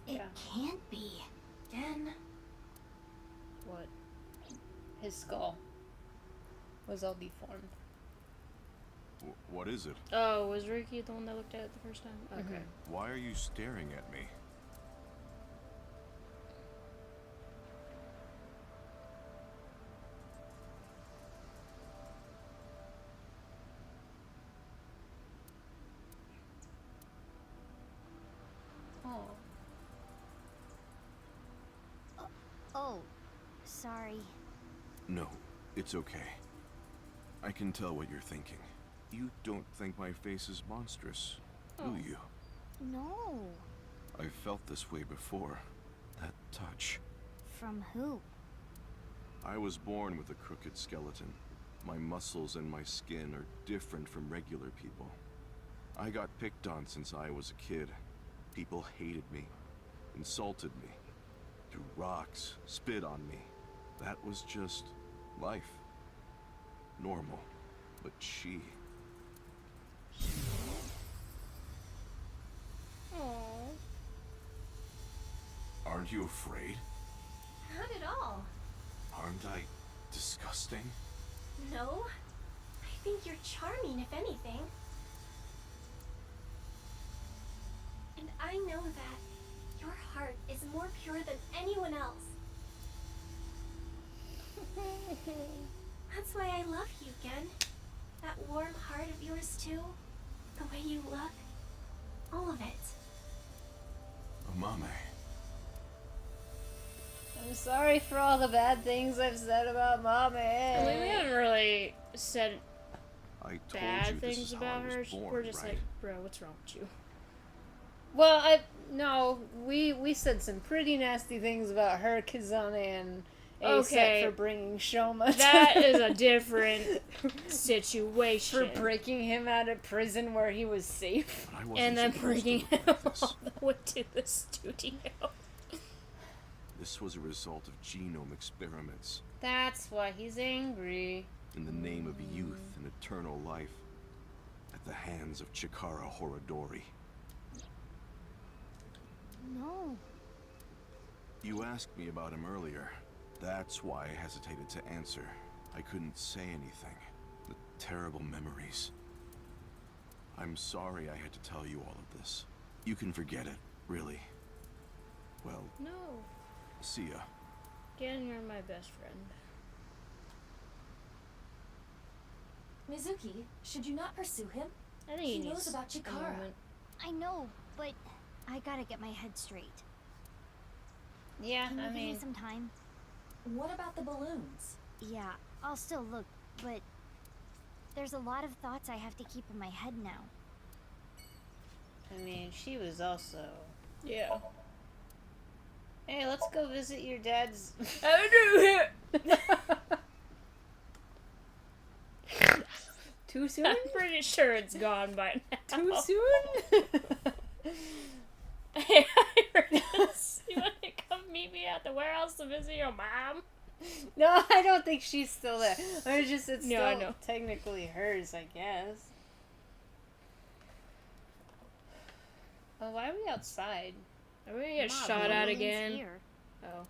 It can't be. Gen? What? His skull was all deformed. What is it? Oh, was Ricky the one that looked at it the first time? Okay. Why are you staring at me? Oh, sorry. No, it's okay. I can tell what you're thinking. You don't think my face is monstrous, do you? No. I've felt this way before. That touch. From who? I was born with a crooked skeleton. My muscles and my skin are different from regular people. I got picked on since I was a kid. People hated me, insulted me, threw rocks, spit on me. That was just life. Normal. But she... Aren't you afraid? Not at all. Aren't I disgusting? No. I think you're charming, if anything. And I know that your heart is more pure than anyone else. That's why I love you, Gen. That warm heart of yours, too. The way you look. All of it. Mame. I'm sorry for all the bad things I've said about Mame. I mean, we haven't really said I told bad you this things is how about I was her. born, We're just right? like, bro, what's wrong with you? Well, we said some pretty nasty things about her, Kazane, and Okay. for bringing Shoma. That is a different situation. For breaking him out of prison where he was safe. And then bringing him all the way to the studio. This was a result of genome experiments. That's why he's angry. In the name of youth and eternal life. At the hands of Chikara Horodori. No. You asked me about him earlier. That's why I hesitated to answer. I couldn't say anything. The terrible memories. I'm sorry I had to tell you all of this. You can forget it, really. Well, No. see ya. Again, you're my best friend. Mizuki, should you not pursue him? I think he he knows needs about a Chikara. moment. I know, but I gotta get my head straight. Yeah, Can you I give me mean... some time? What about the balloons? Yeah, I'll still look, but there's a lot of thoughts I have to keep in my head now. I mean, she was also... Yeah. Hey, let's go visit your dad's... Too soon? I'm pretty sure it's gone by now. Too soon? Hey, Iris, you want to come meet me at the warehouse to visit your mom? No, I don't think she's still there. Or just it's No, still I know. technically hers, I guess. Oh, why are we outside? Are we gonna get Mom, shot at Roland's again? here. Oh.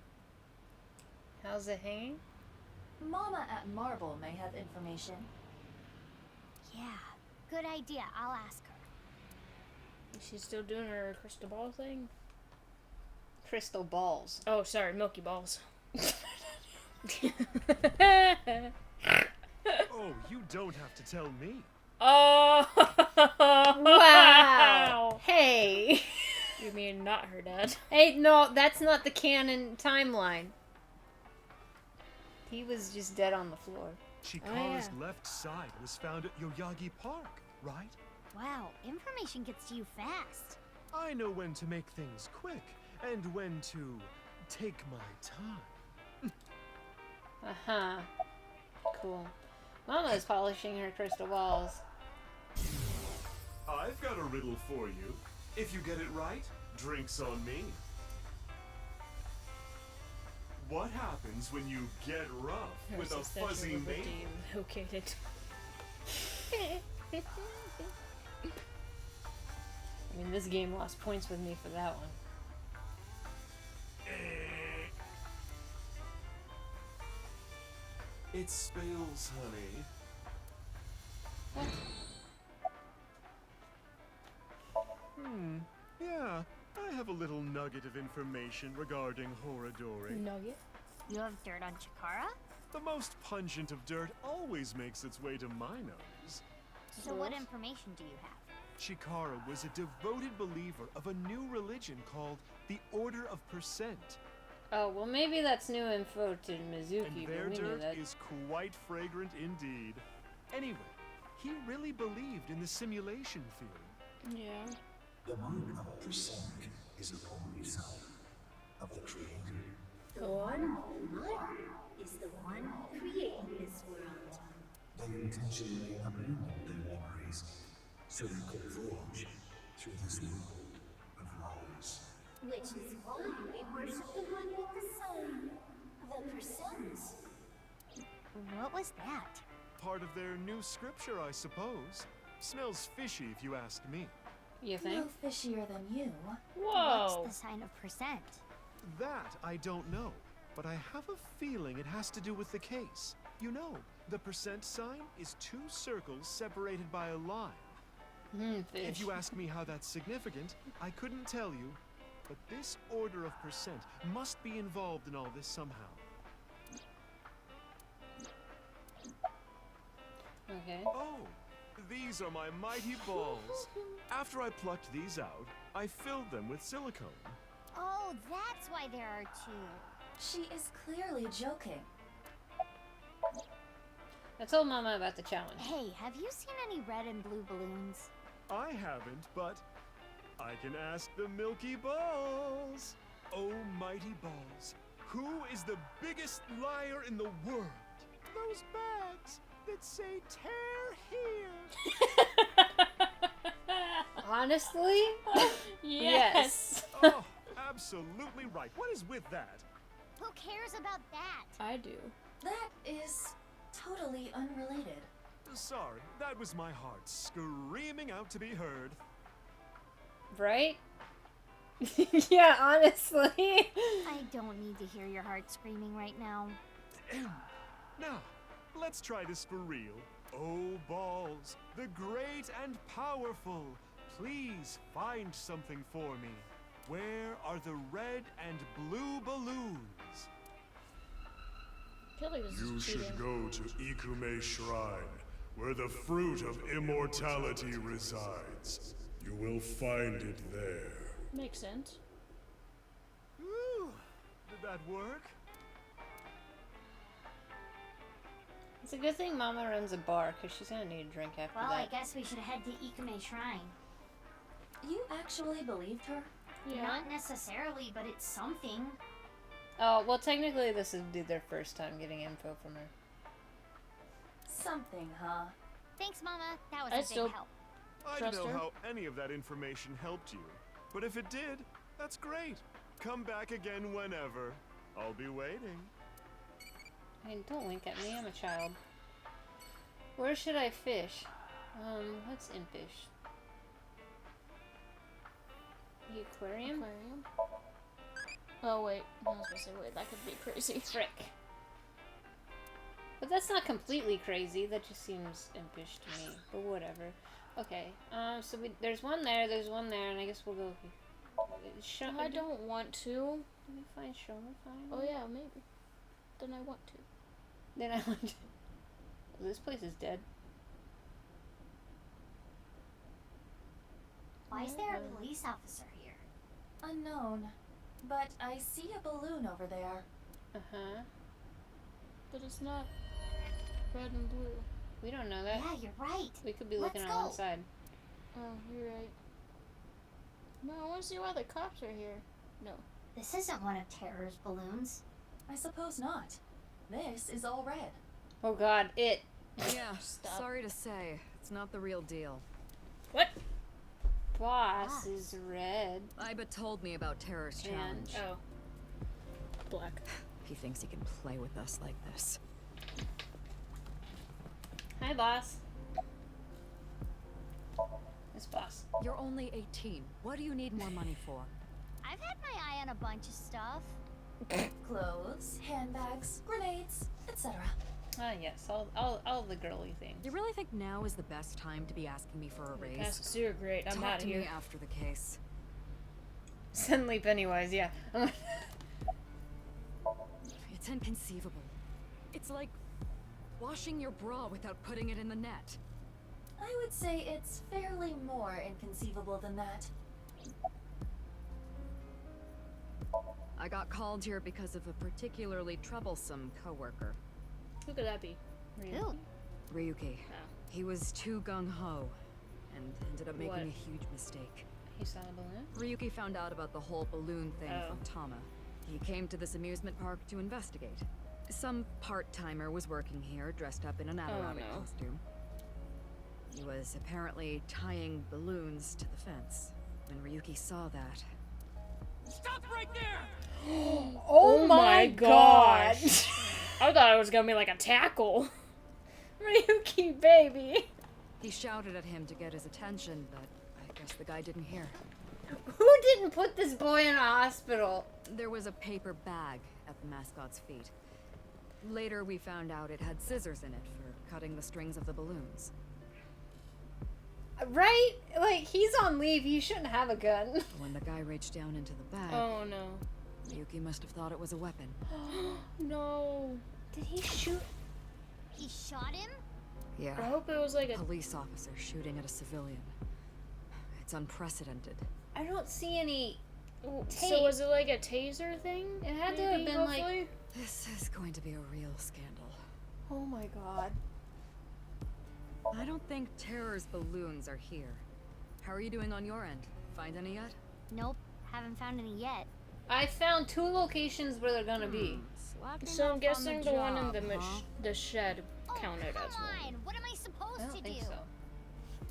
How's it hanging? Mama at Marble may have information. Yeah, good idea. I'll ask her. Is she still doing her crystal ball thing? Crystal balls. Oh, sorry, milky balls. Oh, you don't have to tell me. Oh! Wow! Hey! You mean not her dad? Hey, no, that's not the canon timeline. He was just dead on the floor. Chikara's left side was found at Yoyagi Park, right? Wow, information gets to you fast. I know when to make things quick and when to take my time. Uh-huh. Cool. Mama is polishing her crystal balls. I've got a riddle for you. If you get it right, drinks on me. What happens when you get rough with a fuzzy mate? Located. I mean, this game lost points with me for that one. It spills, honey. Yeah, I have a little nugget of information regarding Horadori. Nugget? You have dirt on Chikara? The most pungent of dirt always makes its way to my nose. So what information do you have? Chikara was a devoted believer of a new religion called the Order of Percent. Oh, well maybe that's new info to Mizuki, And but their we knew dirt that. is quite fragrant indeed. Anyway, he really believed in the simulation theory. Yeah. The 1% is the only son of the Creator. The one is the one creating this world. They intentionally abandoned their memories so they could voyage through this world of lies. Which is why we worship the one with the sun. The percent. What was that? Part of their new scripture, I suppose. Smells fishy if you ask me. You think? No fishier than you. Whoa! What's the sign of percent? That I don't know, but I have a feeling it has to do with the case. You know, the percent sign is 2 circles separated by a line. If you ask me how that's significant, I couldn't tell you, but this order of percent must be involved in all this somehow. Okay. Oh, these are my mighty balls. After I plucked these out, I filled them with silicone. Oh, that's why there are 2. She is clearly joking. I told Mama about the challenge. Hey, have you seen any red and blue balloons? I haven't, but I can ask the Milky Balls. Oh, mighty balls, who is the biggest liar in the world? Those bags that say tear here. Honestly? Yes. Oh, absolutely right. What is with that? Who cares about that? I do. That is totally unrelated. Sorry, that was my heart screaming out to be heard. Right? Yeah, honestly. I don't need to hear your heart screaming right now. Now, let's try this for real. Oh, balls, the great and powerful, please find something for me. Where are the red and blue balloons? You should go to Ikume Shrine, where the fruit of immortality resides. You will find it there. Makes sense. Ooh, did that work? It's a good thing Mama runs a bar, because she's gonna need a drink after Well, that. I guess we should head to Ikume Shrine. You actually believed her? Yeah. Not necessarily, but it's something. Oh, well, technically this would be their first time getting info from her. Something, huh? Thanks, Mama. That was I a still big help. I Trust don't know her? how any of that information helped you, but if it did, that's great. Come back again whenever. I'll be waiting. I mean, don't wink at me, I'm a child. Where should I fish? What's in fish? The aquarium? Aquarium? Oh, wait. I was gonna say, wait, that could be crazy. Frick. But that's not completely crazy, that just seems impish to me. But whatever. Okay, so there's one there, and I guess we'll go here. I don't want to. Let me find Shoma finally. Oh yeah, maybe. Then I want to. Then I want to. Well, this place is dead. Why is there a police officer here? Unknown. But I see a balloon over there. Uh-huh. But it's not red and blue. We don't know that. Yeah, you're right. We could be Let's looking go. on one side. Oh, you're right. No, I want to see why the cops are here. No. This isn't one of Terror's balloons. I suppose not. This is all red. Oh god, it. Yeah, sorry to say, it's not the real deal. What? Boss is red. Iba told me about Terror's challenge. Oh. Black. He thinks he can play with us like this. Hi, boss. This boss. You're only 18. What do you need more money for? I've had my eye on a bunch of stuff. Clothes, handbags, grenades, etc. Ah, yes, all the girly things. You really think now is the best time to be asking me for a raise? That's super great. I'm Talk out of to here. me after the case. Suddenly Pennywise, yeah. It's inconceivable. It's like washing your bra without putting it in the net. I would say it's fairly more inconceivable than that. I got called here because of a particularly troublesome coworker. Who could that be? Who? Ryuki. Oh. He was too gung-ho and ended up making What? a huge mistake. He saw a balloon? Ryuki found out about the whole balloon thing from Tama. He came to this amusement park to investigate. Some part-timer was working here, dressed up in an aeronaut costume. He was apparently tying balloons to the fence. When Ryuki saw that... Stop right there! Oh my gosh! I thought it was gonna be like a tackle. Ryuki, baby! He shouted at him to get his attention, but I guess the guy didn't hear. Who didn't put this boy in a hospital? There was a paper bag at the mascot's feet. Later we found out it had scissors in it for cutting the strings of the balloons. Right? Like, he's on leave, he shouldn't have a gun. When the guy reached down into the bag... Oh no. Ryuki must have thought it was a weapon. No. Did he shoot? He shot him? Yeah. I hope it was like a police officer shooting at a civilian. It's unprecedented. I don't see any tape. So was it like a taser thing? It had to Maybe, have been hopefully? like... This is going to be a real scandal. Oh my god. I don't think Terror's balloons are here. How are you doing on your end? Find any yet? Nope, haven't found any yet. I found 2 locations where they're gonna be. So I'm guessing the one in the shed counted as Come one. on, what am I supposed I don't to think do? so.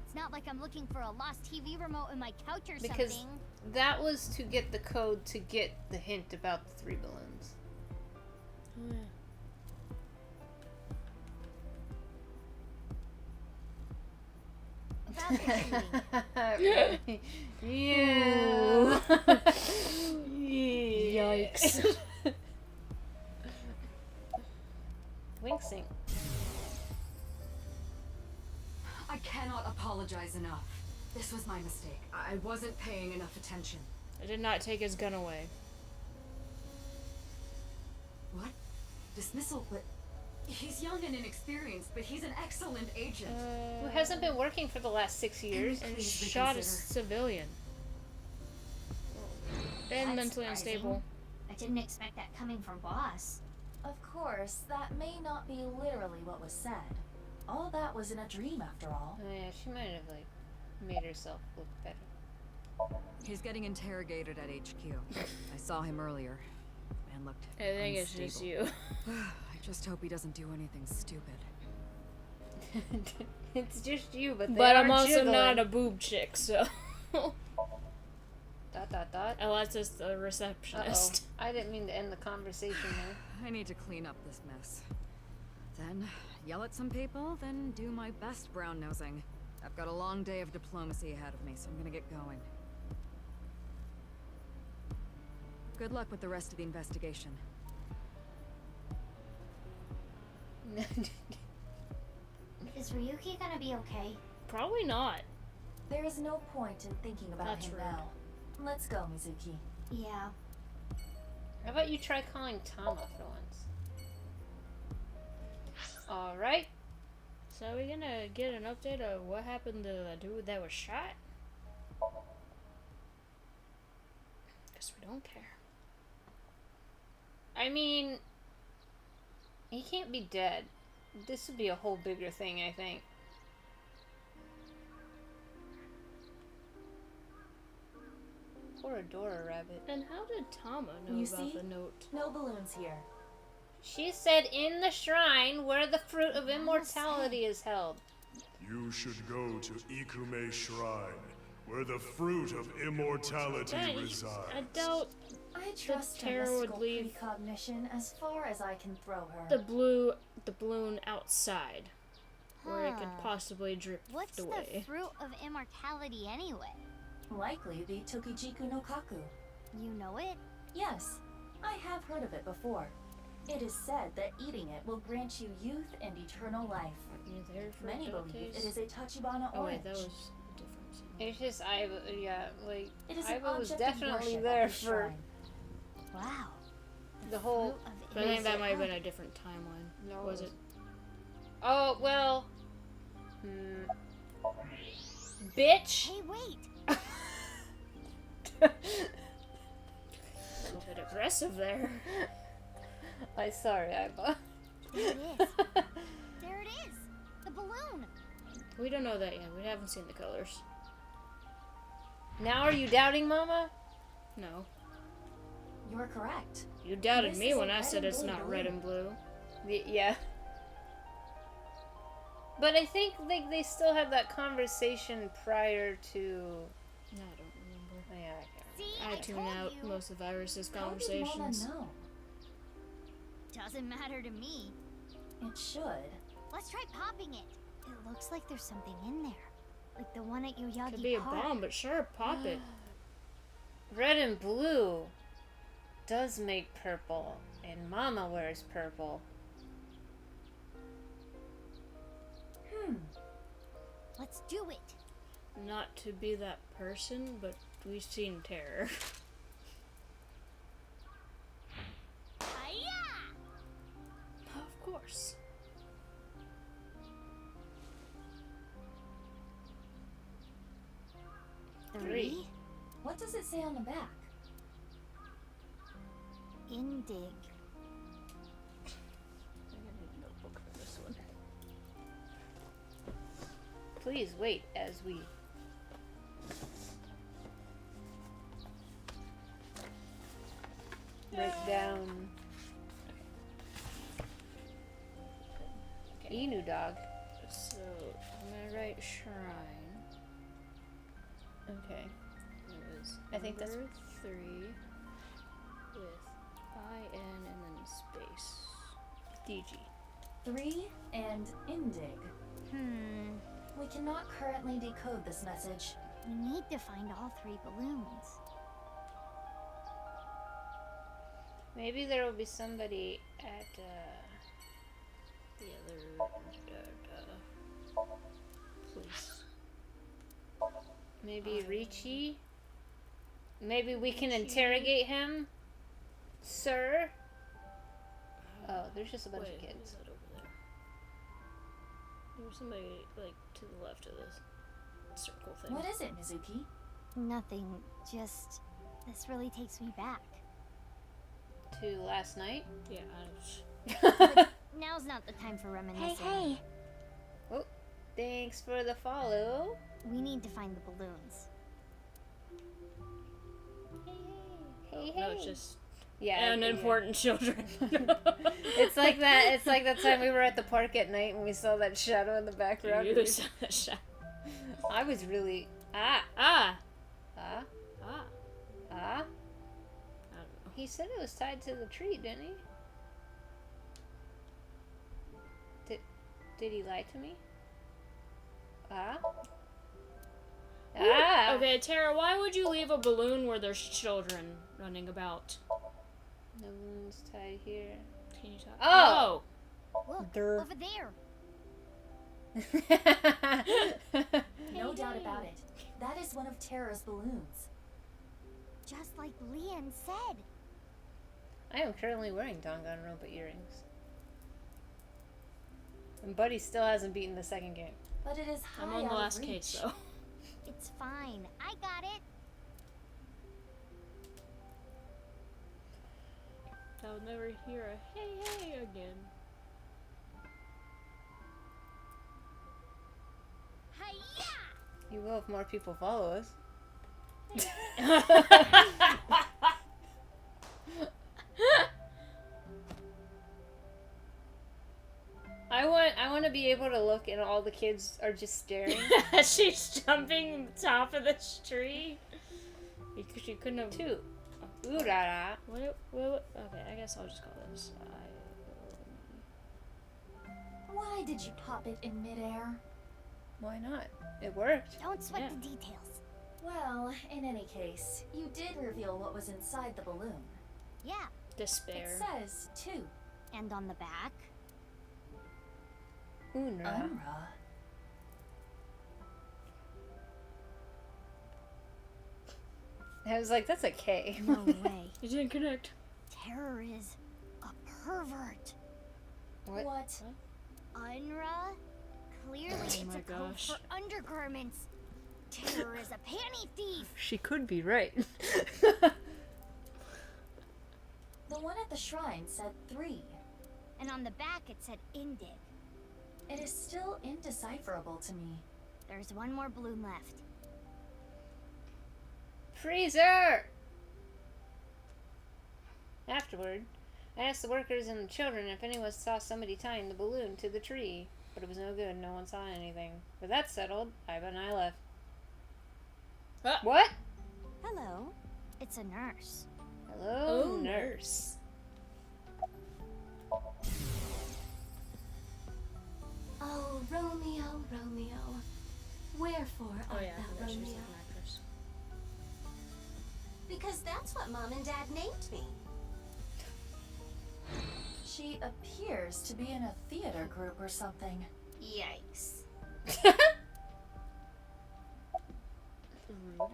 It's not like I'm looking for a lost TV remote in my couch or Because something. that was to get the code to get the hint about the 3 balloons. Oh, yeah. Yeah. Yikes. Wink sync. I cannot apologize enough. This was my mistake. I wasn't paying enough attention. I did not take his gun away. What? Dismissal? But he's young and inexperienced, but he's an excellent agent. Who hasn't been working for the last 6 years. And shot a civilian. And That's mentally surprising. unstable. I didn't expect that coming from Boss. Of course, that may not be literally what was said. All that was in a dream, after all. Oh yeah, she might have like made herself look better. He's getting interrogated at HQ. I saw him earlier. Man looked I think it's just you. I just hope he doesn't do anything stupid. It's just you, but I'm also not a boob chick, so. Dot dot dot. Unless it's the receptionist. I didn't mean to end the conversation there. I need to clean up this mess. Then yell at some people, then do my best brown nosing. I've got a long day of diplomacy ahead of me, so I'm gonna get going. Good luck with the rest of the investigation. Is Ryuki gonna be okay? Probably not. There is no point in thinking about That's him rude. now. Let's go, Mizuki. Yeah. How about you try calling Tama for once? Alright. So are we gonna get an update of what happened to the dude that was shot? Guess we don't care. I mean, he can't be dead. This would be a whole bigger thing, I think. Toradora rabbit. And how did Tama know about the note? No balloons here. She said in the shrine where the fruit of immortality is held. You should go to Ikume Shrine, where the fruit of immortality resides. I doubt I trust her Tara would mystical leave precognition as far as I can throw her. the balloon outside, where it could possibly drift What's away. the fruit of immortality anyway? Likely the Tokijiku no Kaku. You know it? Yes, I have heard of it before. It is said that eating it will grant you youth and eternal life. Many believe it is a Tachibana Oh orange. wait, that was different. It's just Aiba, yeah, like It is an Aiba was object of definitely worship there at the for shrine. Wow. the whole. But I think that might have been a different timeline. No, Was it? Oh well. Bitch. Hey, wait. A little bit aggressive there. I'm sorry, Aiba. There it is. There it is. The balloon. We don't know that yet. We haven't seen the colors. Now are you doubting Mama? No. You're correct. You doubted This me is a when I red said and it's blue not balloon. red and blue. Yeah. But I think like they still had that conversation prior to. No, I don't remember. Yeah, I can't. See, I tune out most of Iris's How did Mama conversations. know? Doesn't matter to me. It should. Let's try popping it. It looks like there's something in there. Like the one at Yoyagi Could be a Park. bomb, but sure, pop it. Red and blue does make purple, and Mama wears purple. Let's do it. Not to be that person, but we've seen terror. Hiya! Of course. Three. What does it say on the back? Indig. I need a notebook for this one. Please wait as we. Write down. Okay. Inu dog. So, I'm gonna write shrine. Okay. It was I think that's- number 3 with IN and then space. DG. 3 and Indig. We cannot currently decode this message. We need to find all three balloons. Maybe there will be somebody at The other place. maybe Ricci. Maybe we can interrogate him, sir. Oh, there's just a bunch of kids. Who's that over there? There was somebody like to the left of this circle thing. What is it, Mizuki? Nothing. Just this really takes me back. To last night. Yeah, But now's not the time for reminiscing. Hey. Oh, thanks for the follow. We need to find the balloons. Hey, No, it's just yeah, unimportant children. It's like that. It's like that time we were at the park at night and we saw that shadow in the background. You saw that shadow. I was really Ah. Ah. I Ah. don't know. He said it was tied to the tree, didn't he? Did he lie to me? Ah. Ah. Okay, Tara, why would you leave a balloon where there's children running about? No balloons tied here. Can you talk? Oh. Look, Durr. over there. No doubt about it. That is one of Tara's balloons. Just like Leon said. I am currently wearing Danganronpa earrings. And Buddy still hasn't beaten the second game. But it is high I'm on the out last of reach. case, though. It's fine. I got it. I'll never hear a hey again. Hiya! You will if more people follow us. I want to be able to look and all the kids are just staring. She's jumping top of the tree. She couldn't have. Two. Ooh da da. What? Okay, I guess I'll just call this. Why did you pop it in midair? Why not? It worked. Don't sweat the details. Well, in any case, you did reveal what was inside the balloon. Yeah. Despair. It says 2. And on the back? Unra. I was like, that's a K. No way. You didn't connect. Terror is a pervert. What? Unra? Clearly it's a code for undergarments. Terror is a panty thief. She could be right. The one at the shrine said 3. And on the back it said Indig. It is still indecipherable to me. There's one more balloon left. Freezer! Afterward, I asked the workers and the children if anyone saw somebody tying the balloon to the tree, but it was no good. No one saw anything. With that settled, Iva and I left. What? Hello. It's a nurse. Hello, nurse. Oh, Romeo, Romeo. Wherefore art thou Romeo? Because that's what Mom and Dad named me. She appears to be in a theater group or something. Yikes.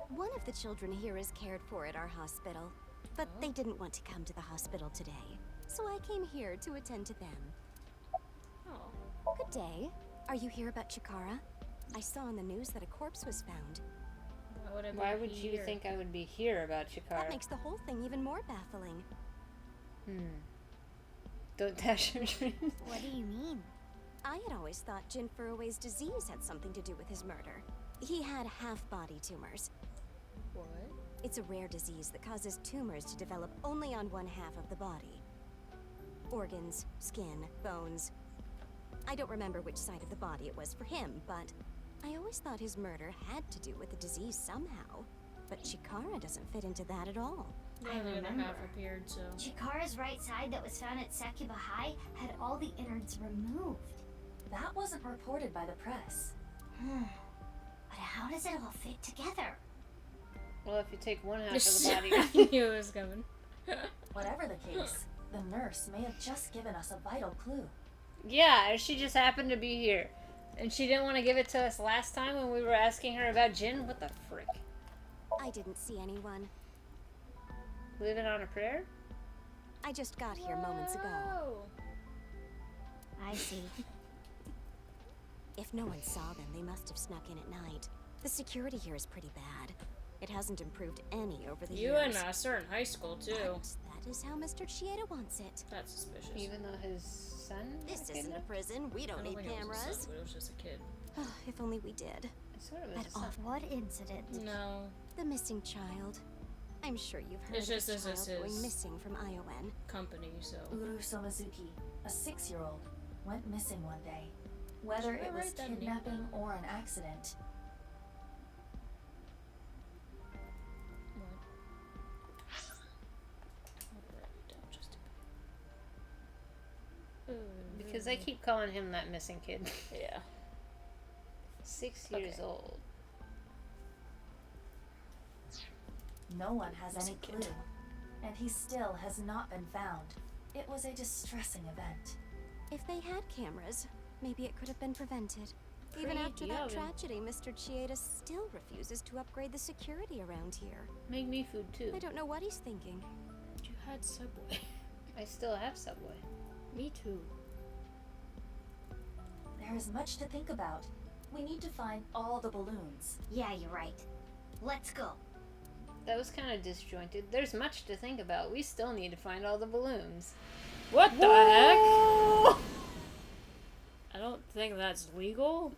One of the children here is cared for at our hospital, but they didn't want to come to the hospital today, so I came here to attend to them. Oh. Good day. Are you here about Chikara? I saw on the news that a corpse was found. Why would you think I would be here about Chikara? That makes the whole thing even more baffling. Don't dash your dreams. What do you mean? I had always thought Jin Furui's disease had something to do with his murder. He had half-body tumors. What? It's a rare disease that causes tumors to develop only on one half of the body. Organs, skin, bones. I don't remember which side of the body it was for him, but I always thought his murder had to do with the disease somehow. But Chikara doesn't fit into that at all. I remember. Half appeared, so. Chikara's right side that was found at Sakuba High had all the innards removed. That wasn't reported by the press. But how does it all fit together? Well, if you take one half of the body... I knew it was coming. Whatever the case, the nurse may have just given us a vital clue. Yeah, she just happened to be here. And she didn't want to give it to us last time when we were asking her about Jin? What the frick? I didn't see anyone. Living on a prayer? I just got here moments ago. I see. If no one saw them, they must have snuck in at night. The security here is pretty bad. It hasn't improved any over the years. You and us are in high school, too. But that is how Mr. Chieda wants it. That's suspicious. Even though his son... This isn't a prison. We don't need cameras. It was a son, but it was just a kid. If only we did. Sort of that awful. What incident? No. The missing child. I'm sure you've heard It's just of a this child is going his missing from Iowen. Company, so. Uru Somazuki, a 6-year-old, went missing one day. Whether it was kidnapping or an accident. Because I keep calling him that missing kid. Yeah. 6 years old. No one has any clue, and he still has not been found. It was a distressing event. If they had cameras, maybe it could have been prevented. Even after that tragedy, Mr. Chieda still refuses to upgrade the security around here. Make me food too. I don't know what he's thinking. You had Subway. I still have Subway. Me too. There is much to think about. We need to find all the balloons. Yeah, you're right. Let's go. That was kind of disjointed. There's much to think about. We still need to find all the balloons. What the heck? I don't think that's legal.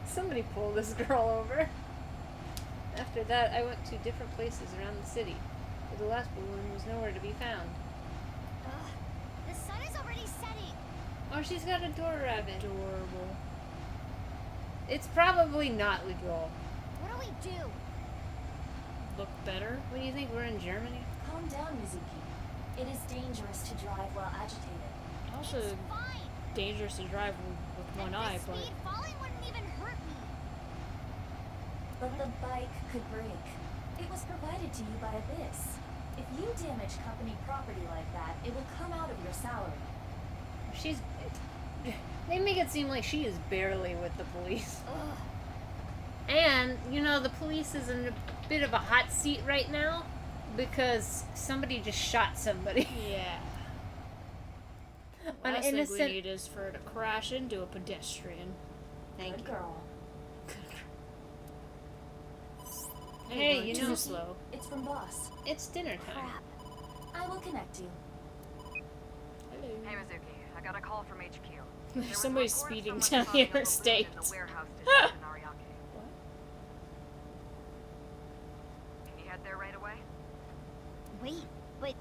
Somebody pull this girl over. After that, I went to different places around the city, but the last balloon was nowhere to be found. Ugh, the sun is already setting. Oh, she's got a door rabbit. Adorable. It's probably not legal. What do we do? Look better? What do you think? We're in Germany? Calm down, Mizuki. It is dangerous to drive while agitated. Also, dangerous to drive with one eye, but... Falling wouldn't even hurt me. But the bike could break. It was provided to you by Abyss. If you damage company property like that, it will come out of your salary. She's... They make it seem like she is barely with the police. Ugh. And, you know, the police is in a bit of a hot seat right now because somebody just shot somebody. Yeah. An Last innocent... thing we need is for her to crash into a pedestrian. Thank Good you. girl. Hey, you know... slow. It's from Boss. It's dinner time. Crap. I will connect you. Hello. Hey, Mizuki. I got a call from HQ. Somebody's speeding down the interstate. Can you head there right away? Wait, but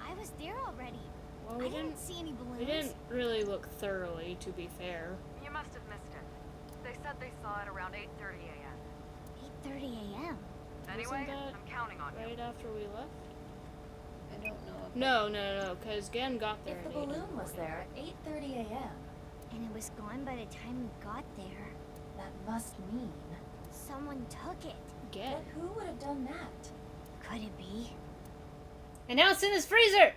I was there already. Well, I didn't see any balloons. We didn't really look thoroughly, to be fair. You must have missed it. They said they saw it around 8:30 a.m. 8:30 a.m. Anyway, Wasn't that I'm counting on you. right after we left? I don't know. No, because Gen got there If at the 8. balloon was there at 8:30 a.m., And it was gone by the time we got there. that must mean... Someone took it. But who would have done that? Could it be? And now it's in his freezer!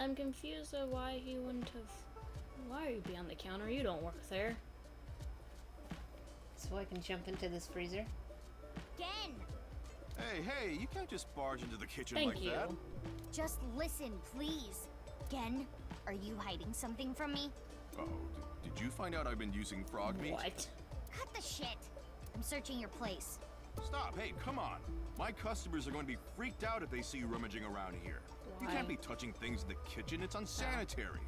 I'm confused at why he wouldn't have... Why are you behind the counter? You don't work there. So I can jump into this freezer. Gen! Hey, you can't just barge into the kitchen Thank like you. that. Just listen, please. Gen, are you hiding something from me? Oh, did you find out I've been using frog meat? What? Cut the shit. I'm searching your place. Stop, hey, come on. My customers are going to be freaked out if they see you rummaging around here. You Why? can't be touching things in the kitchen, it's unsanitary.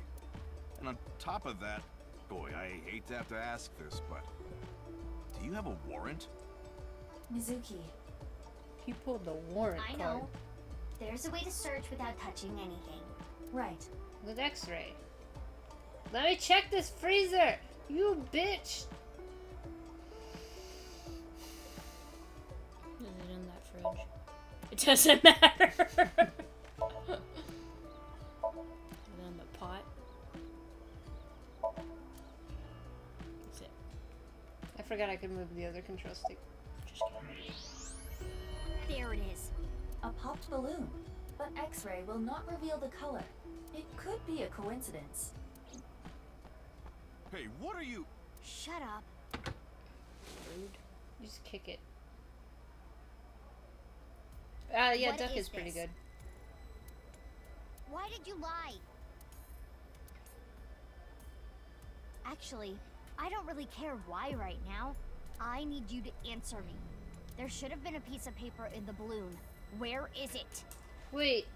And on top of that, boy, I hate to have to ask this, but do you have a warrant? Mizuki. He pulled the warrant I card. know. There's a way to search without touching anything. Right. With X-ray. Let me check this freezer! You bitch! Is it in that fridge? It doesn't matter! Is it in the pot? That's it. I forgot I could move the other control stick. Just kidding. There it is. A popped balloon. But X-ray will not reveal the color. It could be a coincidence. Hey, what are you... Shut up. Rude. You just kick it. Yeah, What duck is is pretty this? good. Why did you lie? Actually, I don't really care why right now. I need you to answer me. There should have been a piece of paper in the balloon. Where is it? Wait.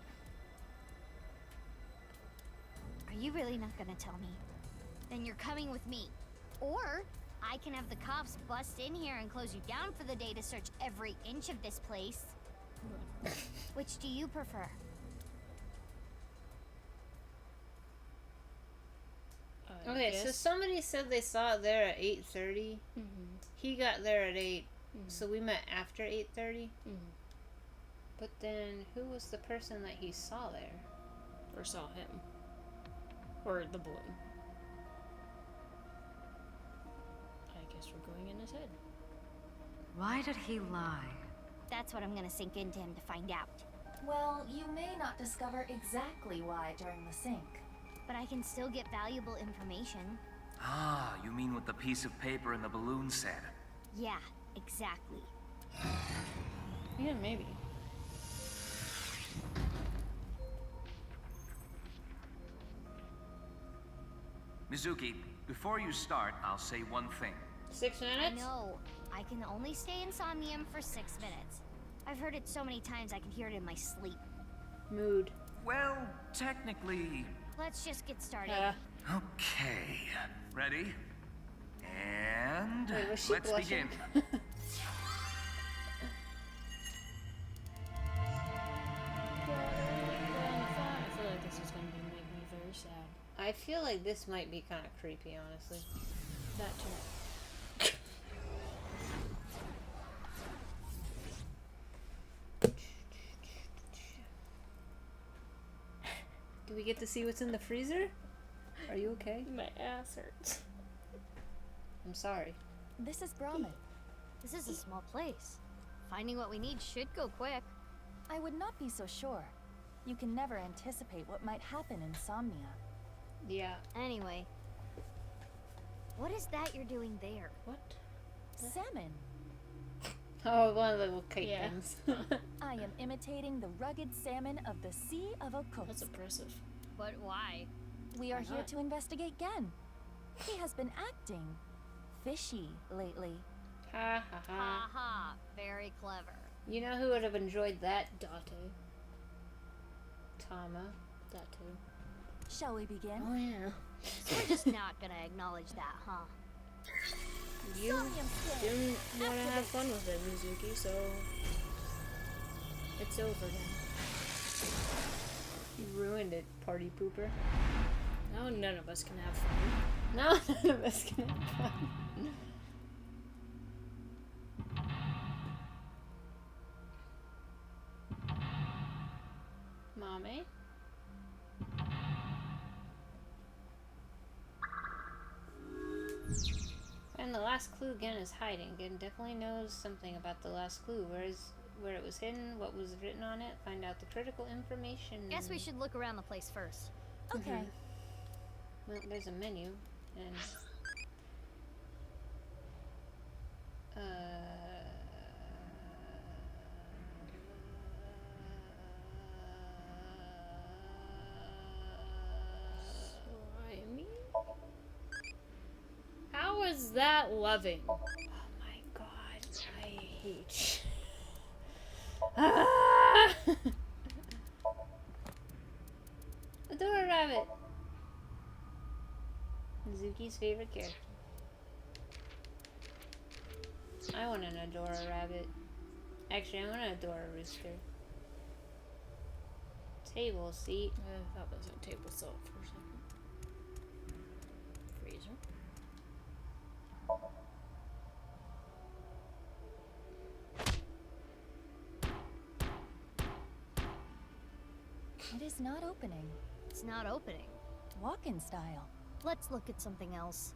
Are you really not gonna tell me? Then you're coming with me. Or I can have the cops bust in here and close you down for the day to search every inch of this place. Which do you prefer? Okay, so somebody said they saw it there at 8:30. He got there at 8, so we met after 8:30. But then, who was the person that he saw there? Or saw him. Or the balloon. I guess we're going in his head. Why did he lie? That's what I'm gonna sink into him to find out. Well, you may not discover exactly why during the sync. But I can still get valuable information. Ah, you mean what the piece of paper in the balloon said? Yeah, exactly. Yeah, maybe. Mizuki, before you start, I'll say one thing. 6 minutes? I know. I can only stay in Somnium for 6 minutes. I've heard it so many times I can hear it in my sleep. Mood. Well, technically... Let's just get started. Okay. Ready? And Wait, was she let's blushing? begin. I feel like this is going to make me very sad. I feel like this might be kind of creepy, honestly. That too. Do we get to see what's in the freezer? Are you okay? My ass hurts. I'm sorry. This is Brahmin. This is a small place. Finding what we need should go quick. I would not be so sure. You can never anticipate what might happen in Somnia. Yeah. Anyway. What is that you're doing there? What? Salmon. Oh, one of the little kite things. I am imitating the rugged salmon of the Sea of Cooooook. That's impressive. But why? We are Why here not? to investigate Gen. He has been acting fishy lately. Ha ha ha. Ha ha. Very clever. You know who would have enjoyed that? Date. Tama. That too. Shall we begin? Oh yeah. So we're just not gonna acknowledge that, huh? You didn't want to have fun with it, Mizuki, so it's over then. You ruined it, party pooper. Now none of us can have fun. No, none of us can have fun. Mommy? And the last clue Gen is hiding. Gen definitely knows something about the last clue. Where it was hidden, what was written on it, find out the critical information. Guess we should look around the place first. Okay. Well, there's a menu, and Slimy? How is that loving? oh my god, I hate Ah! Adora Rabbit. Mizuki's favorite character. I want an Adora Rabbit. Actually, I want an Adora Rooster. Table seat. I thought that was a table saw for a second. Freezer. It is not opening. It's not opening. Walk-in style. Let's look at something else.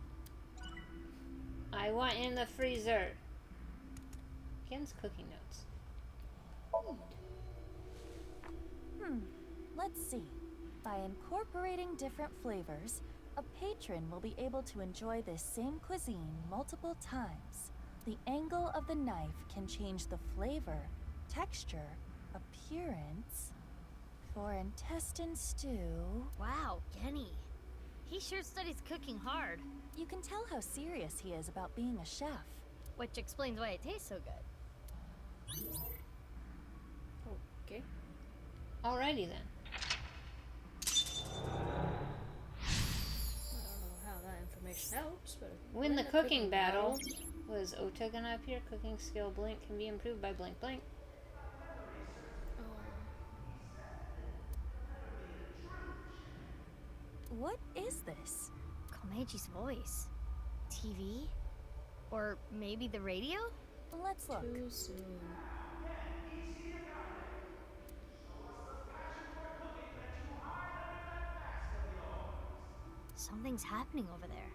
I want in the freezer. Gen's cooking notes. Let's see. By incorporating different flavors, a patron will be able to enjoy this same cuisine multiple times. The angle of the knife can change the flavor, texture, appearance. For intestine stew... Wow, Genny. He sure studies cooking hard. You can tell how serious he is about being a chef. Which explains why it tastes so good. Okay. Alrighty then. I don't know how that information helps, but... Win the cooking battle. Was Ota gonna appear? Cooking skill blank can be improved by blank blank. What is this? Komeji's voice. TV? Or maybe the radio? Let's look. Too soon. Something's happening over there.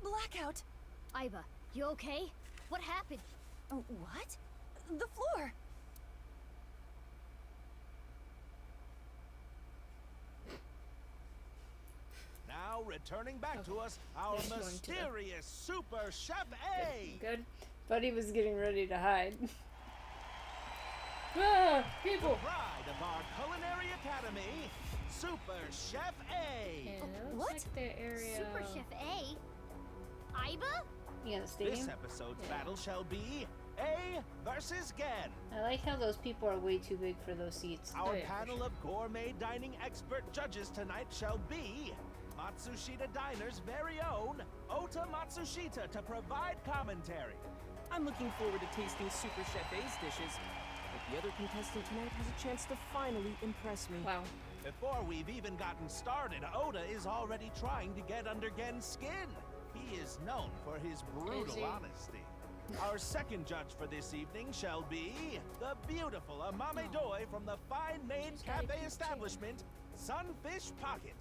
Blackout! Aiba, you okay? What happened? What? The floor! Now returning back to us, our mysterious Super Chef A! Good. Buddy was getting ready to hide. Ah, people! The pride of our culinary academy, Super Chef A! And it looks like the area... Super Chef A? Aiba? Yeah, the stadium. This episode's battle shall be A versus Gen. I like how those people are way too big for those seats. Our panel of gourmet dining expert judges tonight shall be Matsushita Diner's very own Ota Matsushita to provide commentary. I'm looking forward to tasting Super Chef A's dishes, but the other contestant tonight has a chance to finally impress me. Wow. Before we've even gotten started, Oda is already trying to get under Gen's skin. He is known for his brutal honesty. Our second judge for this evening shall be the beautiful Amame Doi from the fine-made cafe establishment, Sunfish Pocket.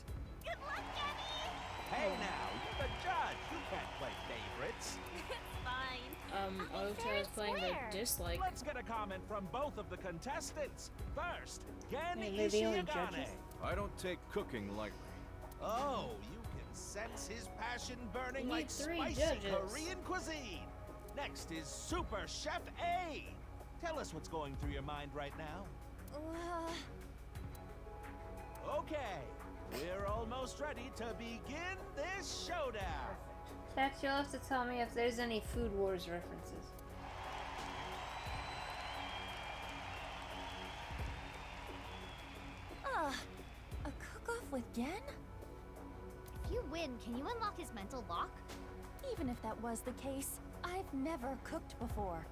Good luck, Jenny! Hey now, you're the judge. You can't play favorites. It's fine. Ota is playing the dislike. Let's get a comment from both of the contestants. First, Gen Hey, they're the only Ishigane. judges? I don't take cooking lightly. Oh, you can sense his passion burning We like need 3 spicy judges. Korean cuisine. Next is Super Chef A. Tell us what's going through your mind right now. Okay, we're almost ready to begin this showdown. Tex, you'll have to tell me if there's any Food Wars references. A cook-off with Gen? If you win, can you unlock his mental lock? Even if that was the case, I've never cooked before.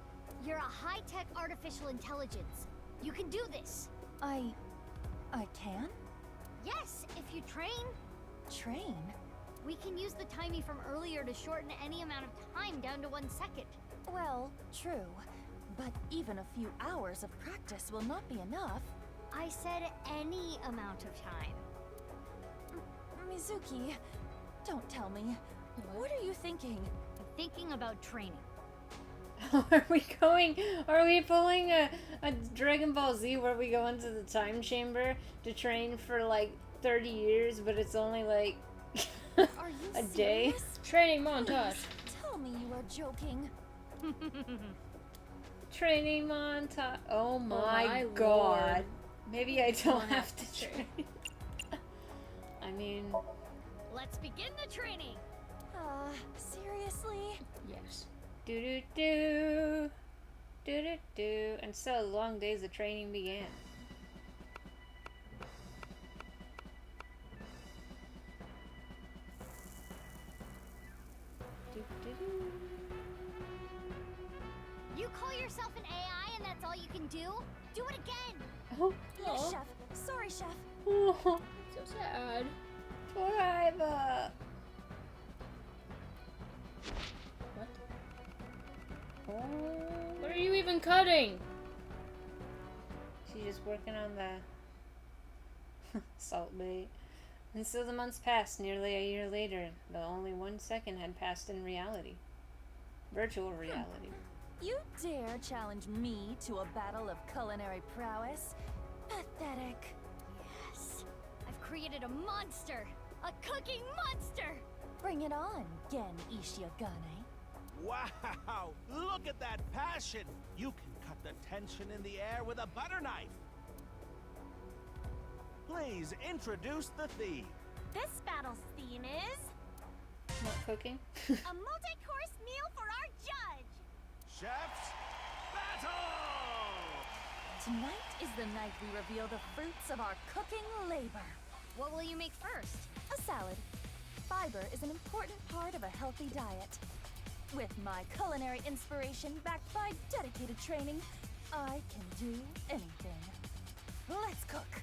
You're a high-tech artificial intelligence. You can do this. I can? Yes, if you train. Train? We can use the timey from earlier to shorten any amount of time down to 1 second. Well, true. But even a few hours of practice will not be enough. I said any amount of time. Mizuki, don't tell me. What are you thinking? I'm thinking about training. Are we pulling a Dragon Ball Z where we go into the time chamber to train for like 30 years, but it's only like Are you a day? serious? Training montage. Tell me you are joking. Training montage. Oh my my god. lord. Maybe I don't have to train. I mean, Let's begin the training. Seriously? Yes. do do do. Do do do. And so long days of training began. Do, do, do. You call yourself an AI and that's all you can do? Do it again! Oh, Yes, Chef. Sorry, Chef. oh, So sad. forever. What? Oh. What are you even cutting? She's just working on the salt bay. And so the months passed, nearly a year later, though only 1 second had passed in reality. Virtual reality. You dare challenge me to a battle of culinary prowess? Pathetic. Yes. I've created a monster! A cooking monster! Bring it on, Gen Ishigane. Wow! Look at that passion! You can cut the tension in the air with a butter knife. Please introduce the theme. This battle's theme is Not cooking? a multi-course meal for our judge. Chef's Battle! Tonight is the night we reveal the fruits of our cooking labor. What will you make first? A salad. Fiber is an important part of a healthy diet. With my culinary inspiration backed by dedicated training, I can do anything. Let's cook.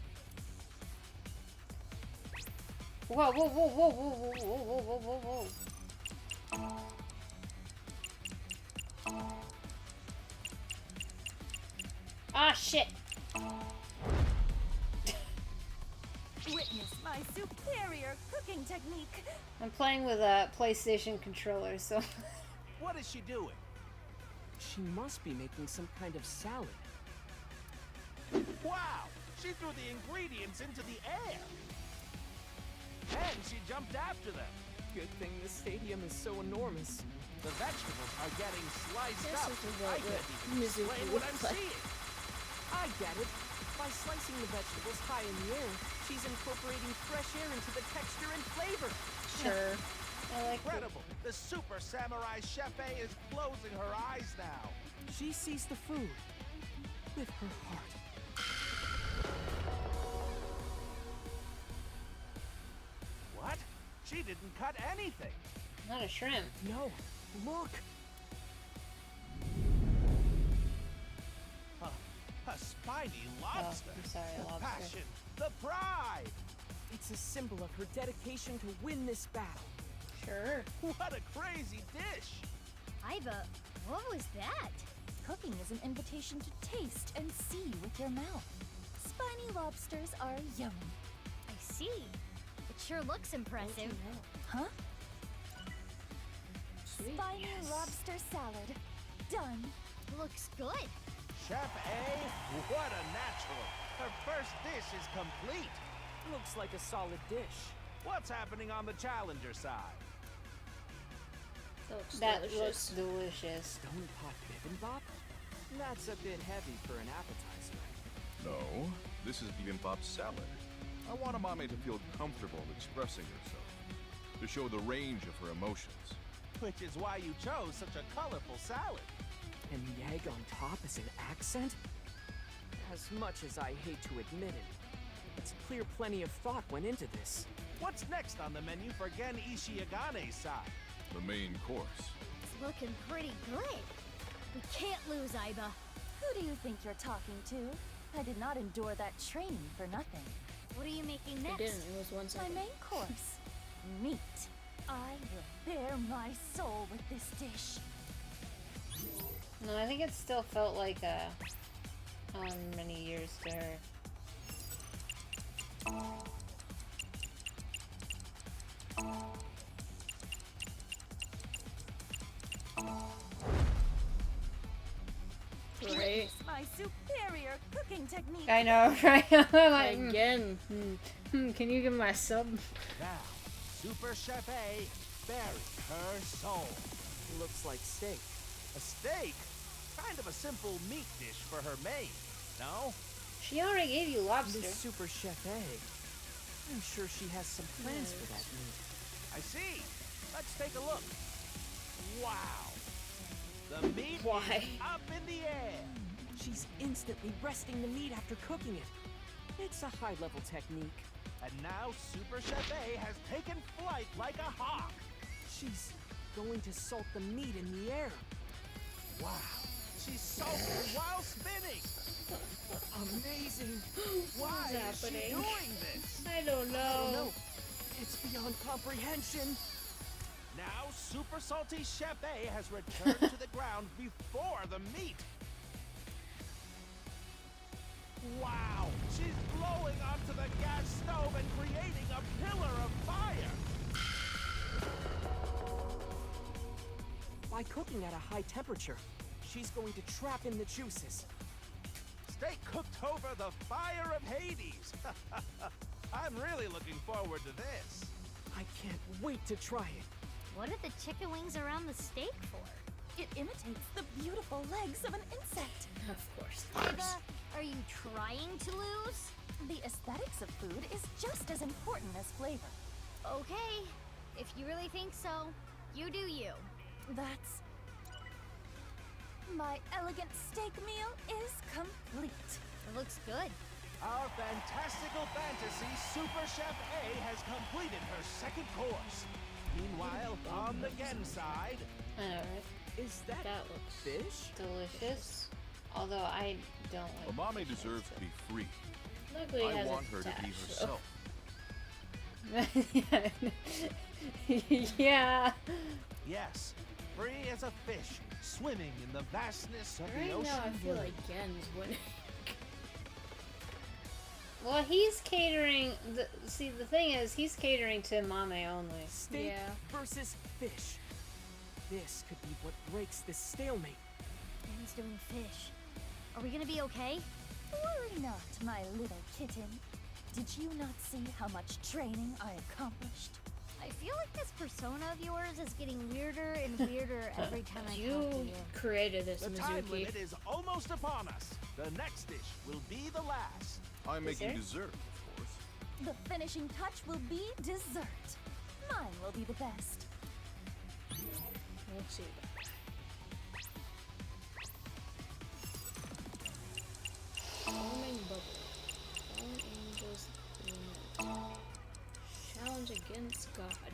Whoa, whoa, whoa, whoa, whoa, whoa, whoa, whoa, whoa, whoa. Ah, shit. Witness my superior cooking technique. I'm playing with a PlayStation controller, so... What is she doing? She must be making some kind of salad. Wow! She threw the ingredients into the air! And she jumped after them! Good thing this stadium is so enormous. The vegetables are getting sliced This up. is I what can't even Mizuki explain would what I'm play. seeing. I get it. By slicing the vegetables high in the air, she's incorporating fresh air into the texture and flavor. Sure. Incredible! The super samurai chef is closing her eyes now. She sees the food with her heart. What? She didn't cut anything. Not a shrimp. No, look. A spiny lobster. I'm sorry, a the lobster. passion, the pride. It's a symbol of her dedication to win this battle. Sure. What a crazy dish. Iva, what was that? Cooking is an invitation to taste and see with your mouth. Spiny lobsters are yummy. I see. It sure looks impressive. Huh? Sweet. Spiny Yes. lobster salad. Done. Looks good. Chef A, what a natural. Her first dish is complete. Looks like a solid dish. What's happening on the challenger side? That looks delicious. Stone pot bibimbap? That's a bit heavy for an appetizer. No, this is bibimbap salad. I want Amame to feel comfortable expressing herself, to show the range of her emotions. Which is why you chose such a colorful salad. And the egg on top is an accent? As much as I hate to admit it, it's clear plenty of thought went into this. What's next on the menu for Gen Ishiagane's side? The main course. It's looking pretty good. We can't lose, Iba. Who do you think you're talking to? I did not endure that training for nothing. What are you making next? It didn't. It was one My second. main course. Meat. I will bare my soul with this dish. No, I think it still felt like how many years to her. Right. My superior cooking technique. I know, right? I'm like, Again. can you give my sub? Now, Super Chef A buried her soul. Looks like steak. A steak? Kind of a simple meat dish for her maid, no? She already gave you lobster. Miss Super Chef A. I'm sure she has some plans for that meat. I see. Let's take a look. Wow. The meat is up in the air. She's instantly resting the meat after cooking it. It's a high-level technique. And now Super Chef A has taken flight like a hawk. She's going to salt the meat in the air. Wow. She's salted while spinning. Amazing. Why is she happening? doing this? I don't know. It's beyond comprehension. Now Super Salty Chef A has returned to the ground before the meat. Wow! She's blowing onto the gas stove and creating a pillar of fire! By cooking at a high temperature, she's going to trap in the juices. Steak cooked over the fire of Hades! I'm really looking forward to this. I can't wait to try it. What are the chicken wings around the steak for? It imitates the beautiful legs of an insect. Of course. Iba, are you trying to lose? The aesthetics of food is just as important as flavor. Okay. If you really think so, you do you. That's... My elegant steak meal is complete. It looks good. Our fantastical fantasy Super Chef A has completed her second course. Meanwhile, on the Gen side... I know, right? Is that looks fish? Delicious. Although I don't like Amame deserves to be free. Luckily, it I has want a her to be tash, herself. Yeah. Yes, free as a fish, swimming in the vastness of the Right ocean now, I feel blue. like Gen's winning. Well, he's catering. See, the thing is, he's catering to Mame only. Steak versus fish. This could be what breaks this stalemate. Gen's doing fish. Are we gonna be okay? Worry not, my little kitten. Did you not see how much training I accomplished? I feel like this persona of yours is getting weirder and weirder every time I talk to you. Created this, The time Mizuki. limit is almost upon us. The next dish will be the last. I'm making dessert, of course. The finishing touch will be dessert. Mine will be the best. Let's see. Foaming bubble. Fallen angels. Challenge against God.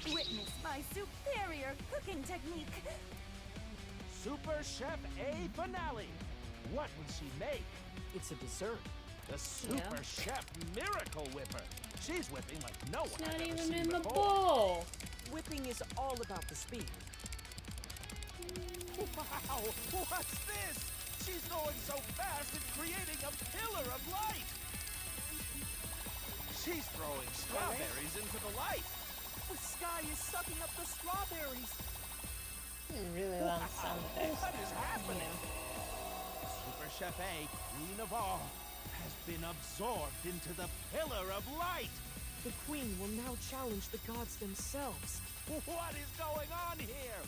Witness my superior cooking technique. Super Chef A finale. What will she make? It's a dessert. The Super Chef Miracle Whipper. She's whipping like no one It's I've not ever even seen in the before. bowl. Whipping is all about the speed. Wow! What's this? She's going so fast it's creating a pillar of light. She's throwing strawberries into the light. The sky is sucking up the strawberries. Really long sound effects. What is happening? Super Chef A, queen of all, has been absorbed into the pillar of light. The queen will now challenge the gods themselves. What is going on here?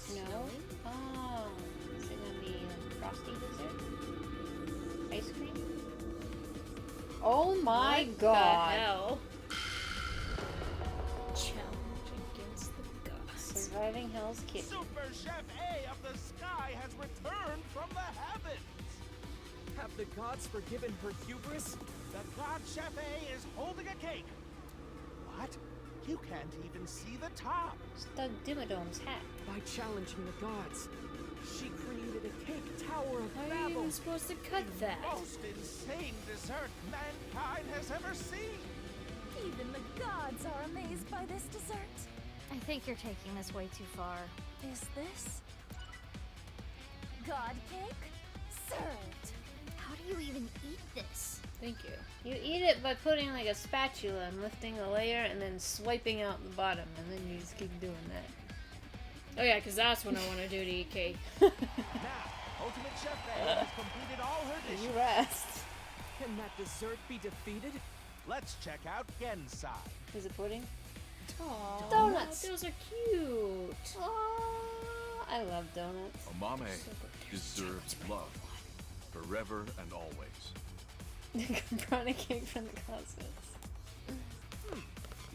Snow? Oh, is it gonna be a frosty dessert? Ice cream? Oh my What god! the hell? Challenge against the gods. Surviving Hell's Kitchen. Super Chef A of the sky has returned from the heavens. Have the gods forgiven her hubris? The God Chef A is holding a cake. What? You can't even see the top. It's Doug Dimmadome's hat. By challenging the gods, she created a cake tower of How are you Babel. even supposed to cut that? Most insane dessert mankind has ever seen. Even the gods are amazed by this dessert. I think you're taking this way too far. Is this God cake? Served. How do you even eat this? Thank you. You eat it by putting like a spatula and lifting a layer and then swiping out the bottom, and then you just keep doing that. Oh yeah, because that's what I want to do to eat cake. Now, Ultimate Chef A has completed all her dishes. You rest. Can that dessert be defeated? Let's check out Gen's side. Is it pudding? Aww, Donuts. Those are cute. Oh, I love donuts. Amame deserves love, forever and always. Brownie cake from the cosmos.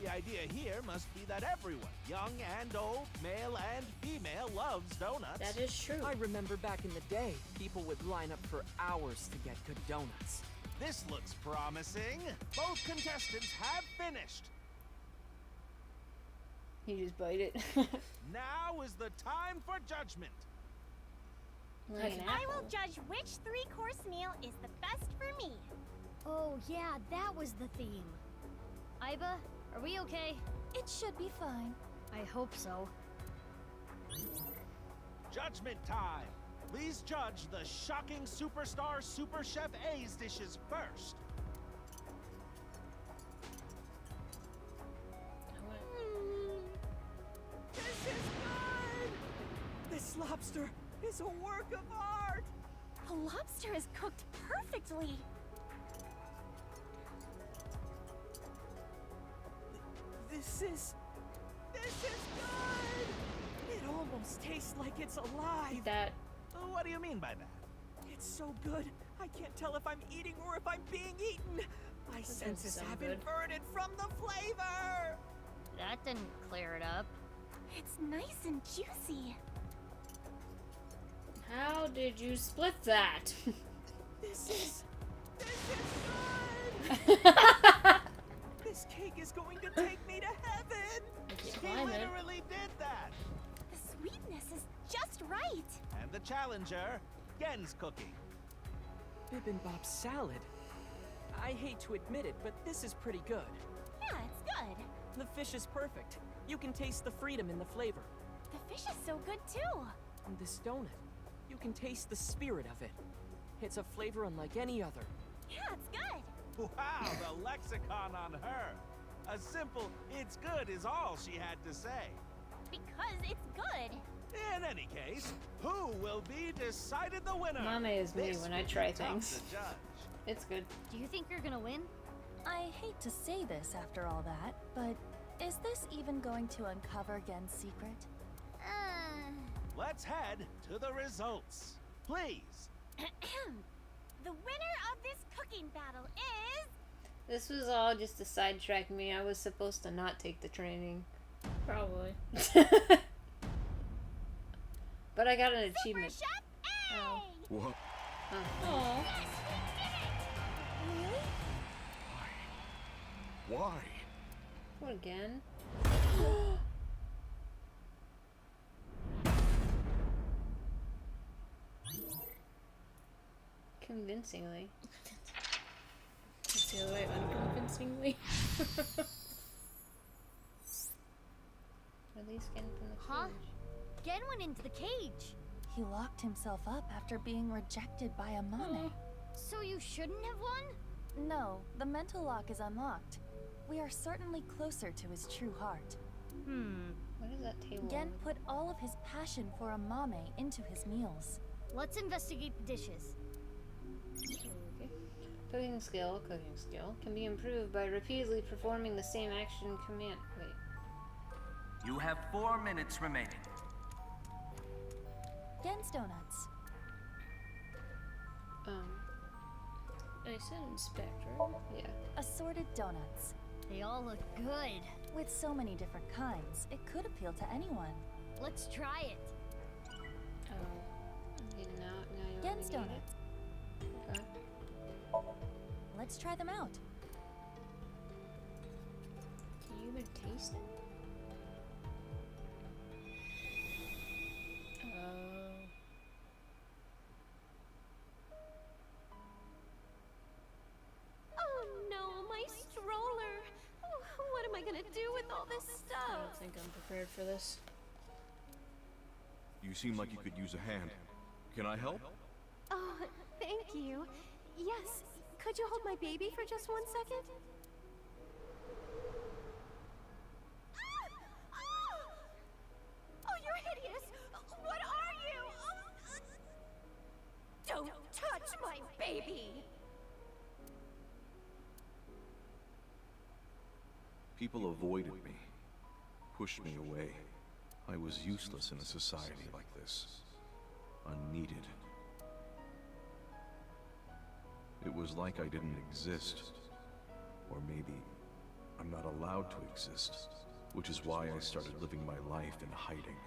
The idea here must be that everyone, young and old, male and female, loves donuts. That is true. I remember back in the day, people would line up for hours to get good donuts. This looks promising. Both contestants have finished. You just bite it. Now is the time for judgment. Like an I apple. will judge which three-course meal is the best for me. Oh yeah, that was the theme. Iba, are we okay? It should be fine. I hope so. Judgment time. Please judge the shocking superstar Super Chef A's dishes first. This is good! This lobster is a work of art! The lobster is cooked perfectly. This is good! It almost tastes like it's alive! That. What do you mean by that? It's so good, I can't tell if I'm eating or if I'm being eaten! My senses sound have good. inverted from the flavor! That didn't clear it up. It's nice and juicy. How did you split that? This is good! This cake is going to take me to heaven! He Climb it. literally did that. The sweetness is just right. And the challenger, Gen's cooking. Bibimbap salad. I hate to admit it, but this is pretty good. Yeah, it's good. The fish is perfect. You can taste the freedom in the flavor. The fish is so good too. And this donut, you can taste the spirit of it. It's a flavor unlike any other. Yeah, it's good. Wow, the lexicon on her. A simple, it's good is all she had to say. Because it's good. In any case, who will be decided the winner? Mame is me This when I will be try tough things. to judge. It's good. Do you think you're gonna win? I hate to say this after all that, but is this even going to uncover Gen's secret? Let's head to the results. Please. The winner of this cooking battle is This was all just to sidetrack me. I was supposed to not take the training. Probably. But I got an achievement. Oh. What? Oh. Really? Why? What again? Convincingly. That's the other way, unconvincingly. Release Gen from the Huh? cage. Gen went into the cage. He locked himself up after being rejected by a mame. So you shouldn't have won? No, the mental lock is unlocked. We are certainly closer to his true heart. What is that table? Gen put all of his passion for a mame into his meals. Let's investigate the dishes. Okay. Cooking skill can be improved by repeatedly performing the same action command. Wait. You have 4 minutes remaining. Gen's donuts. I said inspect, right? Yeah. Assorted donuts. They all look good. With so many different kinds, it could appeal to anyone. Let's try it. Okay, now you Gen's want me to eat donuts. it? Okay. Let's try them out. Can you even taste them? Oh no, my stroller! What am I gonna do with all this I stuff? don't think I'm prepared for this. You seem like you could use a hand. Can I help? Oh, thank you. Yes, could you hold my baby for just 1 second? Oh, you're hideous! What are you? Don't touch my baby! People avoided me, pushed me away. I was useless in a society like this. Unneeded. It was like I didn't exist. Or maybe I'm not allowed to exist, which is why I started living my life in hiding.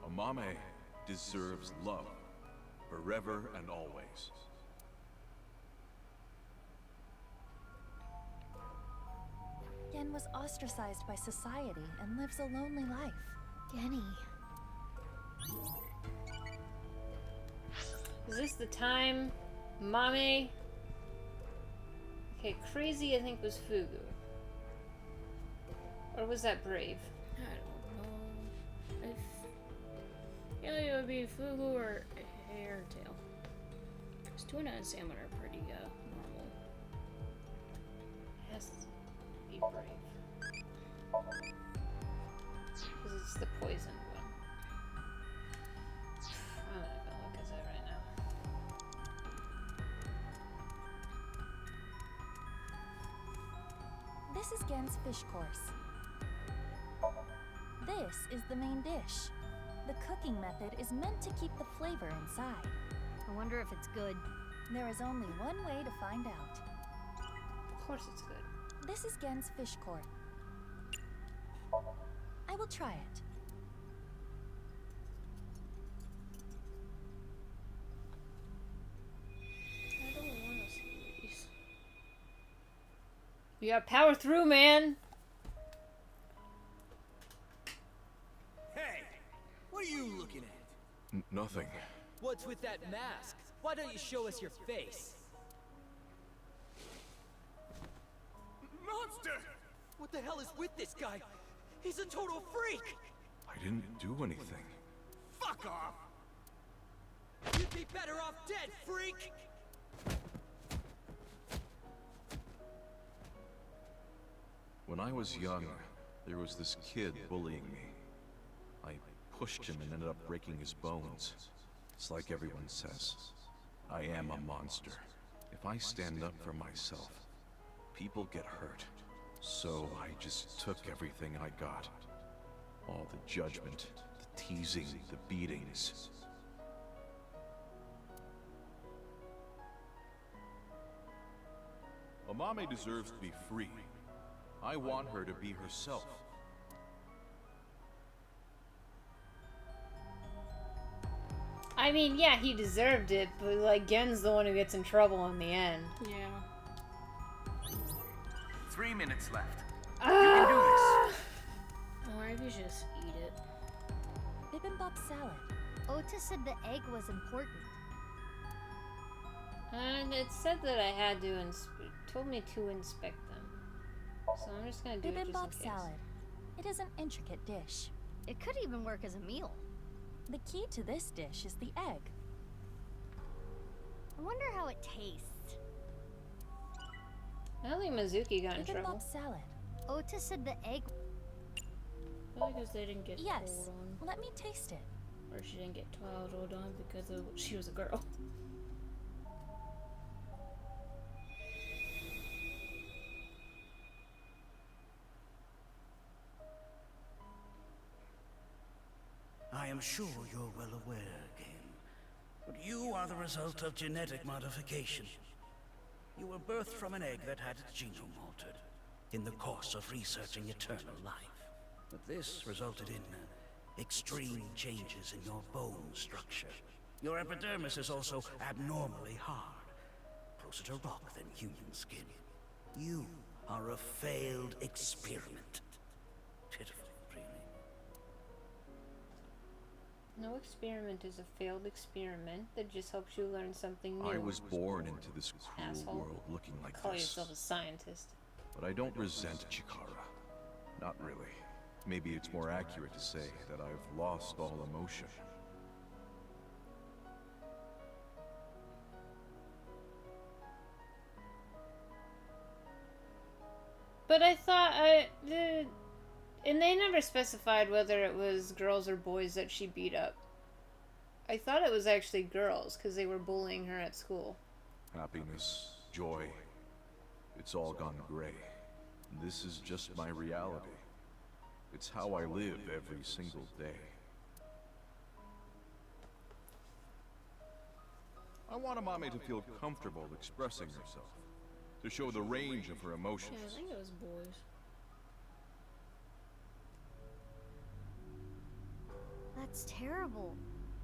A mame deserves love, forever and always. Gen was ostracized by society and lives a lonely life. Genny. Is this the time? Mame? Okay, crazy I think was Fugu. Or was that brave? I don't know. I feel like it would be Fugu or Hairtail. Because tuna and salmon are pretty normal. Has to be brave. Because it's the poison one. I'm not gonna look at that right now. This is Gen's fish course. This is the main dish. The cooking method is meant to keep the flavor inside. I wonder if it's good. There is only one way to find out. Of course it's good. This is Gen's fish court. I will try it. I don't want to see these. You gotta power through, man! Hey! What are you looking at? Nothing. What's with that mask? Why don't you show us your face? Monster! What the hell is with this guy? He's a total freak! I didn't do anything. Fuck off! You'd be better off dead, freak! When I was young, there was this kid bullying me. I pushed him and ended up breaking his bones. It's like everyone says, I am a monster. If I stand up for myself, people get hurt. So I just took everything I got. All the judgment, the teasing, the beatings. Amame deserves to be free. I want her to be herself. I mean, yeah, he deserved it, but like Gen's the one who gets in trouble in the end. Yeah. 3 minutes left. You can do this. Alright, you just eat it. Bibimbap salad. Ota said the egg was important. And it said that I had to told me to inspect them. So I'm just gonna do it just in Bibimbap case. salad. It is an intricate dish. It could even work as a meal. The key to this dish is the egg. I wonder how it tastes. I don't think Mizuki got in trouble. Bibimbap salad. Ota said the egg. Probably because they didn't get Yes. told on. Let me taste it. Or she didn't get told on because she was a girl. I am sure you're well aware, Ken, but you are the result of genetic modification. You were birthed from an egg that had its genome altered in the course of researching eternal life. But this resulted in extreme changes in your bone structure. Your epidermis is also abnormally hard, closer to rock than human skin. You are a failed experiment. Pitiful. No experiment is a failed experiment that just helps you learn something new. I was born into this cruel Asshole. world looking like Call this. yourself a scientist. But I don't resent Chikara. Not really. Maybe it's more accurate to say that I've lost all emotion. But I thought and they never specified whether it was girls or boys that she beat up. I thought it was actually girls because they were bullying her at school. Happiness, joy, it's all gone gray. This is just my reality. It's how I live every single day. I want Amame to feel comfortable expressing herself, to show the range of her emotions. Yeah, I think it was boys. That's terrible.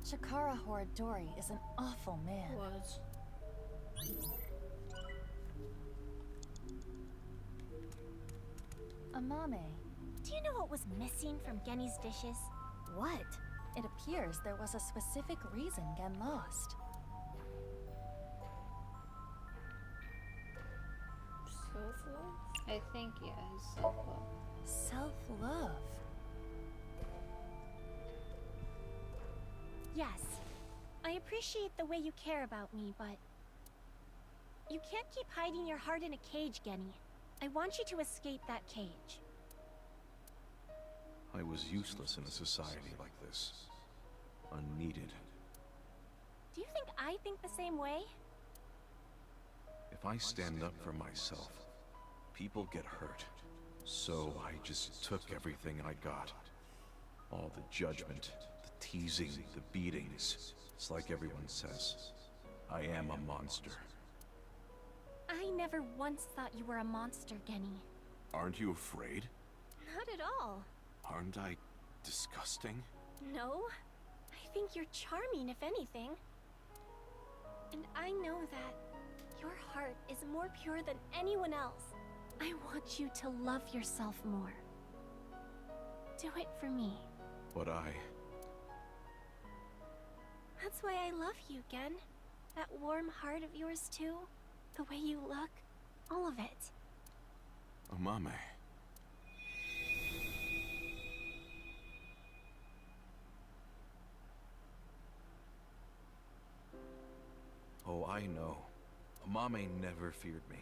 Chikara Horadori is an awful man. Was. Amame. Do you know what was missing from Genny's dishes? What? It appears there was a specific reason Gen lost. Self-love? I think, yeah, his self-love. Self-love? Yes. I appreciate the way you care about me, but... you can't keep hiding your heart in a cage, Genny. I want you to escape that cage. I was useless in a society like this. Unneeded. Do you think I think the same way? If I stand up for myself, people get hurt. So I just took everything I got. All the judgment, the teasing, the beatings. It's like everyone says, I am a monster. I never once thought you were a monster, Genny. Aren't you afraid? Not at all. Aren't I disgusting? No. I think you're charming, if anything. And I know that your heart is more pure than anyone else. I want you to love yourself more. Do it for me. But That's why I love you, Gen. That warm heart of yours, too. The way you look. All of it. Amame. Oh, I know. Amame never feared me.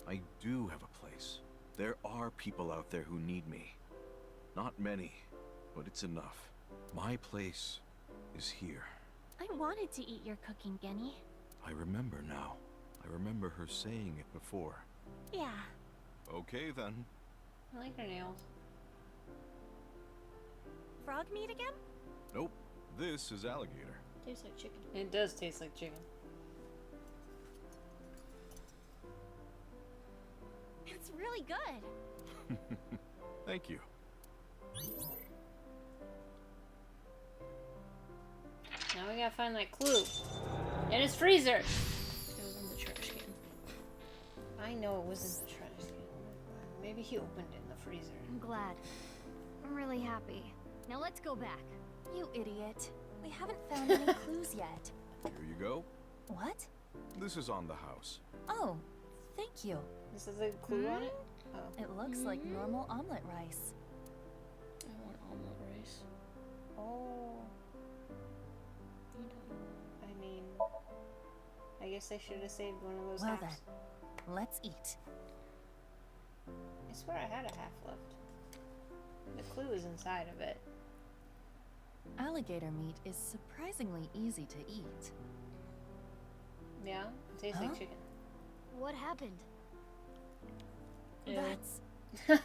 I do have a place. There are people out there who need me. Not many, but it's enough. My place is here. I wanted to eat your cooking, Genny. I remember now. I remember her saying it before. Yeah. Okay, then. I like her nails. Frog meat again? Nope. This is alligator. Tastes like chicken. It does taste like chicken. really good. Thank you. Now we gotta find that clue. In his freezer! It was in the trash can. I know it was in the trash can. Maybe he opened it in the freezer. I'm glad. I'm really happy. Now let's go back. You idiot. We haven't found any clues yet. Here you go. What? This is on the house. Oh, thank you. This is a clue on it? Oh. It looks like normal omelet rice. I want omelet rice. Oh. I mean, I guess I should have saved one of those Well halves. then, let's eat. I swear I had a half left. The clue is inside of it. Alligator meat is surprisingly easy to eat. Yeah? It tastes like chicken. What happened? Yeah. That's...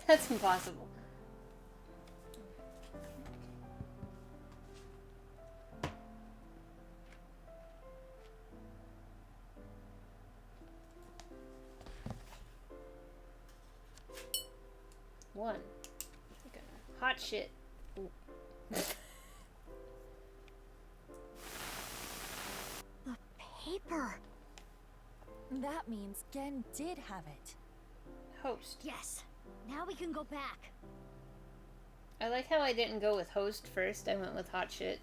That's impossible. One. Hot shit. Ooh. The paper. That means Gen did have it. Host. Yes. Now we can go back. I like how I didn't go with host first. I went with hot shit.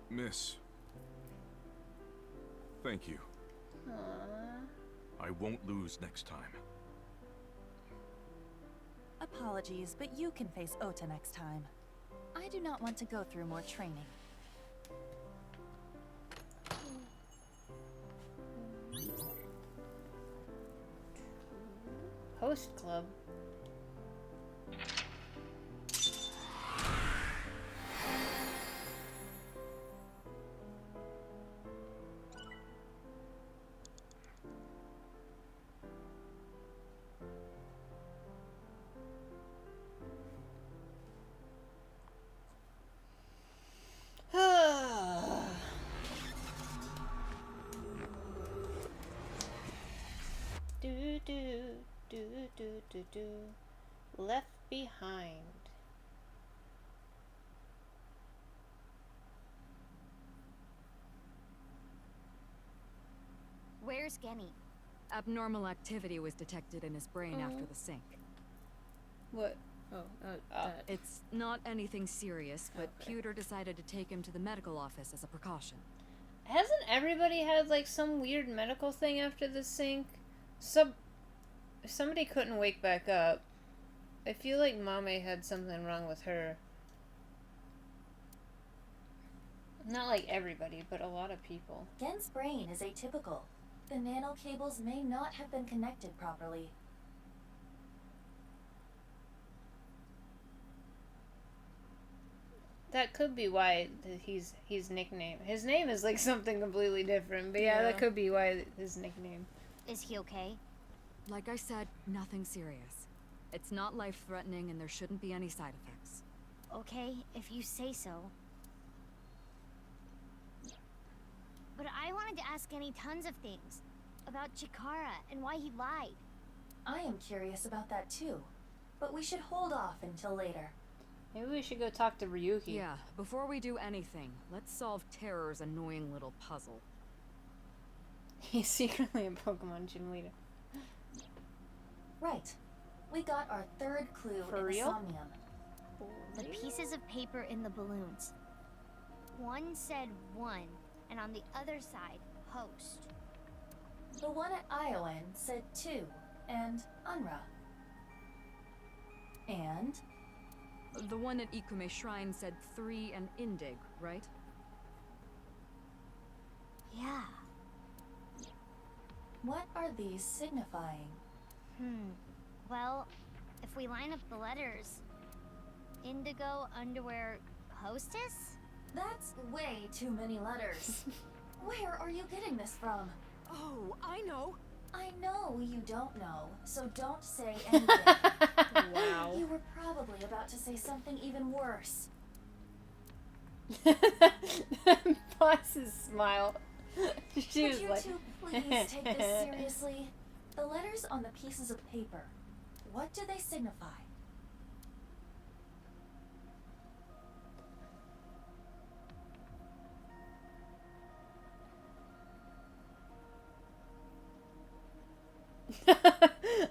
Miss. Thank you. Aww. I won't lose next time. Apologies, but you can face Ota next time. I do not want to go through more training. Host club. Do do do do do do. Left behind. Where's Genny? Abnormal activity was detected in his brain after the sync. What? It's not anything serious, but Pewter decided to take him to the medical office as a precaution. Hasn't everybody had like some weird medical thing after the sync? Somebody couldn't wake back up. I feel like Mame had something wrong with her. Not like everybody, but a lot of people. Gen's brain is atypical. The nano cables may not have been connected properly. That could be why he's nicknamed. His name is like something completely different, but yeah, that could be why his nickname. Is he okay? Like I said, nothing serious. It's not life-threatening and there shouldn't be any side effects. Okay, if you say so. But I wanted to ask Genny tons of things. About Chikara and why he lied. I am curious about that too. But we should hold off until later. Maybe we should go talk to Ryuki. Yeah, before we do anything, let's solve Terror's annoying little puzzle. He's secretly a Pokemon gym leader. Right. We got our third clue For in real? the Somnium. The pieces of paper in the balloons. One said 1, and on the other side, host. The one at Iowan said 2, and Unra. And? The one at Ikume Shrine said 3 and Indig, right? Yeah. What are these signifying? Well, if we line up the letters... Indigo, underwear, hostess? That's way too many letters. Where are you getting this from? Oh, I know. I know you don't know, so don't say anything. Wow. You were probably about to say something even worse. Boss's smile. She was Could you like, two please take this seriously? The letters on the pieces of paper, what do they signify?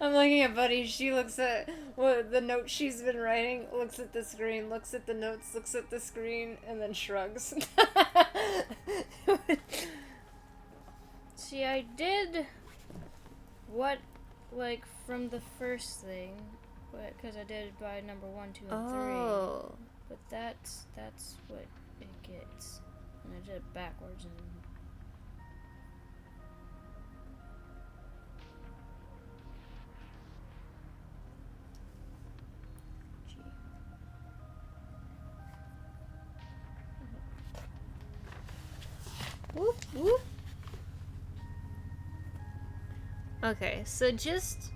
I'm looking at Buddy. She looks at what the note she's been writing, looks at the screen, looks at the notes, looks at the screen, and then shrugs. See, I did what, like, from the first thing, because I did it by number 1, 2, and 3. Oh. But that's what it gets. And I did it backwards and Whoop, whoop. Okay, so just...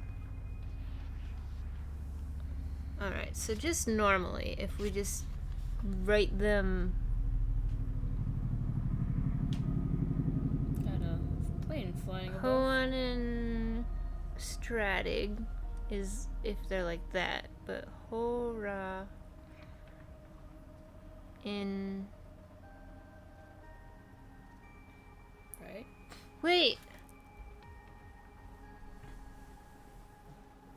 Alright, so just normally, if we just write them... got a plane flying above. Hoan and Stratig is if they're like that, but Hora in... Right? Wait!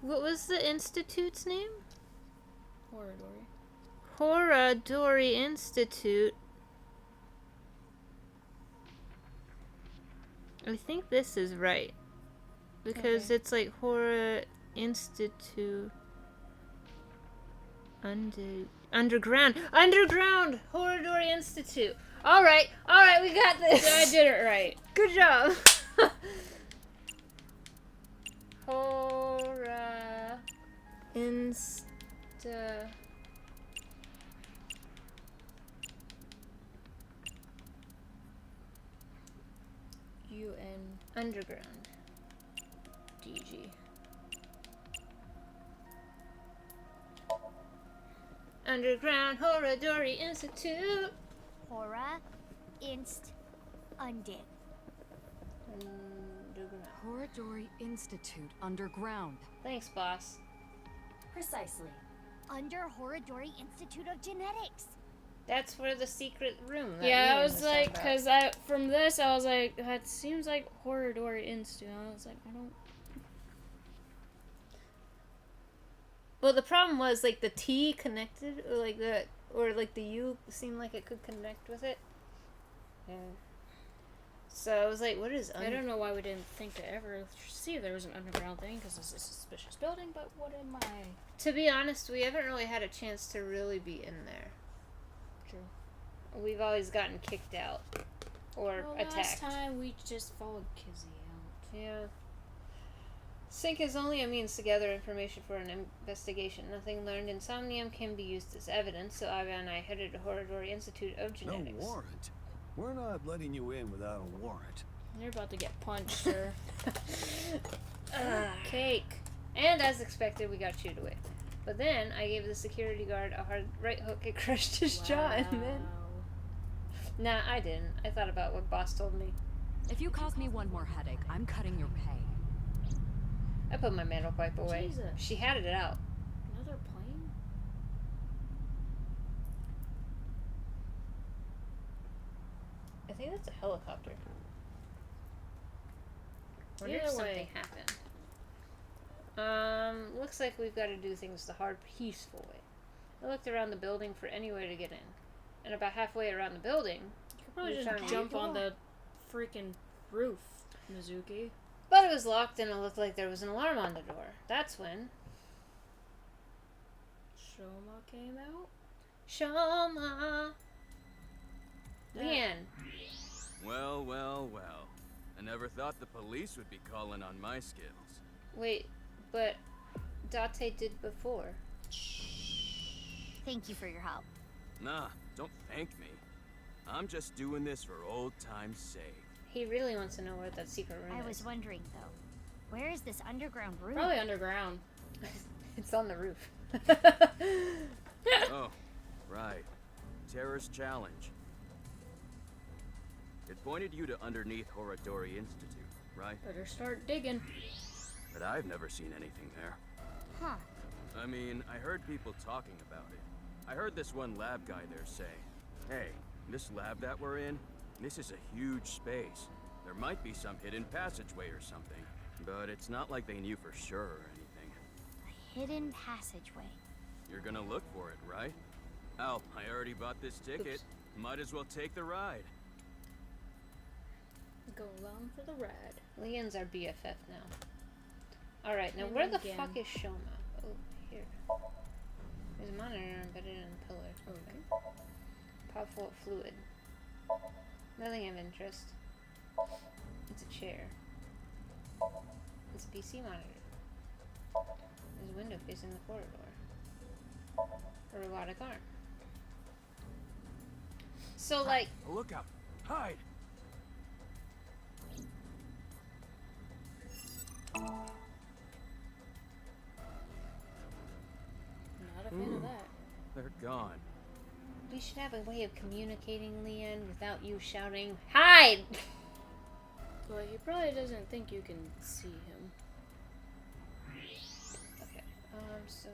What was the institute's name? Horadori Institute. I think this is right. Because it's like Hora Institute. Underground! Underground! Horadori Institute! Alright, we got this! I did it right. Good job! Hora Insta... UN Underground. DG. Underground Horadori Institute. Hora Inst Undid. Horadori Institute Underground. Thanks, boss. Precisely. Under Horadori Institute of Genetics. That's for the secret room. That Yeah, Ian I was like, talking because from this, I was like, that seems like Horadori Institute. I was like, I don't. Well, the problem was like the T connected, or like the U seemed like it could connect with it. Yeah. So I was like, what is? I don't know why we didn't think to ever see if there was an underground thing, because it's a suspicious building. But what am I? To be honest, we haven't really had a chance to really be in there. True. We've always gotten kicked out or attacked. Last time we just followed Kizzy out. Yeah. Sync is only a means to gather information for an investigation. Nothing learned in Somnium can be used as evidence, so Ava and I headed to Horadori Institute of Genetics. No warrant? We're not letting you in without a warrant. You're about to get punched, sir. Cake. And as expected, we got chewed away. But then I gave the security guard a hard right hook. It crushed his jaw, and then... Nah, I didn't. I thought about what boss told me. If you cause me one more headache, I'm cutting your pay. I put my mantle pipe away. Jesus. She had it out. Another plane? I think that's a helicopter. Wonder if Either something way. happened. Looks like we've got to do things the hard, peaceful way. I looked around the building for any way to get in. And about halfway around the building, You could probably we just found jump a on door. the freaking roof, Mizuki. But it was locked and it looked like there was an alarm on the door. That's when... Shoma came out? Shoma! Leanne. Well, well, well. I never thought the police would be calling on my skills. Wait, but Date did before. Thank you for your help. Nah, don't thank me. I'm just doing this for old time's sake. He really wants to know where that secret room I is. was wondering though, where is this underground room? Probably underground. It's on the roof. Oh, right. Terrorist challenge. It pointed you to underneath Horadori Institute, right? Better start digging. But I've never seen anything there. Huh. I mean, I heard people talking about it. I heard this one lab guy there say, hey, this lab that we're in, this is a huge space. There might be some hidden passageway or something, but it's not like they knew for sure or anything. A hidden passageway. You're gonna look for it, right? Al, I already bought this ticket. Oops. Might as well take the ride. Go along for the ride. Leon's our BFF now. Alright, now And where the again. fuck is Shoma? Oh, here. There's a monitor embedded in a pillar. Okay. Powerful fluid. Nothing of interest. It's a chair. It's a PC monitor. There's a window facing the corridor. A robotic arm. So, like... Look out! Hide! Not a fan of that. They're gone. We should have a way of communicating, Leon, without you shouting, HIDE! Well, he probably doesn't think you can see him. Okay, so...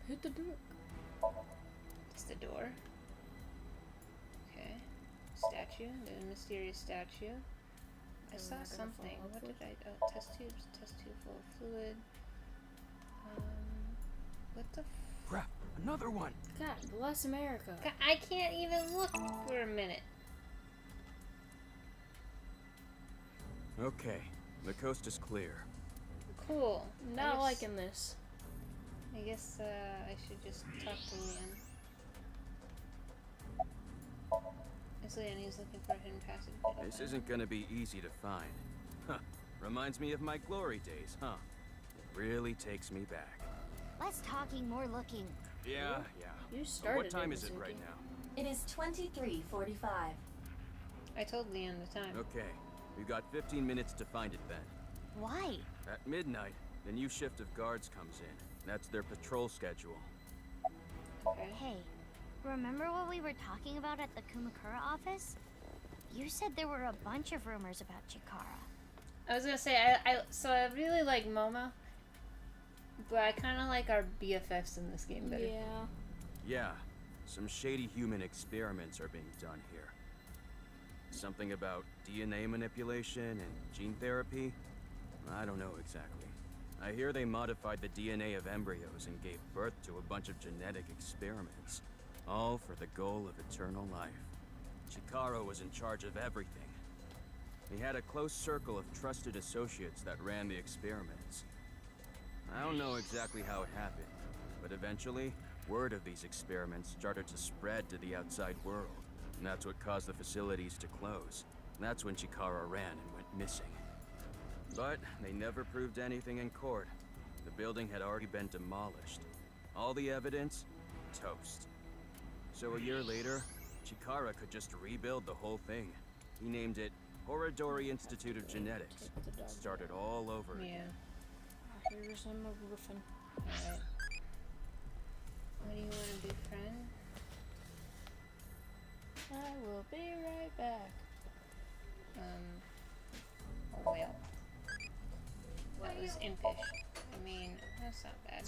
Hit the door. It's the door. Okay. Statue. The mysterious statue. I saw something. What did I... Oh, test tubes. Test tube full of fluid. What the... Crap! Another one! God bless America. God, I can't even look for a minute. Okay, the coast is clear. Cool. Not liking this. I guess, I should just talk to Leon. It's Leon, he's looking for a hidden passage. This isn't gonna be easy to find. Huh. Reminds me of my glory days, huh? It really takes me back. Less talking, more looking. Yeah. You So started what time it, is it Mizuki. right now? It is 23:45. I told Leon the time. Okay, we've got 15 minutes to find it then. Why? At midnight, the new shift of guards comes in. That's their patrol schedule. Okay. Hey, remember what we were talking about at the Kumakura office? You said there were a bunch of rumors about Chikara. I was gonna say, so I really like Momo, but I kind of like our BFFs in this game better. Yeah. Yeah, some shady human experiments are being done here. Something about DNA manipulation and gene therapy? I don't know exactly. I hear they modified the DNA of embryos and gave birth to a bunch of genetic experiments, all for the goal of eternal life. Chikara was in charge of everything. He had a close circle of trusted associates that ran the experiments. I don't know exactly how it happened, but eventually, word of these experiments started to spread to the outside world, and that's what caused the facilities to close. That's when Chikara ran and went missing. But they never proved anything in court. The building had already been demolished. All the evidence, toast. So a year later, Chikara could just rebuild the whole thing. He named it Horadori Institute of Genetics. Started all over again. Here's him roofing. Alright. What do you want to do, friend? I will be right back. A whale. That was impish. I mean, that's not bad.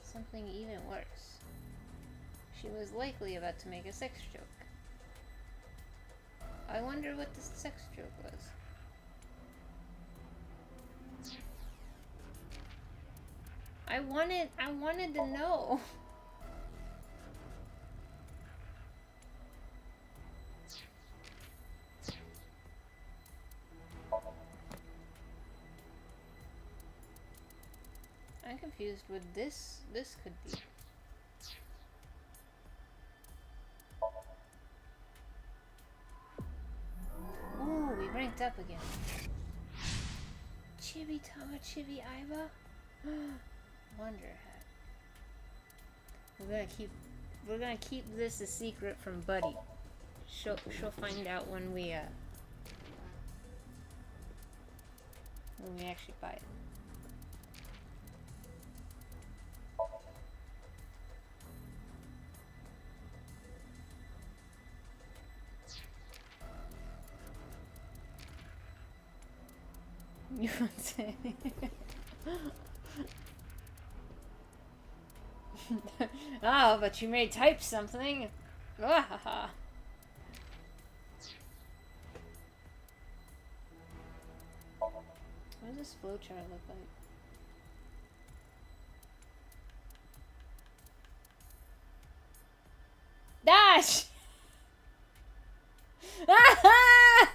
Something even worse. She was likely about to make a sex joke. I wonder what the sex joke was. I wanted to know. I'm confused what this could be. Ooh, we ranked up again. Chibi Tama Chibi Aiba? Wonder hat. We're gonna keep this a secret from Buddy. She'll find out when we actually buy it. You won't say anything. Oh, but you may type something. Ah, what does this flowchart look like? Dash! Ah!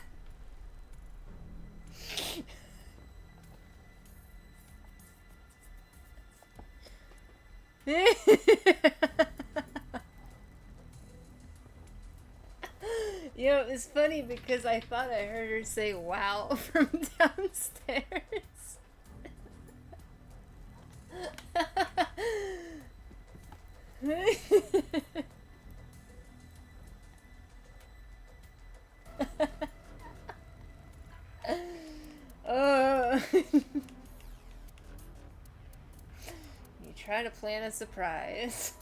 You know, it's funny because I thought I heard her say wow from downstairs. Oh. You try to plan a surprise.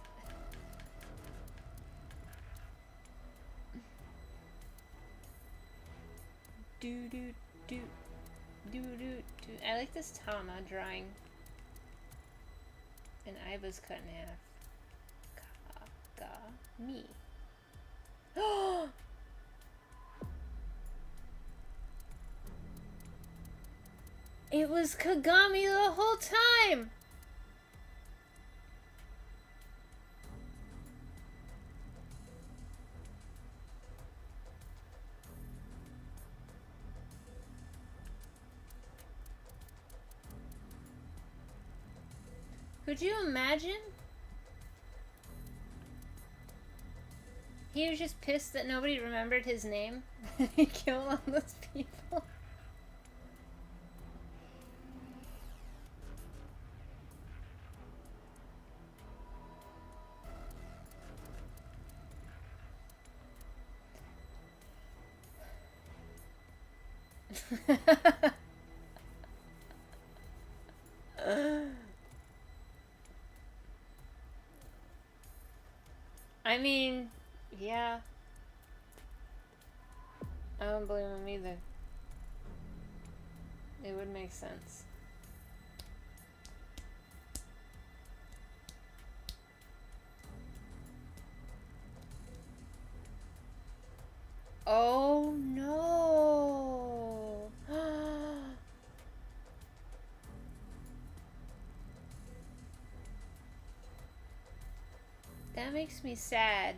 Do do do do do do. I like this Tama drawing. And Iva's cut in half. Kawakami. Oh! It was Kagami the whole time! Could you imagine? He was just pissed that nobody remembered his name. He killed all those people. I mean, yeah. I don't blame him either. It would make sense. Oh no! That makes me sad.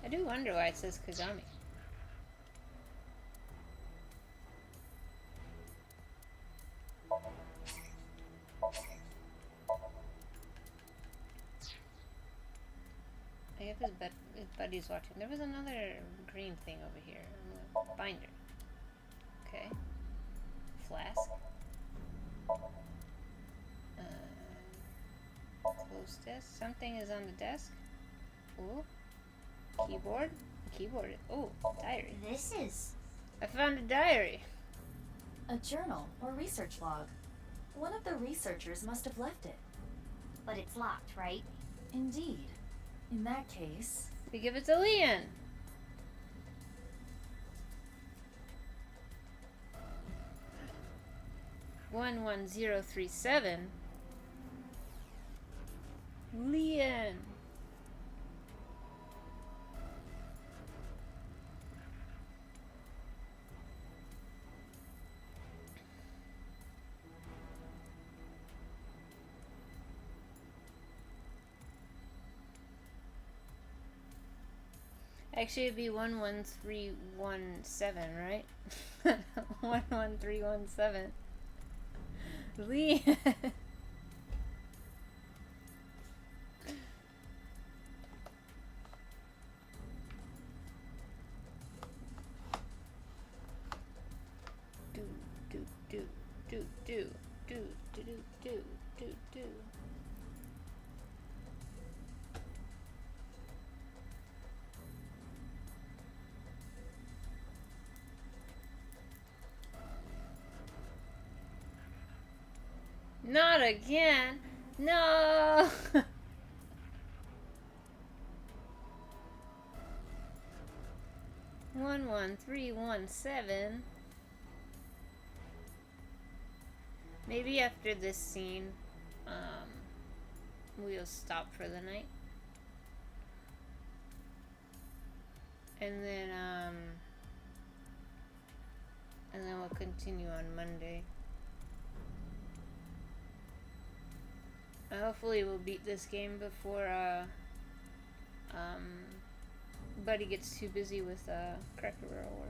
I do wonder why it says Kagami. I guess his buddy's watching. There was another green thing over here. Binder. Okay. Flask. Close desk. Something is on the desk. Ooh. Keyboard. Keyboard. Oh, diary. This is... I found a diary. A journal or research log. One of the researchers must have left it. But it's locked, right? Indeed. In that case... We give it to Leon. One 11037. Leon. Actually, it'd be 11317, right? 11317. Lee. do. Not again. No. 11317. Maybe after this scene, we'll stop for the night. And then we'll continue on Monday. Hopefully we'll beat this game before Buddy gets too busy with Cracker Barrel work.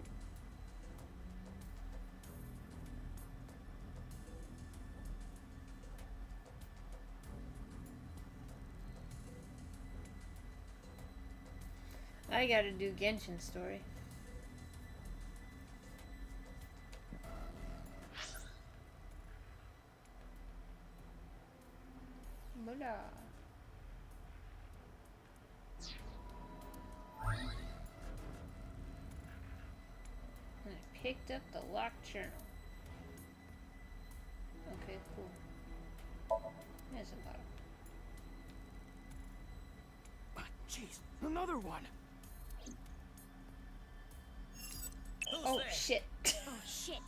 I gotta do Genshin story. Blah. And I picked up the locked journal. Okay, cool. There's a bottle. Jeez, another one. Oh shit. Oh shit.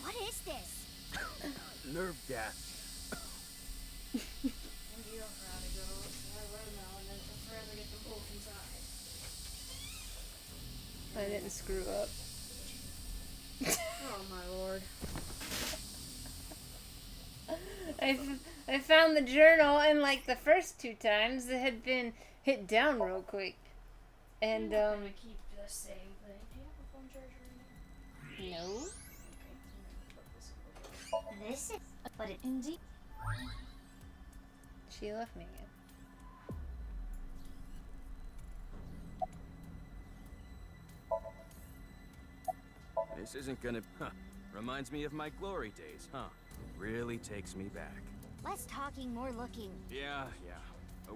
What is this? Nerve gas. I didn't screw up. Oh my lord. I found the journal, and like the first 2 times it had been hit down real quick. And I'm gonna keep the same thing. Do you have a phone charger in there? No. This is, but it Indeed. She left me again. This isn't gonna... Reminds me of my glory days, huh? Really takes me back. Less talking, more looking. Yeah.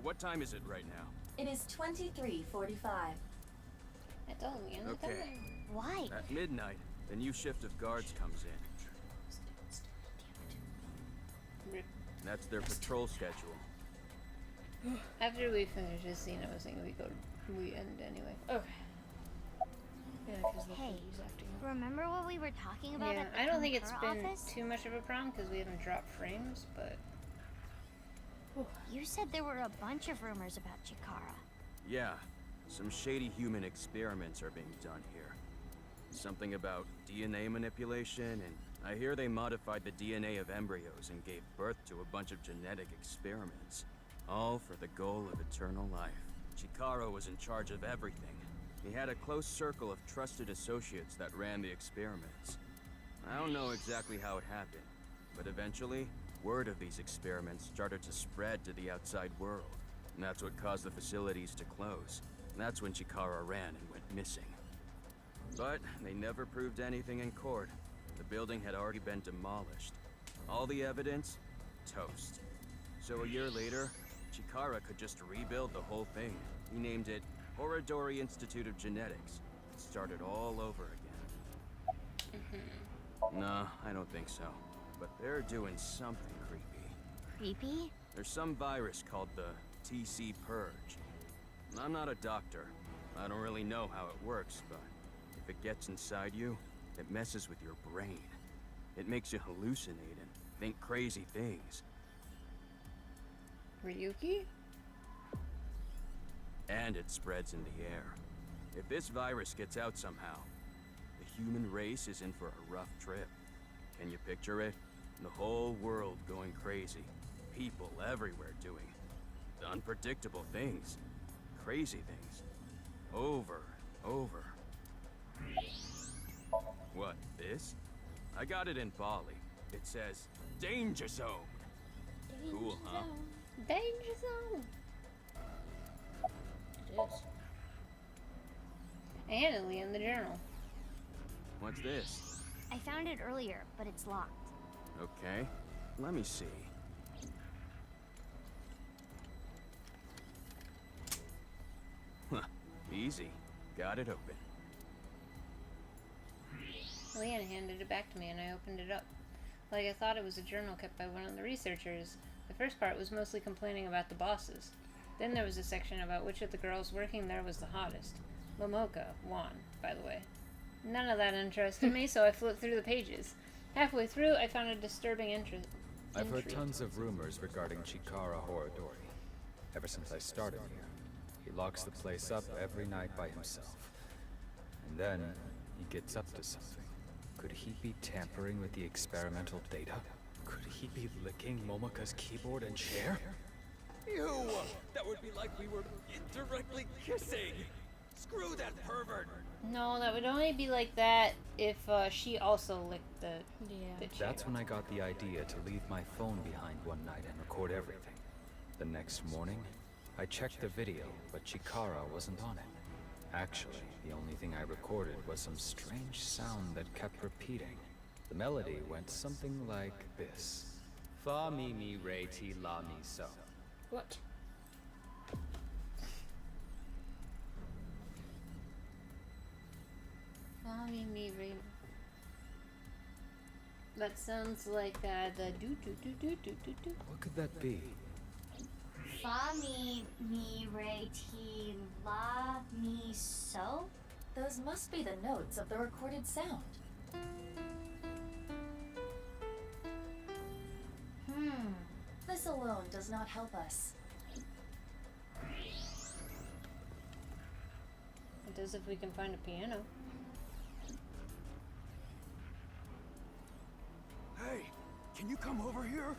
What time is it right now? It is 23:45. I told you. Okay. Why? At midnight, a new shift of guards comes in. That's their patrol schedule. After we finish this scene, I was thinking we end anyway. Okay. Yeah, because the Hey, food's acting up. remember what we were talking about Yeah, at the I don't think it's Kamakura been office? too much of a problem because we haven't dropped frames, but You said there were a bunch of rumors about Chikara. Yeah, some shady human experiments are being done here. Something about DNA manipulation, and I hear they modified the DNA of embryos and gave birth to a bunch of genetic experiments. All for the goal of eternal life. Chikara was in charge of everything. He had a close circle of trusted associates that ran the experiments. I don't know exactly how it happened, but eventually, word of these experiments started to spread to the outside world. And that's what caused the facilities to close. And that's when Chikara ran and went missing. But they never proved anything in court. The building had already been demolished. All the evidence, toast. So a year later, Chikara could just rebuild the whole thing. He named it Horodori Institute of Genetics. It started all over again. Nah, I don't think so. But they're doing something creepy. Creepy? There's some virus called the TC Purge. I'm not a doctor. I don't really know how it works, but if it gets inside you, it messes with your brain. It makes you hallucinate and think crazy things. Ryuki? And it spreads in the air. If this virus gets out somehow, the human race is in for a rough trip. Can you picture it? The whole world going crazy. People everywhere doing unpredictable things. Crazy things. Over and over. What, this? I got it in Bali. It says, Danger Zone. Cool, huh? Danger Zone. It is. And Italy in the journal. What's this? I found it earlier, but it's locked. Okay, let me see. Huh, easy. Got it open. Leanne handed it back to me and I opened it up. Like I thought it was a journal kept by one of the researchers. The first part was mostly complaining about the bosses. Then there was a section about which of the girls working there was the hottest. Momoka won, by the way. None of that interested me, so I flipped through the pages. Halfway through, I found a disturbing entry. I've heard tons of rumors regarding Chikara Horodori. Ever since I started here, he locks the place up every night by himself. And then, he gets up to something. Could he be tampering with the experimental data? Could he be licking Momoka's keyboard and chair? Ew! That would be like we were indirectly kissing! Screw that pervert! No, that would only be like that if she also licked the chair. That's when I got the idea to leave my phone behind one night and record everything. The next morning, I checked the video, but Chikara wasn't on it. Actually, the only thing I recorded was some strange sound that kept repeating. The melody went something like this. Fa mi mi re ti la mi so. What? Mommy, me, re. That sounds like the do do do do do do do. What could that be? Fa mi re ti la mi so? Those must be the notes of the recorded sound. This alone does not help us. It does if we can find a piano. Hey, can you come over here?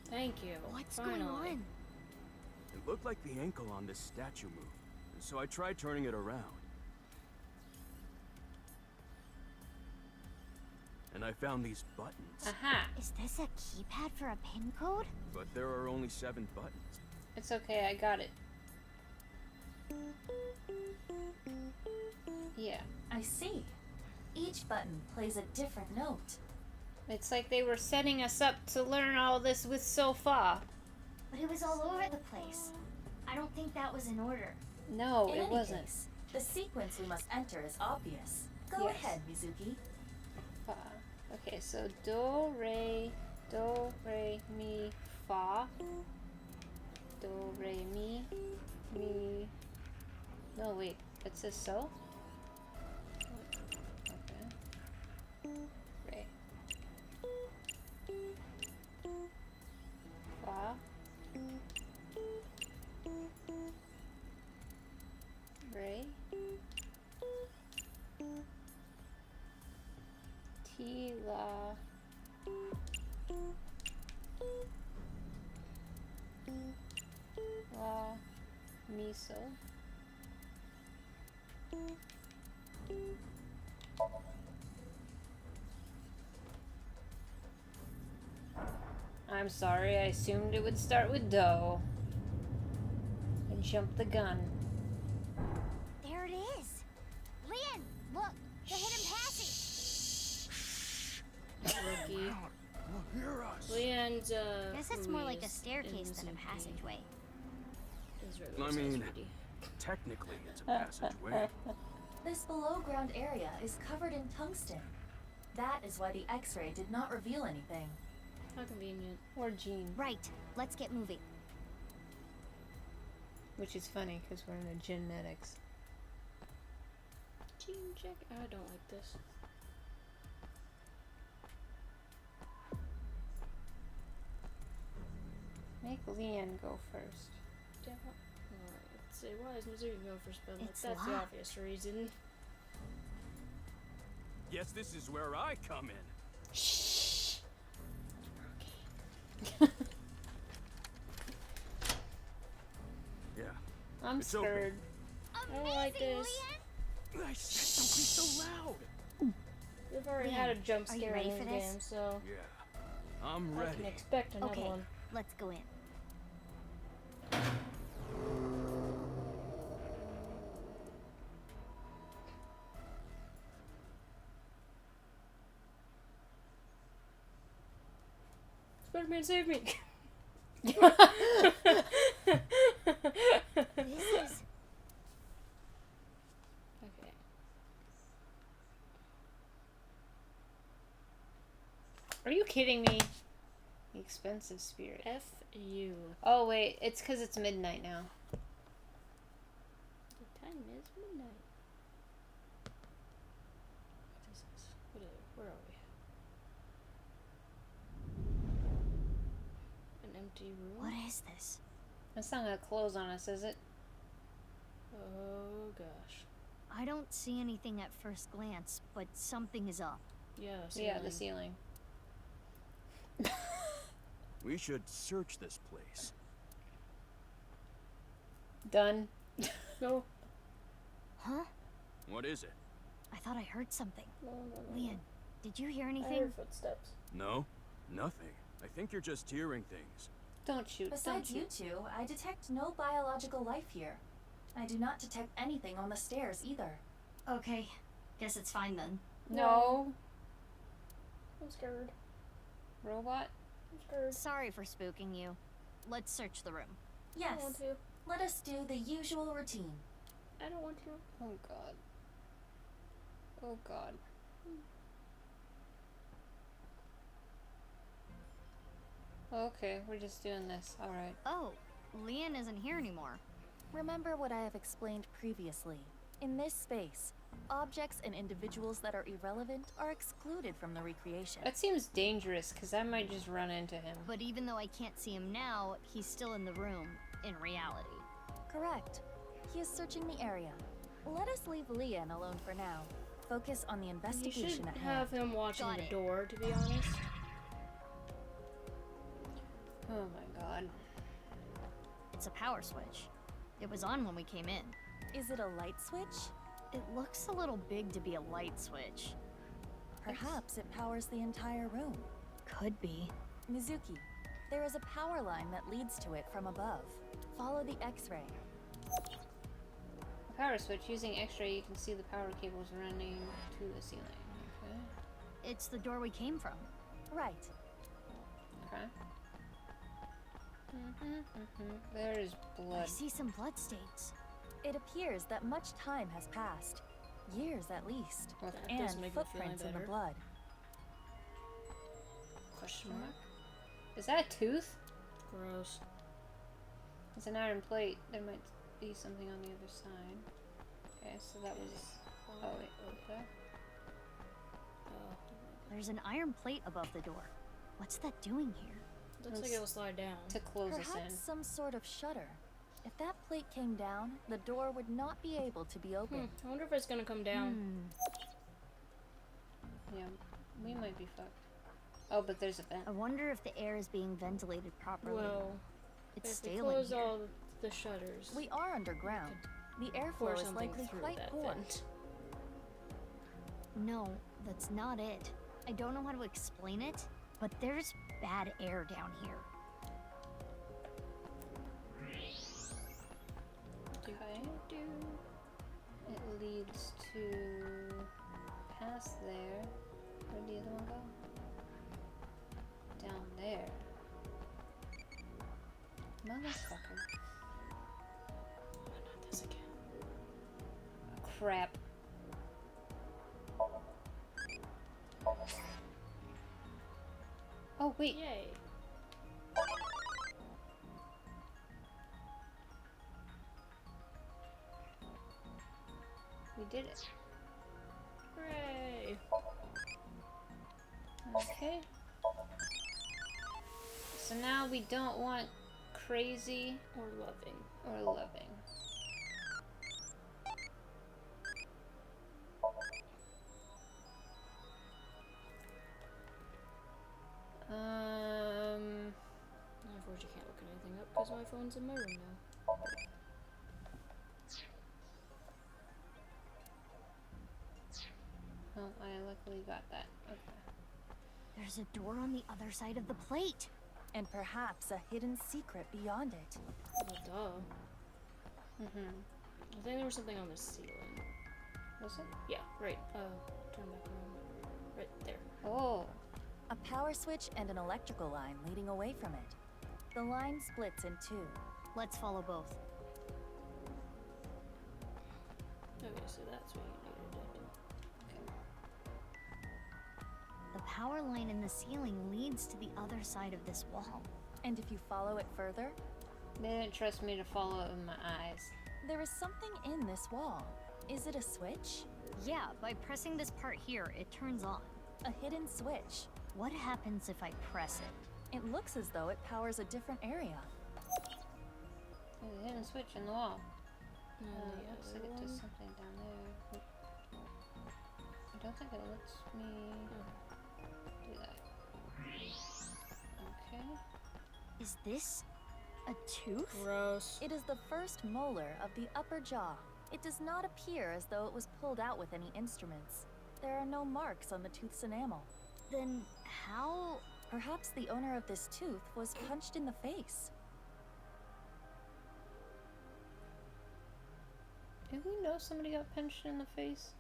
Thank you. What's Finally. going on? It looked like the ankle on this statue moved, so I tried turning it around. And I found these buttons. Aha! Is this a keypad for a pin code? But there are only 7 buttons. It's okay, I got it. Yeah. I see. Each button plays a different note. It's like they were setting us up to learn all this with Sofa. But it was all over the place. I don't think that was in order. No, In it any wasn't. case, the sequence we must enter is obvious. Go Yes. ahead, Mizuki. Fa. Okay, so do, re, mi, fa. Do, re, mi. No, wait. It says so? Okay. Re. Fa. Re. Ti, la. La. Miso. I'm sorry, I assumed it would start with dough. And jumped the gun. There it is. Leanne, look, the hidden passage. Rookie. Hear us. Leanne's, Guess it's more like a Louise staircase than a Mizuki passageway. is regular I size mean, Rudy. technically it's a passageway. This below-ground area is covered in tungsten. That is why the X-ray did not reveal anything. How convenient. Or Jean. Right, let's get moving. Which is funny, because we're in a genetics. Gene check. I don't like this. Make Leanne go first. Damn. Let's see. Why is Missouri go first? But It's that's the locked. obvious reason. Guess this is where I come in. Shh. Yeah. I'm It's open. scared. I don't like this. I said don't be so loud. We've already Leanne, had a jump are you scare ready in for the this? game, so Yeah. I'm I ready. can expect another Okay, one. let's go in. Spider-Man, save me! This is Are you kidding me? The expensive spirit. F you. Oh wait, it's because it's midnight now. The time is midnight. What is this? Where are we? An empty room? What is this? That's not gonna close on us, is it? Oh gosh. I don't see anything at first glance, but something is up. Yeah, Yeah, the ceiling. We should search this place. Done. No. Huh? What is it? I thought I heard something. No. Leon, did you hear I anything? heard footsteps. No, nothing. I think you're just hearing things. Don't shoot. Besides you two, I detect no biological life here. I do not detect anything on the stairs either. Okay, guess it's fine then. No. I'm scared. Robot? I'm scared. Sorry for spooking you. Let's search the room. Yes. I don't want to. Let us do the usual routine. I don't want to. Oh god. Oh god. Okay, we're just doing this. Alright. Oh, Leon isn't here anymore. Remember what I have explained previously. In this space, objects and individuals that are irrelevant are excluded from the recreation. That seems dangerous, because I might just run into him. But even though I can't see him now, he's still in the room, in reality. Correct. He is searching the area. Let us leave Leon alone for now. Focus on the You investigation should at have hand. him watching Got the it. door, to be honest. Oh my god. It's a power switch. It was on when we came in. Is it a light switch? It looks a little big to be a light switch. Perhaps it powers the entire room. Could be. Mizuki, there is a power line that leads to it from above. Follow the X-ray. Power switch. Using X-ray, you can see the power cables running to the ceiling. Okay. It's the door we came from. Right. Okay. There is I blood. see some blood stains. It appears that much time has passed. Years at least. Okay. That does And make me feel footprints in the better. blood. Question mark? Is that a tooth? Gross. It's an iron plate. There might be something on the other side. Okay, so that was... Oh, wait. Okay. Oh. There's an iron plate above the door. What's that doing here? Looks like it'll slide down. To close us in. Perhaps some sort of shutter. If that plate came down, the door would not be able to be opened. I wonder if it's gonna come down. Yeah, we might be fucked. Oh, but there's a vent. I wonder if the air is being ventilated properly. Well, it's if we stale in close here. all the shutters, We are underground. The pour airflow is something likely through quite that poor. vent. No, that's not it. I don't know how to explain it, but there's bad air down here. Okay. It leads to past there. Where did the other one go? Down there. Motherfucker. Not this again. Oh, crap. Oh, wait. Yay. We did it. Hooray. Okay. So now we don't want crazy Or loving. or loving. Unfortunately, can't look anything up because my phone's in my room now. Oh, I luckily got that. Okay. There's a door on the other side of the plate. And perhaps a hidden secret beyond it. Well, duh. I think there was something on the ceiling. Was it? Yeah, right. Turn back around. Right there. Oh. A power switch and an electrical line leading away from it. The line splits in two. Let's follow both. Okay, so that's what you needed to do. The power line in the ceiling leads to the other side of this wall. And if you follow it further, they didn't trust me to follow it with my eyes. There is something in this wall. Is it a switch? Yeah, by pressing this part here, it turns on. A hidden switch. What happens if I press it? It looks as though it powers a different area. There's a hidden switch in the wall. Looks like it does something down there. I don't think it lets me do that. Okay. Is this a tooth? Gross. It is the first molar of the upper jaw. It does not appear as though it was pulled out with any instruments. There are no marks on the tooth's enamel. Then how? Perhaps the owner of this tooth was punched in the face. Did we know somebody got punched in the face?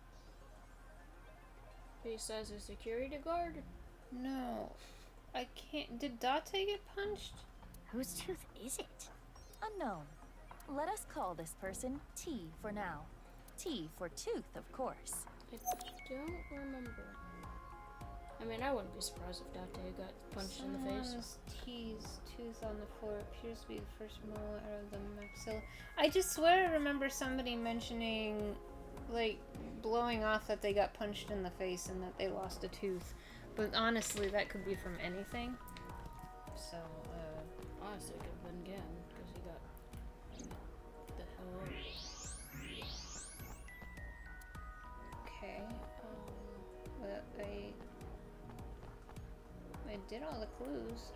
Besides a security guard? No. I can't. Did Date get punched? Whose tooth is it? Unknown. Let us call this person T for now. T for tooth, of course. I don't remember. I mean, I wouldn't be surprised if Date got punched in the face. Someone's T's tooth on the floor appears to be the first molar out of the maxilla. I just swear I remember somebody mentioning, like, blowing off that they got punched in the face and that they lost a tooth. But honestly, that could be from anything. So, honestly, it could have been again, because he got the hell up. Okay, but I did all the clues.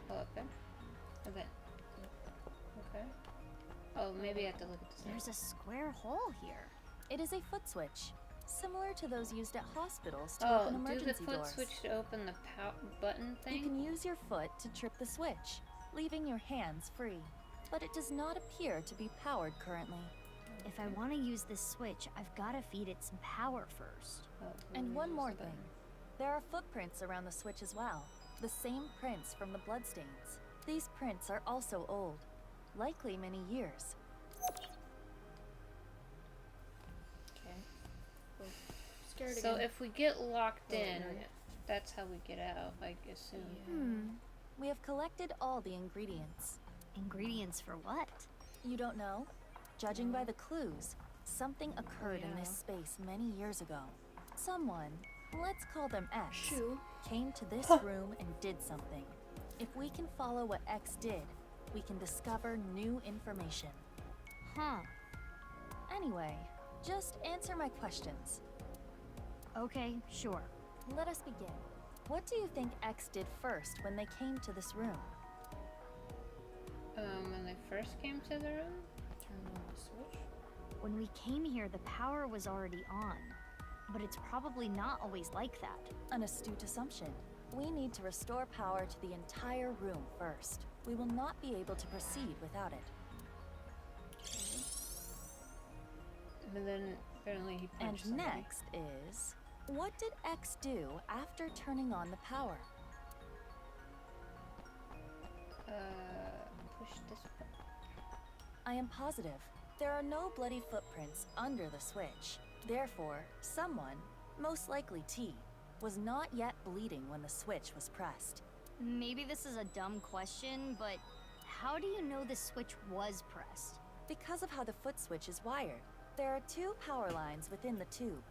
Oh, okay. Okay. Okay. Oh, maybe I have to look at this. There's a square hole here. It is a foot switch, similar to those used at hospitals to open do emergency the foot doors. switch to open the button thing? You can use your foot to trip the switch, leaving your hands free. But it does not appear to be powered currently. If I want to use this switch, I've got to feed it some power first. And one more thing. There are footprints around the switch as well. The same prints from the bloodstains. These prints are also old, likely many years. Okay. Cool. Scared So again. if we get locked Oh, wait, in, not yet. that's how we get out, I assume. We have collected all the ingredients. Ingredients for what? You don't know? Judging by the clues, something occurred in this space many years ago. Someone, let's call them X, came to this room and did something. If we can follow what X did, we can discover new information. Huh. Anyway, just answer my questions. Okay, sure. Let us begin. What do you think X did first when they came to this room? When they first came to the room? Turn on the switch. When we came here, the power was already on. But it's probably not always like that. An astute assumption. We need to restore power to the entire room first. We will not be able to proceed without it. But then apparently he punched And somebody. next is, what did X do after turning on the power? Push this button. I am positive. There are no bloody footprints under the switch. Therefore, someone, most likely T, was not yet bleeding when the switch was pressed. Maybe this is a dumb question, but how do you know the switch was pressed? Because of how the foot switch is wired, there are two power lines within the tube.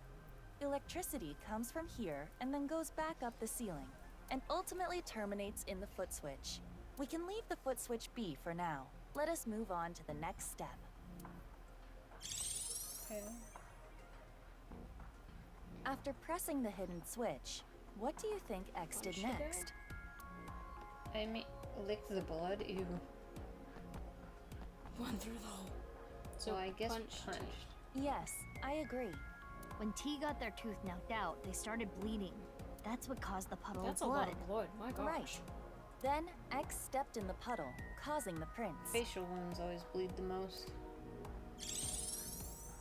Electricity comes from here and then goes back up the ceiling, and ultimately terminates in the foot switch. We can leave the foot switch be for now. Let us move on to the next step. Okay. After pressing the hidden switch, what do you think X did next? I mean, lick the blood? Ew. Went through the hole. So I guess punched. Yes, I agree. When T got their tooth knocked out, they started bleeding. That's what caused the puddle That's of a blood. lot of blood, my gosh. Right. Then X stepped in the puddle, causing the prints. Facial wounds always bleed the most.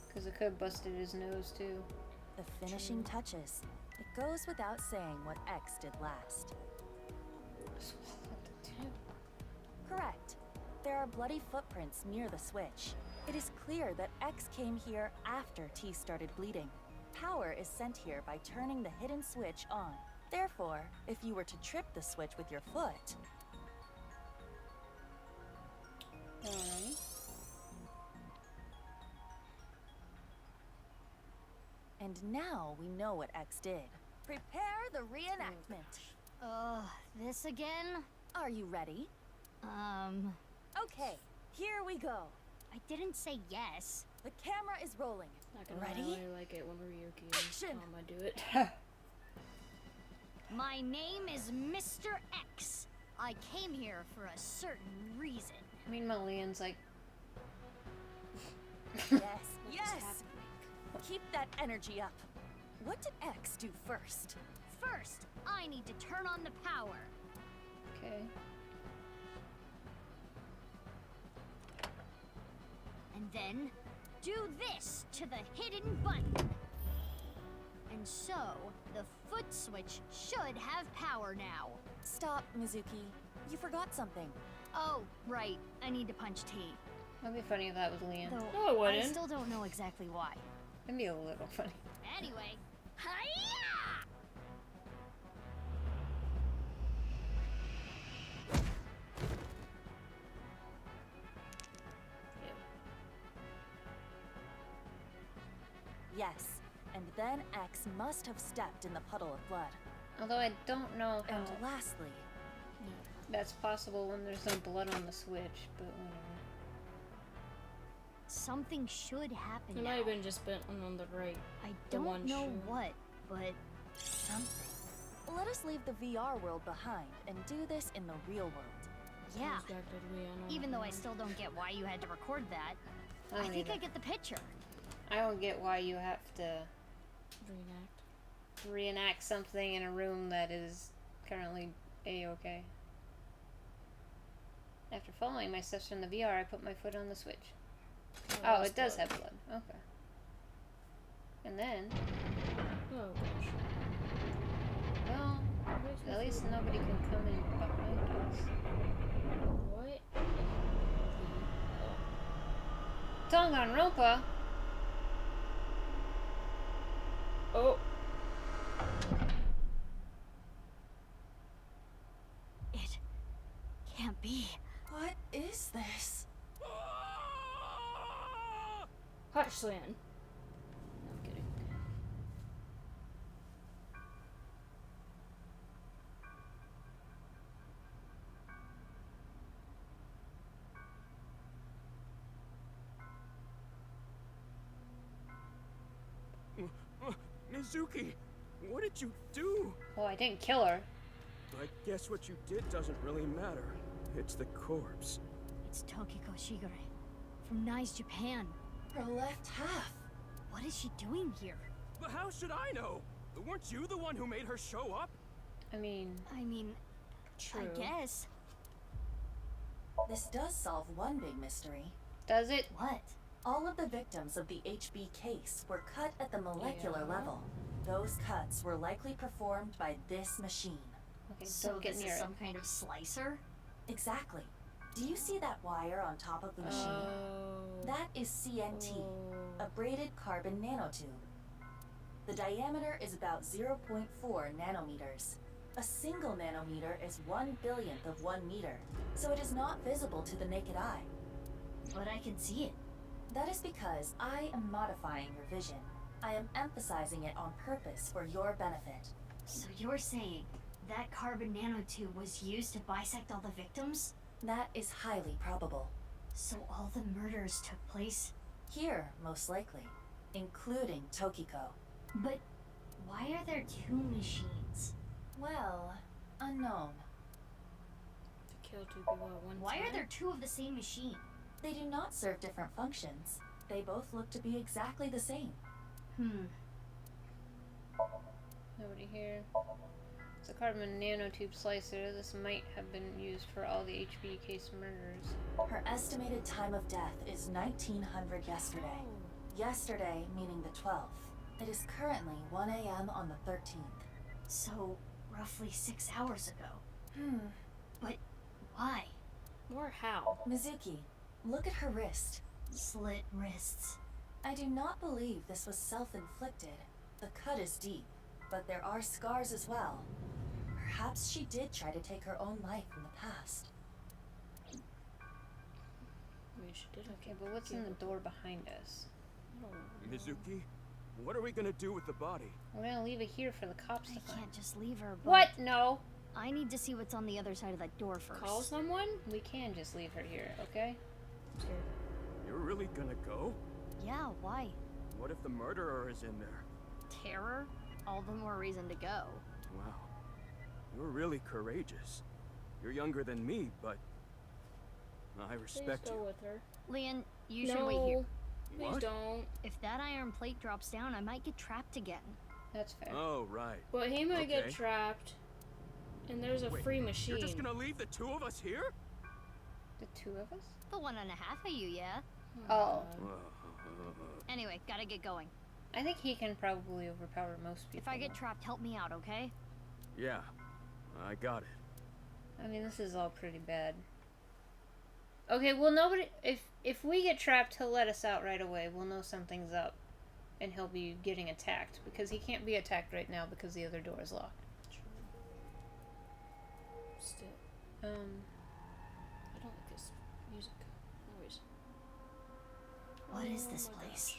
Because it could have busted his nose too. The finishing touches. It goes without saying what X did last. Correct. There are bloody footprints near the switch. It is clear that X came here after T started bleeding. Power is sent here by turning the hidden switch on. Therefore, if you were to trip the switch with your foot... And now we know what X did. Prepare the reenactment. This again? Are you ready? Okay, here we go. I didn't say yes. The camera is rolling. Not gonna Ready? lie, I like it when Ryuki and Action! Tama do it. My name is Mr. X. I came here for a certain reason. Meanwhile, Leon's like... Yes, yes! Keep that energy up. What did X do first? First, I need to turn on the power. Okay. And then, do this to the hidden button. And so, the foot switch should have power now. Stop, Mizuki. You forgot something. Oh, right. I need to punch T. That'd be funny if that was Leon. Though No, it wouldn't. I still don't know exactly why. It'd be a little funny. Anyway, hiya! Yes, and then X must have stepped in the puddle of blood. Although I don't know how And lastly, that's possible when there's no blood on the switch, but whatever. Something should happen It now. might have been just been on the right. I the don't one know shoe. what, but something. Let us leave the VR world behind and do this in the real world. yeah. Comes back to Leon on Even the though I hand. still don't get why you had to record that. I I don't think either. I get the picture. I don't get why you have to Reenact. reenact something in a room that is currently A-okay. After following my steps from the VR, I put my foot on the switch. Oh, it does have blood. Okay. And then... Oh gosh. Well, at least nobody can come in behind us. What? Danganronpa? Oh. It can't be. What is this? Hush, Leon. No, I'm kidding. Mizuki, what did you do? Oh, I didn't kill her. I guess what you did doesn't really matter. It's the corpse. It's Tokiko Shigure from Nice, Japan. Her left half. What is she doing here? But how should I know? Weren't you the one who made her show up? I mean, I guess. This does solve one big mystery. Does it? What? All of the victims of the HB case were cut at the molecular level. Those cuts were likely performed by this machine. Okay, So don't get this near is it. some kind of slicer? Exactly. Do you see that wire on top of the machine? That is CNT, a braided carbon nanotube. The diameter is about 0.4 nanometers. A single nanometer is 1/1000th of 1 meter, so it is not visible to the naked eye. But I can see it. That is because I am modifying your vision. I am emphasizing it on purpose for your benefit. So you're saying that carbon nanotube was used to bisect all the victims? That is highly probable. So all the murders took place? Here, most likely, including Tokiko. But why are there two machines? Well, unknown. To kill two people at one Why time? are there two of the same machine? They do not serve different functions. They both look to be exactly the same. Nobody here. It's a carbon nanotube slicer. This might have been used for all the HB case murders. Her estimated time of death is 1900 yesterday. Yesterday meaning the 12th. It is currently 1 a.m. on the 13th. So, roughly 6 hours ago. But why? Or how? Mizuki, look at her wrist. Slit wrists. I do not believe this was self-inflicted. The cut is deep, but there are scars as well. Perhaps she did try to take her own life in the past. I mean, she did. Okay, but what's in the door behind us? Mizuki, what are we gonna do with the body? We're gonna leave it here for the cops to I find. can't just leave her, but... What? No. I need to see what's on the other side of that door first. Call someone? We can just leave her here, okay? You're really gonna go? Yeah, why? What if the murderer is in there? Terror? All the more reason to go. Wow. You're really courageous. You're younger than me, but I respect Please you. go with her. Leon, you should wait here. Please What? don't. If that iron plate drops down, I might get trapped again. That's fair. Oh, right. But he might get Okay. trapped. And there's a Wait, free machine. You're just gonna leave the two of us here? The two of us? The 1.5 of you, yeah? Oh. Anyway, gotta get going. I think he can probably overpower most people. If I get trapped, help me out, okay? Yeah, I got it. I mean, this is all pretty bad. Okay, well, nobody... If we get trapped, he'll let us out right away. We'll know something's up. And he'll be getting attacked. Because he can't be attacked right now because the other door is locked. Still. Um... I don't like this music noise. What is this place?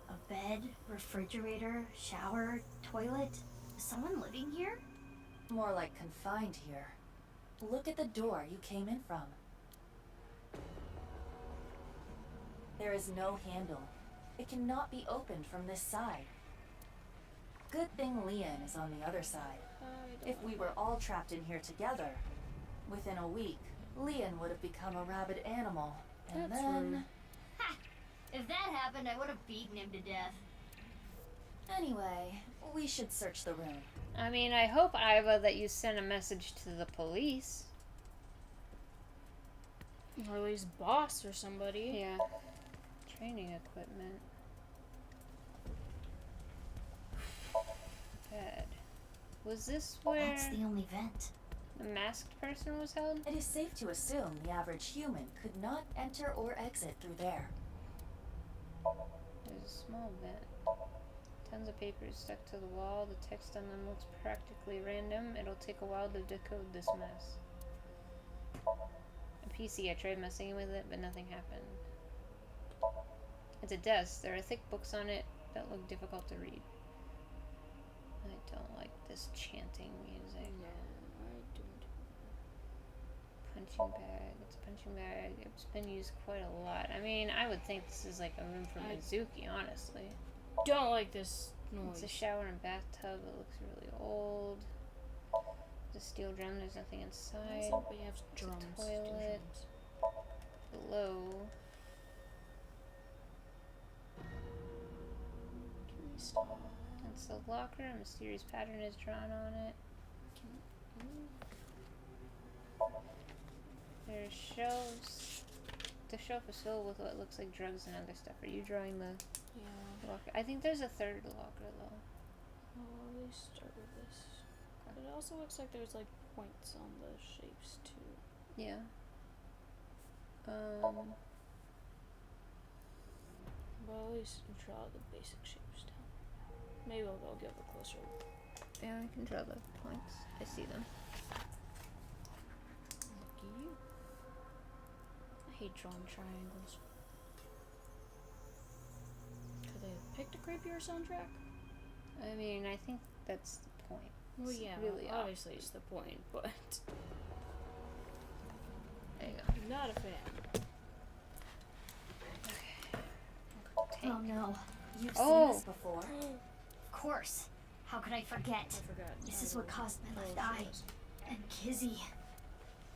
A bed, refrigerator, shower, toilet? Is someone living here? More like confined here. Look at the door you came in from. There is no handle. It cannot be opened from this side. Good thing Leon is on the other side. If we were all trapped in here together, within a week, Leon would have become a rabid animal. And That's then... rude. Ha! If that happened, I would have beaten him to death. Anyway, we should search the room. I mean, I hope, Iva, that you sent a message to the police. Or at least boss or somebody. Yeah. Training equipment. Bed. Was this where That's the only vent. the masked person was held? It is safe to assume the average human could not enter or exit through there. There's a small vent. Tons of papers stuck to the wall. The text on them looks practically random. It'll take a while to decode this mess. A PC, I tried messing with it, but nothing happened. It's a desk. There are thick books on it that look difficult to read. I don't like this chanting music. Yeah, I don't. Punching bag. It's a punching bag. It's been used quite a lot. I mean, I would think this is like a room for Mizuki, honestly. Don't like this noise. It's a shower and bathtub. It looks really old. The steel drum. There's nothing inside. Somebody has It's drums. a toilet. Below. It's the locker. A mysterious pattern is drawn on it. There's shelves. The shelf is filled with what looks like drugs and other stuff. Are you drawing the locker? I think there's a third locker though. Well, let me start with this. It also looks like there's like points on the shapes too. Yeah. Well, at least draw the basic shapes down. Maybe we'll go give a closer look. Yeah, I can draw the points. I see them. Lucky you. I hate drawing triangles. Could they have picked a creepier soundtrack? I mean, I think that's the point. Well, It's yeah, really obviously it's the point, but there you go. Not a fan. Oh no. You've Oh. seen this before. Of course. How could I forget? This is what caused my left eye. And Kizzy.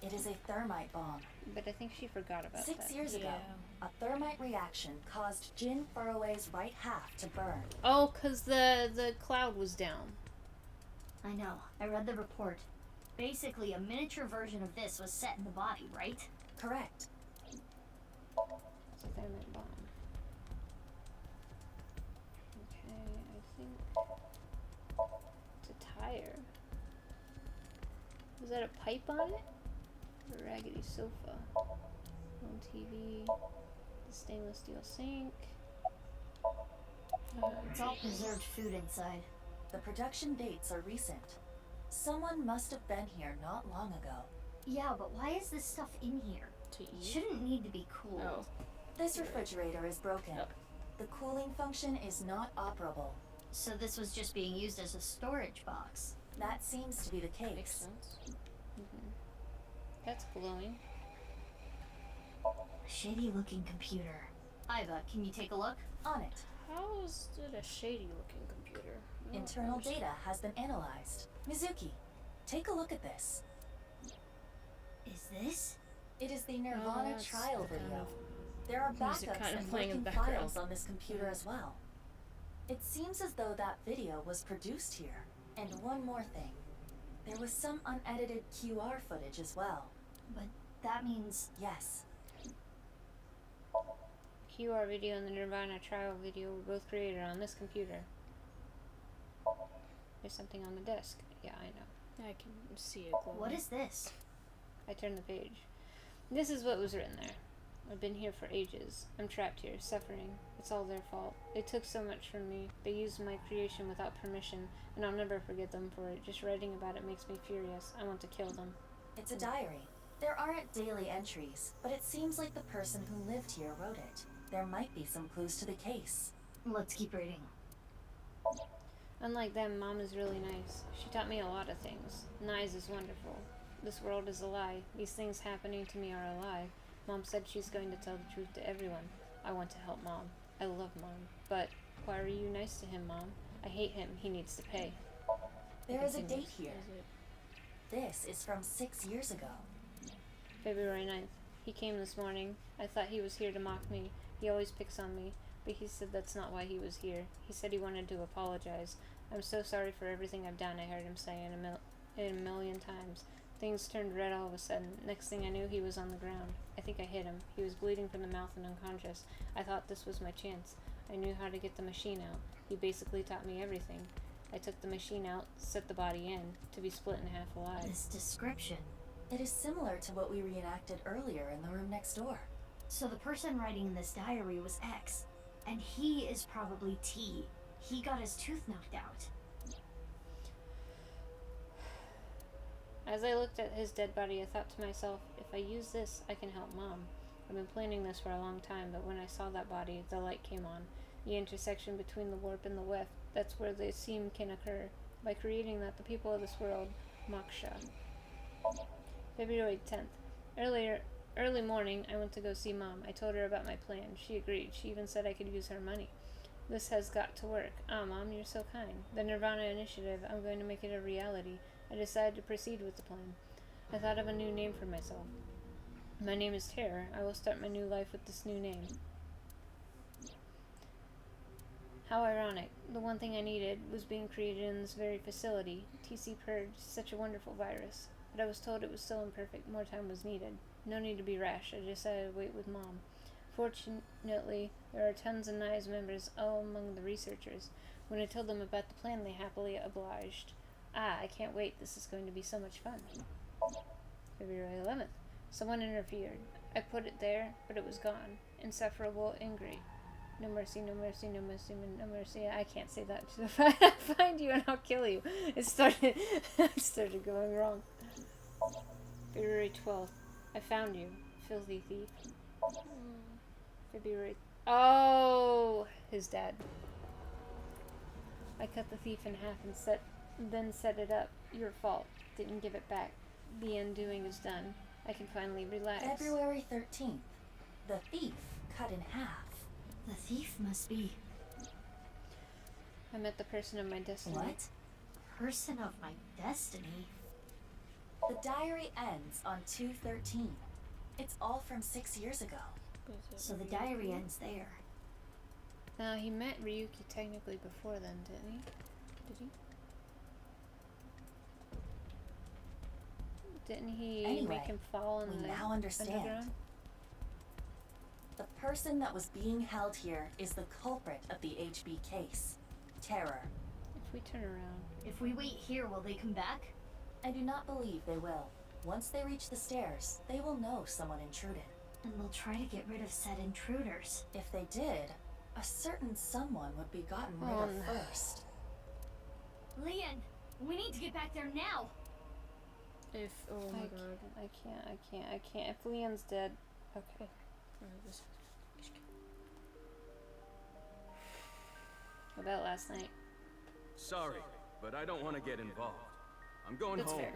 It is a thermite bomb. But I think she forgot about 6 that. years ago, a thermite reaction caused Jin Furroway's right half to burn. Oh, 'cause the cloud was down. I know. I read the report. Basically, a miniature version of this was set in the body, right? Correct. It's a thermite bomb. Okay, I think it's a tire. Was that a pipe on it? A raggedy sofa. Home TV. The stainless steel sink. It's all preserved food inside. The production dates are recent. Someone must have been here not long ago. Yeah, but why is this stuff in here? To eat? Shouldn't need to be cooled. Oh. This refrigerator is broken. The cooling function is not operable. So this was just being used as a storage box. That seems to be the case. Makes sense. That's glowing. A shady looking computer. Iva, can you take a look? On it. How is it a shady looking computer? Internal data has been analyzed. Mizuki, take a look at this. Is this? It is the nirvanA that's trial the kind video. of There are music backups kind of and playing in working the background. files on this computer as well. It seems as though that video was produced here. And one more thing. There was some unedited QR footage as well. But that means... Yes. QR video and the nirvanA trial video were both created on this computer. There's something on the desk. Yeah, I know. I can see it glowing. What is this? I turned the page. This is what was written there. I've been here for ages. I'm trapped here, suffering. It's all their fault. They took so much from me. They used my creation without permission, and I'll never forget them for it. Just writing about it makes me furious. I want to kill them. It's a diary. There aren't daily entries, but it seems like the person who lived here wrote it. There might be some clues to the case. Let's keep reading. Unlike them, Mom is really nice. She taught me a lot of things. Nice is wonderful. This world is a lie. These things happening to me are a lie. Mom said she's going to tell the truth to everyone. I want to help Mom. I love Mom. But why are you nice to him, Mom? I hate him. He needs to pay. There is a date here. This is from 6 years ago. February 9th. He came this morning. I thought he was here to mock me. He always picks on me. But he said that's not why he was here. He said he wanted to apologize. I'm so sorry for everything I've done, I heard him say a million times. Things turned red all of a sudden. Next thing I knew, he was on the ground. I think I hit him. He was bleeding from the mouth and unconscious. I thought this was my chance. I knew how to get the machine out. He basically taught me everything. I took the machine out, set the body in, to be split in half alive. This description. It is similar to what we reenacted earlier in the room next door. So the person writing this diary was X, and he is probably T. He got his tooth knocked out. As I looked at his dead body, I thought to myself, if I use this, I can help Mom. I've been planning this for a long time, but when I saw that body, the light came on. The intersection between the warp and the weft, that's where the seam can occur. By creating that, the people of this world, Moksha. February 10th. Early morning, I went to go see Mom. I told her about my plan. She agreed. She even said I could use her money. This has got to work. Ah, Mom, you're so kind. The nirvanA initiative, I'm going to make it a reality. I decided to proceed with the plan. I thought of a new name for myself. My name is Terror. I will start my new life with this new name. How ironic. The one thing I needed was being created in this very facility. TC Purge, such a wonderful virus. But I was told it was still imperfect. More time was needed. No need to be rash. I decided to wait with Mom. Fortunately, there are tons of NICE members all among the researchers. When I told them about the plan, they happily obliged. Ah, I can't wait. This is going to be so much fun. February 11th. Someone interfered. I put it there, but it was gone. Insufferable, angry. No mercy, no mercy, no mercy, no mercy. I can't say that. If I find you and I'll kill you. It started going wrong. February 12th. I found you, filthy thief. February... Oh! His dad. I cut the thief in half and then set it up. Your fault. Didn't give it back. The undoing is done. I can finally relax. February 13th. The thief cut in half. The thief must be... I met the person of my destiny. What? Person of my destiny? The diary ends on 2/13. It's all from 6 years ago. So the diary ends there. Now, he met Ryuki technically before then, didn't he? Did he? Didn't he Anyway, make him fall in we the now understand. underground? The person that was being held here is the culprit of the HB case. Terror. If we turn around. If we wait here, will they come back? I do not believe they will. Once they reach the stairs, they will know someone intruded. And they'll try to get rid of said intruders. If they did, A certain someone would be gotten rid of first. Leon, we need to get back there now. If oh my god, I can't. If Leon's dead, okay. What about last night? Sorry, but I don't want to get involved. I'm going That's home. fair.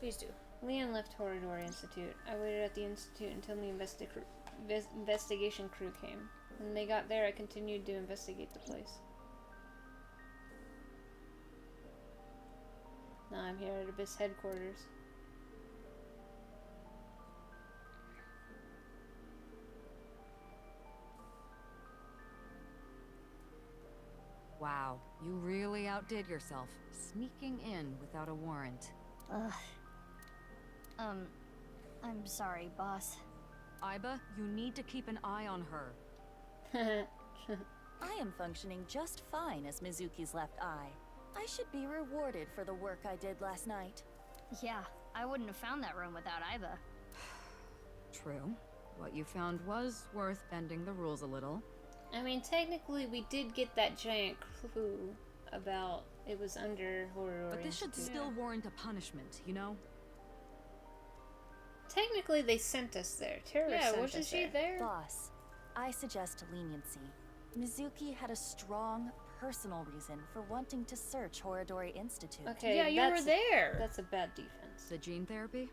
Please do. Leon left Horridor Institute. I waited at the institute until the investigation crew came. When they got there, I continued to investigate the place. Now I'm here at Abyss headquarters. Wow, you really outdid yourself, sneaking in without a warrant. I'm sorry, boss. Iba, you need to keep an eye on her. I am functioning just fine as Mizuki's left eye. I should be rewarded for the work I did last night. Yeah, I wouldn't have found that room without Iba. True. What you found was worth bending the rules a little. I mean, technically, we did get that giant clue about it was under Horridor But this should Institute. still warrant a punishment, you know? Technically, they sent us there. Terror sent wasn't us she there? Boss, I suggest leniency. Mizuki had a strong personal reason for wanting to search Horridor Institute. Okay, yeah, you were there. That's a bad defense. The gene therapy?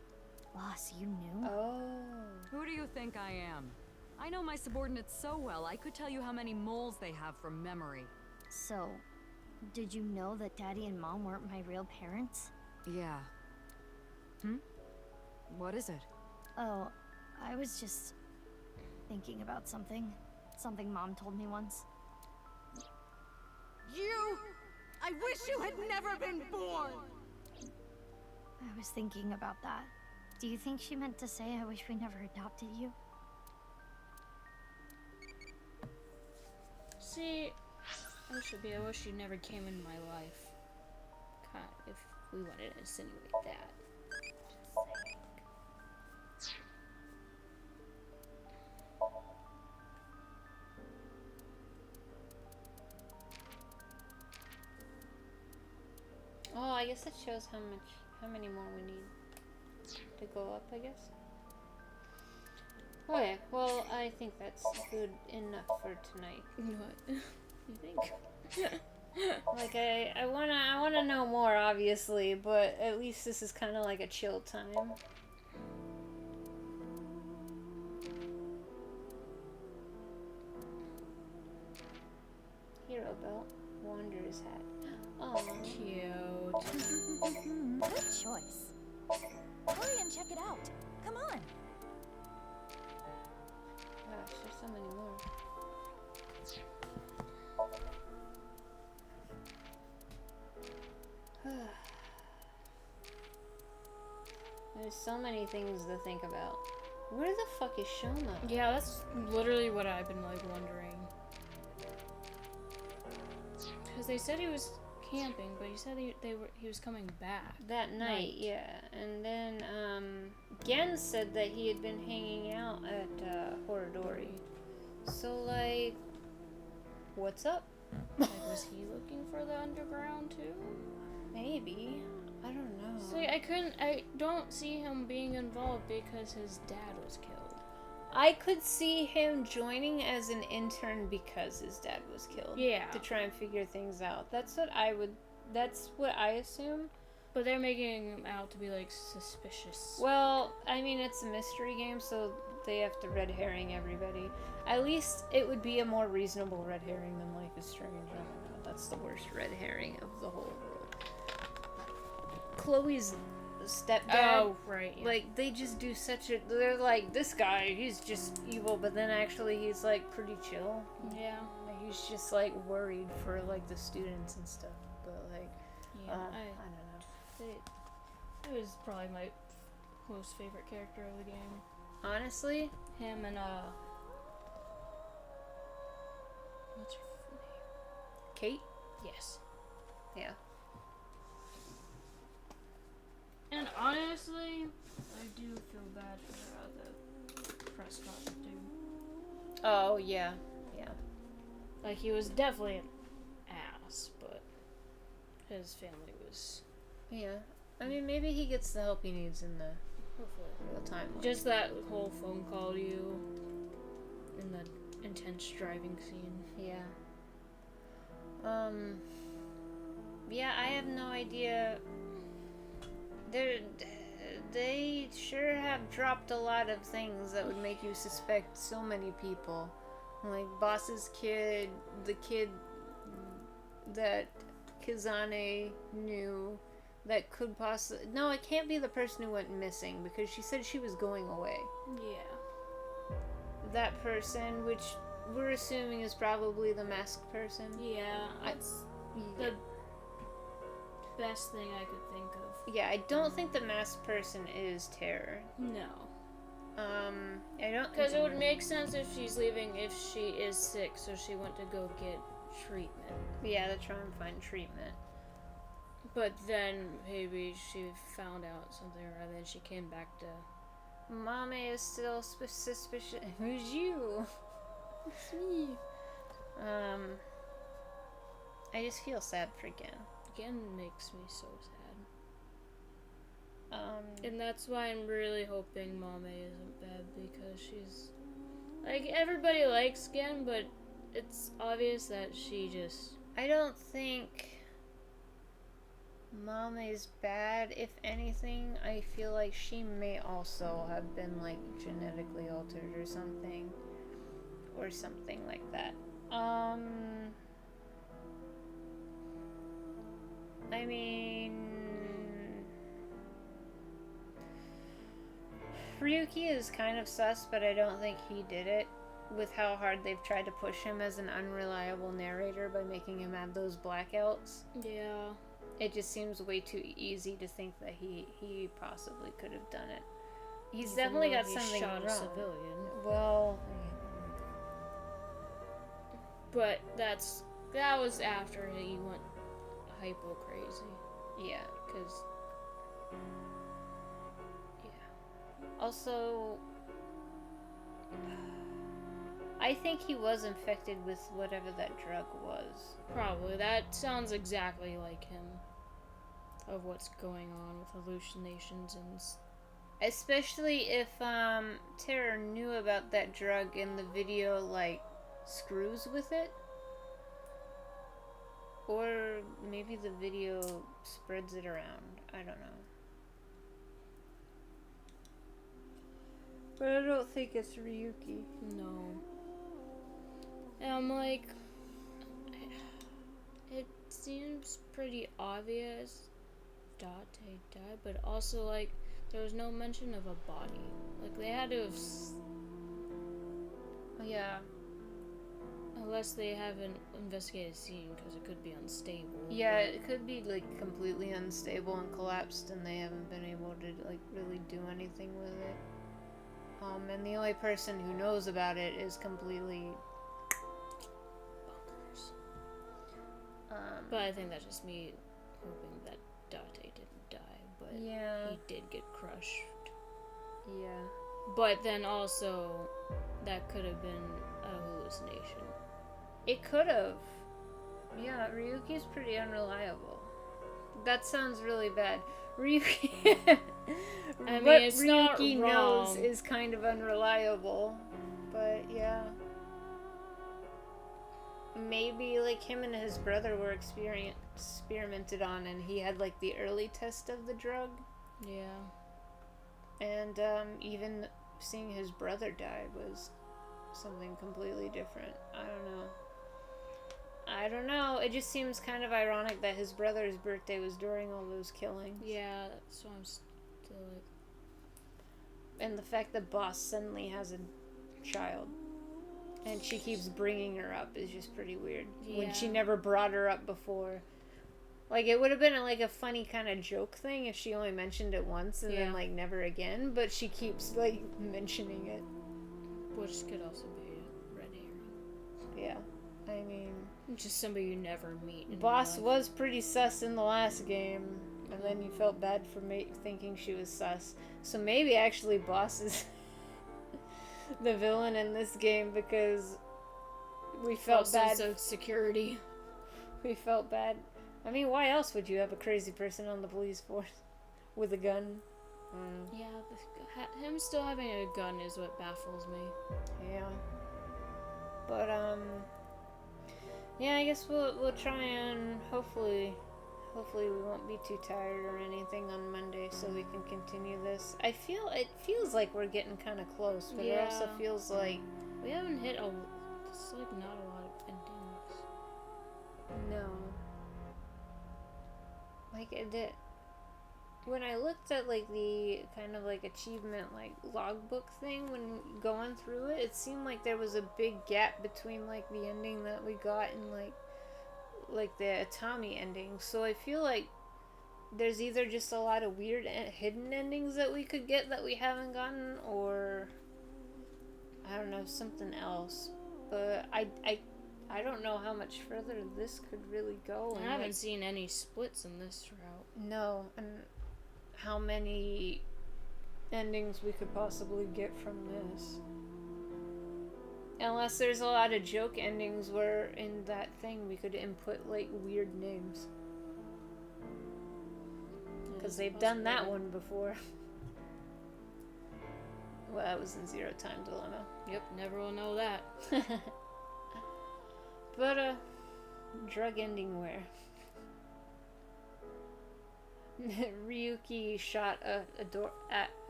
Boss, you knew? Oh. Who do you think I am? I know my subordinates so well, I could tell you how many moles they have from memory. So, did you know that Daddy and Mom weren't my real parents? Yeah. What is it? Oh, I was just thinking about something. Something Mom told me once. I wish you had never been born! I was thinking about that. Do you think she meant to say I wish we never adopted you? See, I wish you never came into my life. God, if we wanted to insinuate that. Oh, I guess that shows how many more we need to go up, I guess. Okay, well, I think that's good enough for tonight. What? You think? Like, I wanna know more, obviously, but at least this is kind of like a chill time. Hero belt, wanderer's hat. Oh, cute. Good choice. Hurry and check it out. Come on. Gosh, there's so many more. There's so many things to think about. Where the fuck is Shoma? Yeah, that's literally what I've been like wondering. Because they said he was camping, but he said he was coming back That night, yeah. And then, Gen said that he had been hanging out at, Horridori. So, like, what's up? Like, was he looking for the underground too? Maybe. I don't know. See, I don't see him being involved because his dad was killed. I could see him joining as an intern because his dad was killed. Yeah. To try and figure things out. That's what I assume. But they're making him out to be, like, suspicious. Well, I mean, it's a mystery game, so they have to red herring everybody. At least it would be a more reasonable red herring than Life is Strange. I don't know. That's the worst red herring of the whole world. Chloe's stepdad. Oh, right. Yeah. Like, they just do such a... They're like, this guy, he's just evil, but then actually he's, like, pretty chill. Yeah. Like, he's just, like, worried for, like, the students and stuff. But, like, Yeah, I don't know. It was probably my most favorite character of the game. Honestly? Him and, what's her name? Kate? Yes. Yeah. And honestly, I do feel bad for the Prescott dude. Oh, yeah. Yeah. Like, he was definitely an ass, but his family was... Yeah. I mean, maybe he gets the help he needs in the real time. Just that whole phone call to you in the intense driving scene. Yeah. Yeah, I have no idea. They sure have dropped a lot of things that would make you suspect so many people. Like Boss's kid, the kid that Kizane knew that could possibly... No, it can't be the person who went missing because she said she was going away. Yeah. That person, which we're assuming is probably the masked person. Yeah, that's the best thing I could think of. Yeah, I don't think the masked person is Terror. No. I don't... Because it would make sense if she's leaving if she is sick, so she went to go get treatment. Yeah, to try and find treatment. But then maybe she found out something, or then she came back to... Mame is still suspicious. Who's you? It's me. I just feel sad for Gen. Gen makes me so sad. And that's why I'm really hoping Mame isn't bad, because she's... Like, everybody likes Gen, but it's obvious that she just... I don't think Mame's bad. If anything, I feel like she may also have been, like, genetically altered or something. Or something like that. I mean... Ryuki is kind of sus, but I don't think he did it. With how hard they've tried to push him as an unreliable narrator by making him have those blackouts. Yeah. It just seems way too easy to think that he possibly could have done it. He's definitely got something shot wrong. a civilian. Well... But that was after he went hypo crazy. Yeah, because... Also, I think he was infected with whatever that drug was. Probably. That sounds exactly like him. Of what's going on with hallucinations and... Especially if, Terror knew about that drug and the video, like, screws with it. Or maybe the video spreads it around. I don't know. But I don't think it's Ryuki. No. And I'm like... It seems pretty obvious Date died, but also, like, there was no mention of a body. Like, they had to have... Yeah. Unless they haven't investigated the scene, because it could be unstable. Yeah, it could be, like, completely unstable and collapsed, and they haven't been able to, like, really do anything with it. And the only person who knows about it is completely bonkers. But I think that's just me hoping that Date didn't die, but yeah, he did get crushed. Yeah. But then also, that could have been a hallucination. It could have. Yeah, Ryuki's pretty unreliable. That sounds really bad. Ryuki... I mean, what it's Ryuki not knows wrong. is kind of unreliable. But, yeah. Maybe, like, him and his brother were experimented on, and he had, like, the early test of the drug. Yeah. And, even seeing his brother die was something completely different. I don't know. It just seems kind of ironic that his brother's birthday was during all those killings. Yeah, that's why I'm still like... And the fact that Boss suddenly has a child. And she keeps bringing her up is just pretty weird. Yeah. When she never brought her up before. Like, it would have been like a funny kind of joke thing if she only mentioned it once and then, like, never again. But she keeps, like, mentioning it. Which could also be a red herring. Yeah. I mean... Just somebody you never meet. Boss was pretty sus in the last game. And then you felt bad for thinking she was sus. So maybe actually Boss is the villain in this game because We felt bad. Sense of security. We felt bad. I mean, why else would you have a crazy person on the police force with a gun? Yeah, him still having a gun is what baffles me. Yeah. But yeah, I guess we'll try and hopefully we won't be too tired or anything on Monday, so we can continue this. It feels like we're getting kind of close, but it also feels like we haven't hit it's like not a lot of endings. No. Like it did. When I looked at like the kind of like achievement like logbook thing when going through it, it seemed like there was a big gap between like the ending that we got and like the Atami ending. So I feel like there's either just a lot of weird hidden endings that we could get that we haven't gotten, or I don't know, something else. But I don't know how much further this could really go. I haven't seen any splits in this route. No, and how many endings we could possibly get from this. Unless there's a lot of joke endings where in that thing we could input like weird names. Because they've done that one before. Well, that was in Zero Time Dilemma. Yep, never will know that. But, drug ending where? Ryuki shot at a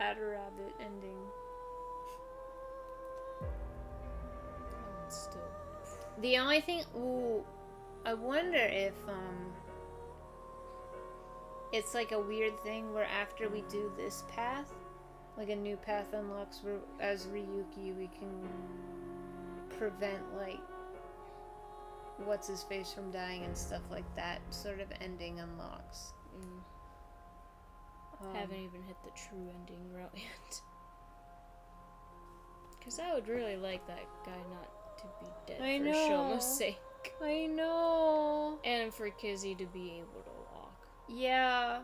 rabbit ending. Still. The only thing, I wonder if, it's like a weird thing where after we do this path, like a new path unlocks where as Ryuki we can prevent like what's his face from dying and stuff like that sort of ending unlocks. Haven't even hit the true ending route yet. Because I would really like that guy not to be dead for Shoma's sake. I know. And for Kizzy to be able to walk. Yeah.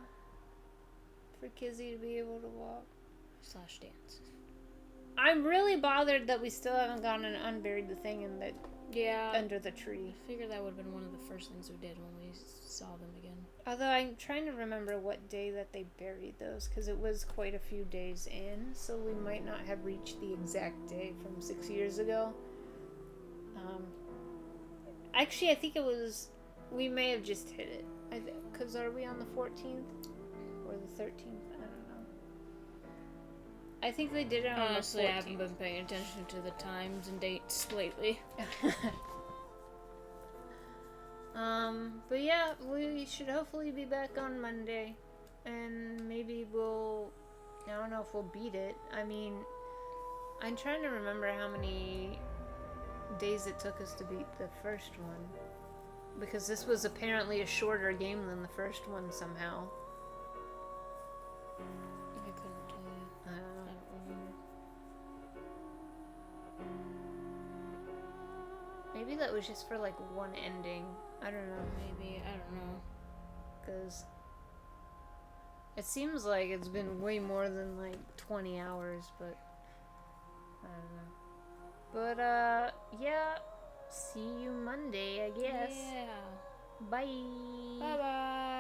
For Kizzy to be able to walk. / dance. I'm really bothered that we still haven't gone and unburied the thing in the under the tree. I figured that would have been one of the first things we did when we saw them again. Although I'm trying to remember what day that they buried those, because it was quite a few days in, so we might not have reached the exact day from 6 years ago. Actually, I think it was, we may have just hit it. Because are we on the 14th? Or the 13th? I don't know. I think they did it on Honestly, the 14th. I haven't been paying attention to the times and dates lately. But yeah, we should hopefully be back on Monday. And maybe I don't know if we'll beat it. I mean, I'm trying to remember how many days it took us to beat the first one. Because this was apparently a shorter game than the first one somehow. I couldn't tell you. I don't remember. Maybe that was just for like one ending. I don't know. Maybe, I don't know. Because it seems like it's been way more than like 20 hours, but I don't know. But yeah, see you Monday, I guess. Yeah. Bye. Bye-bye.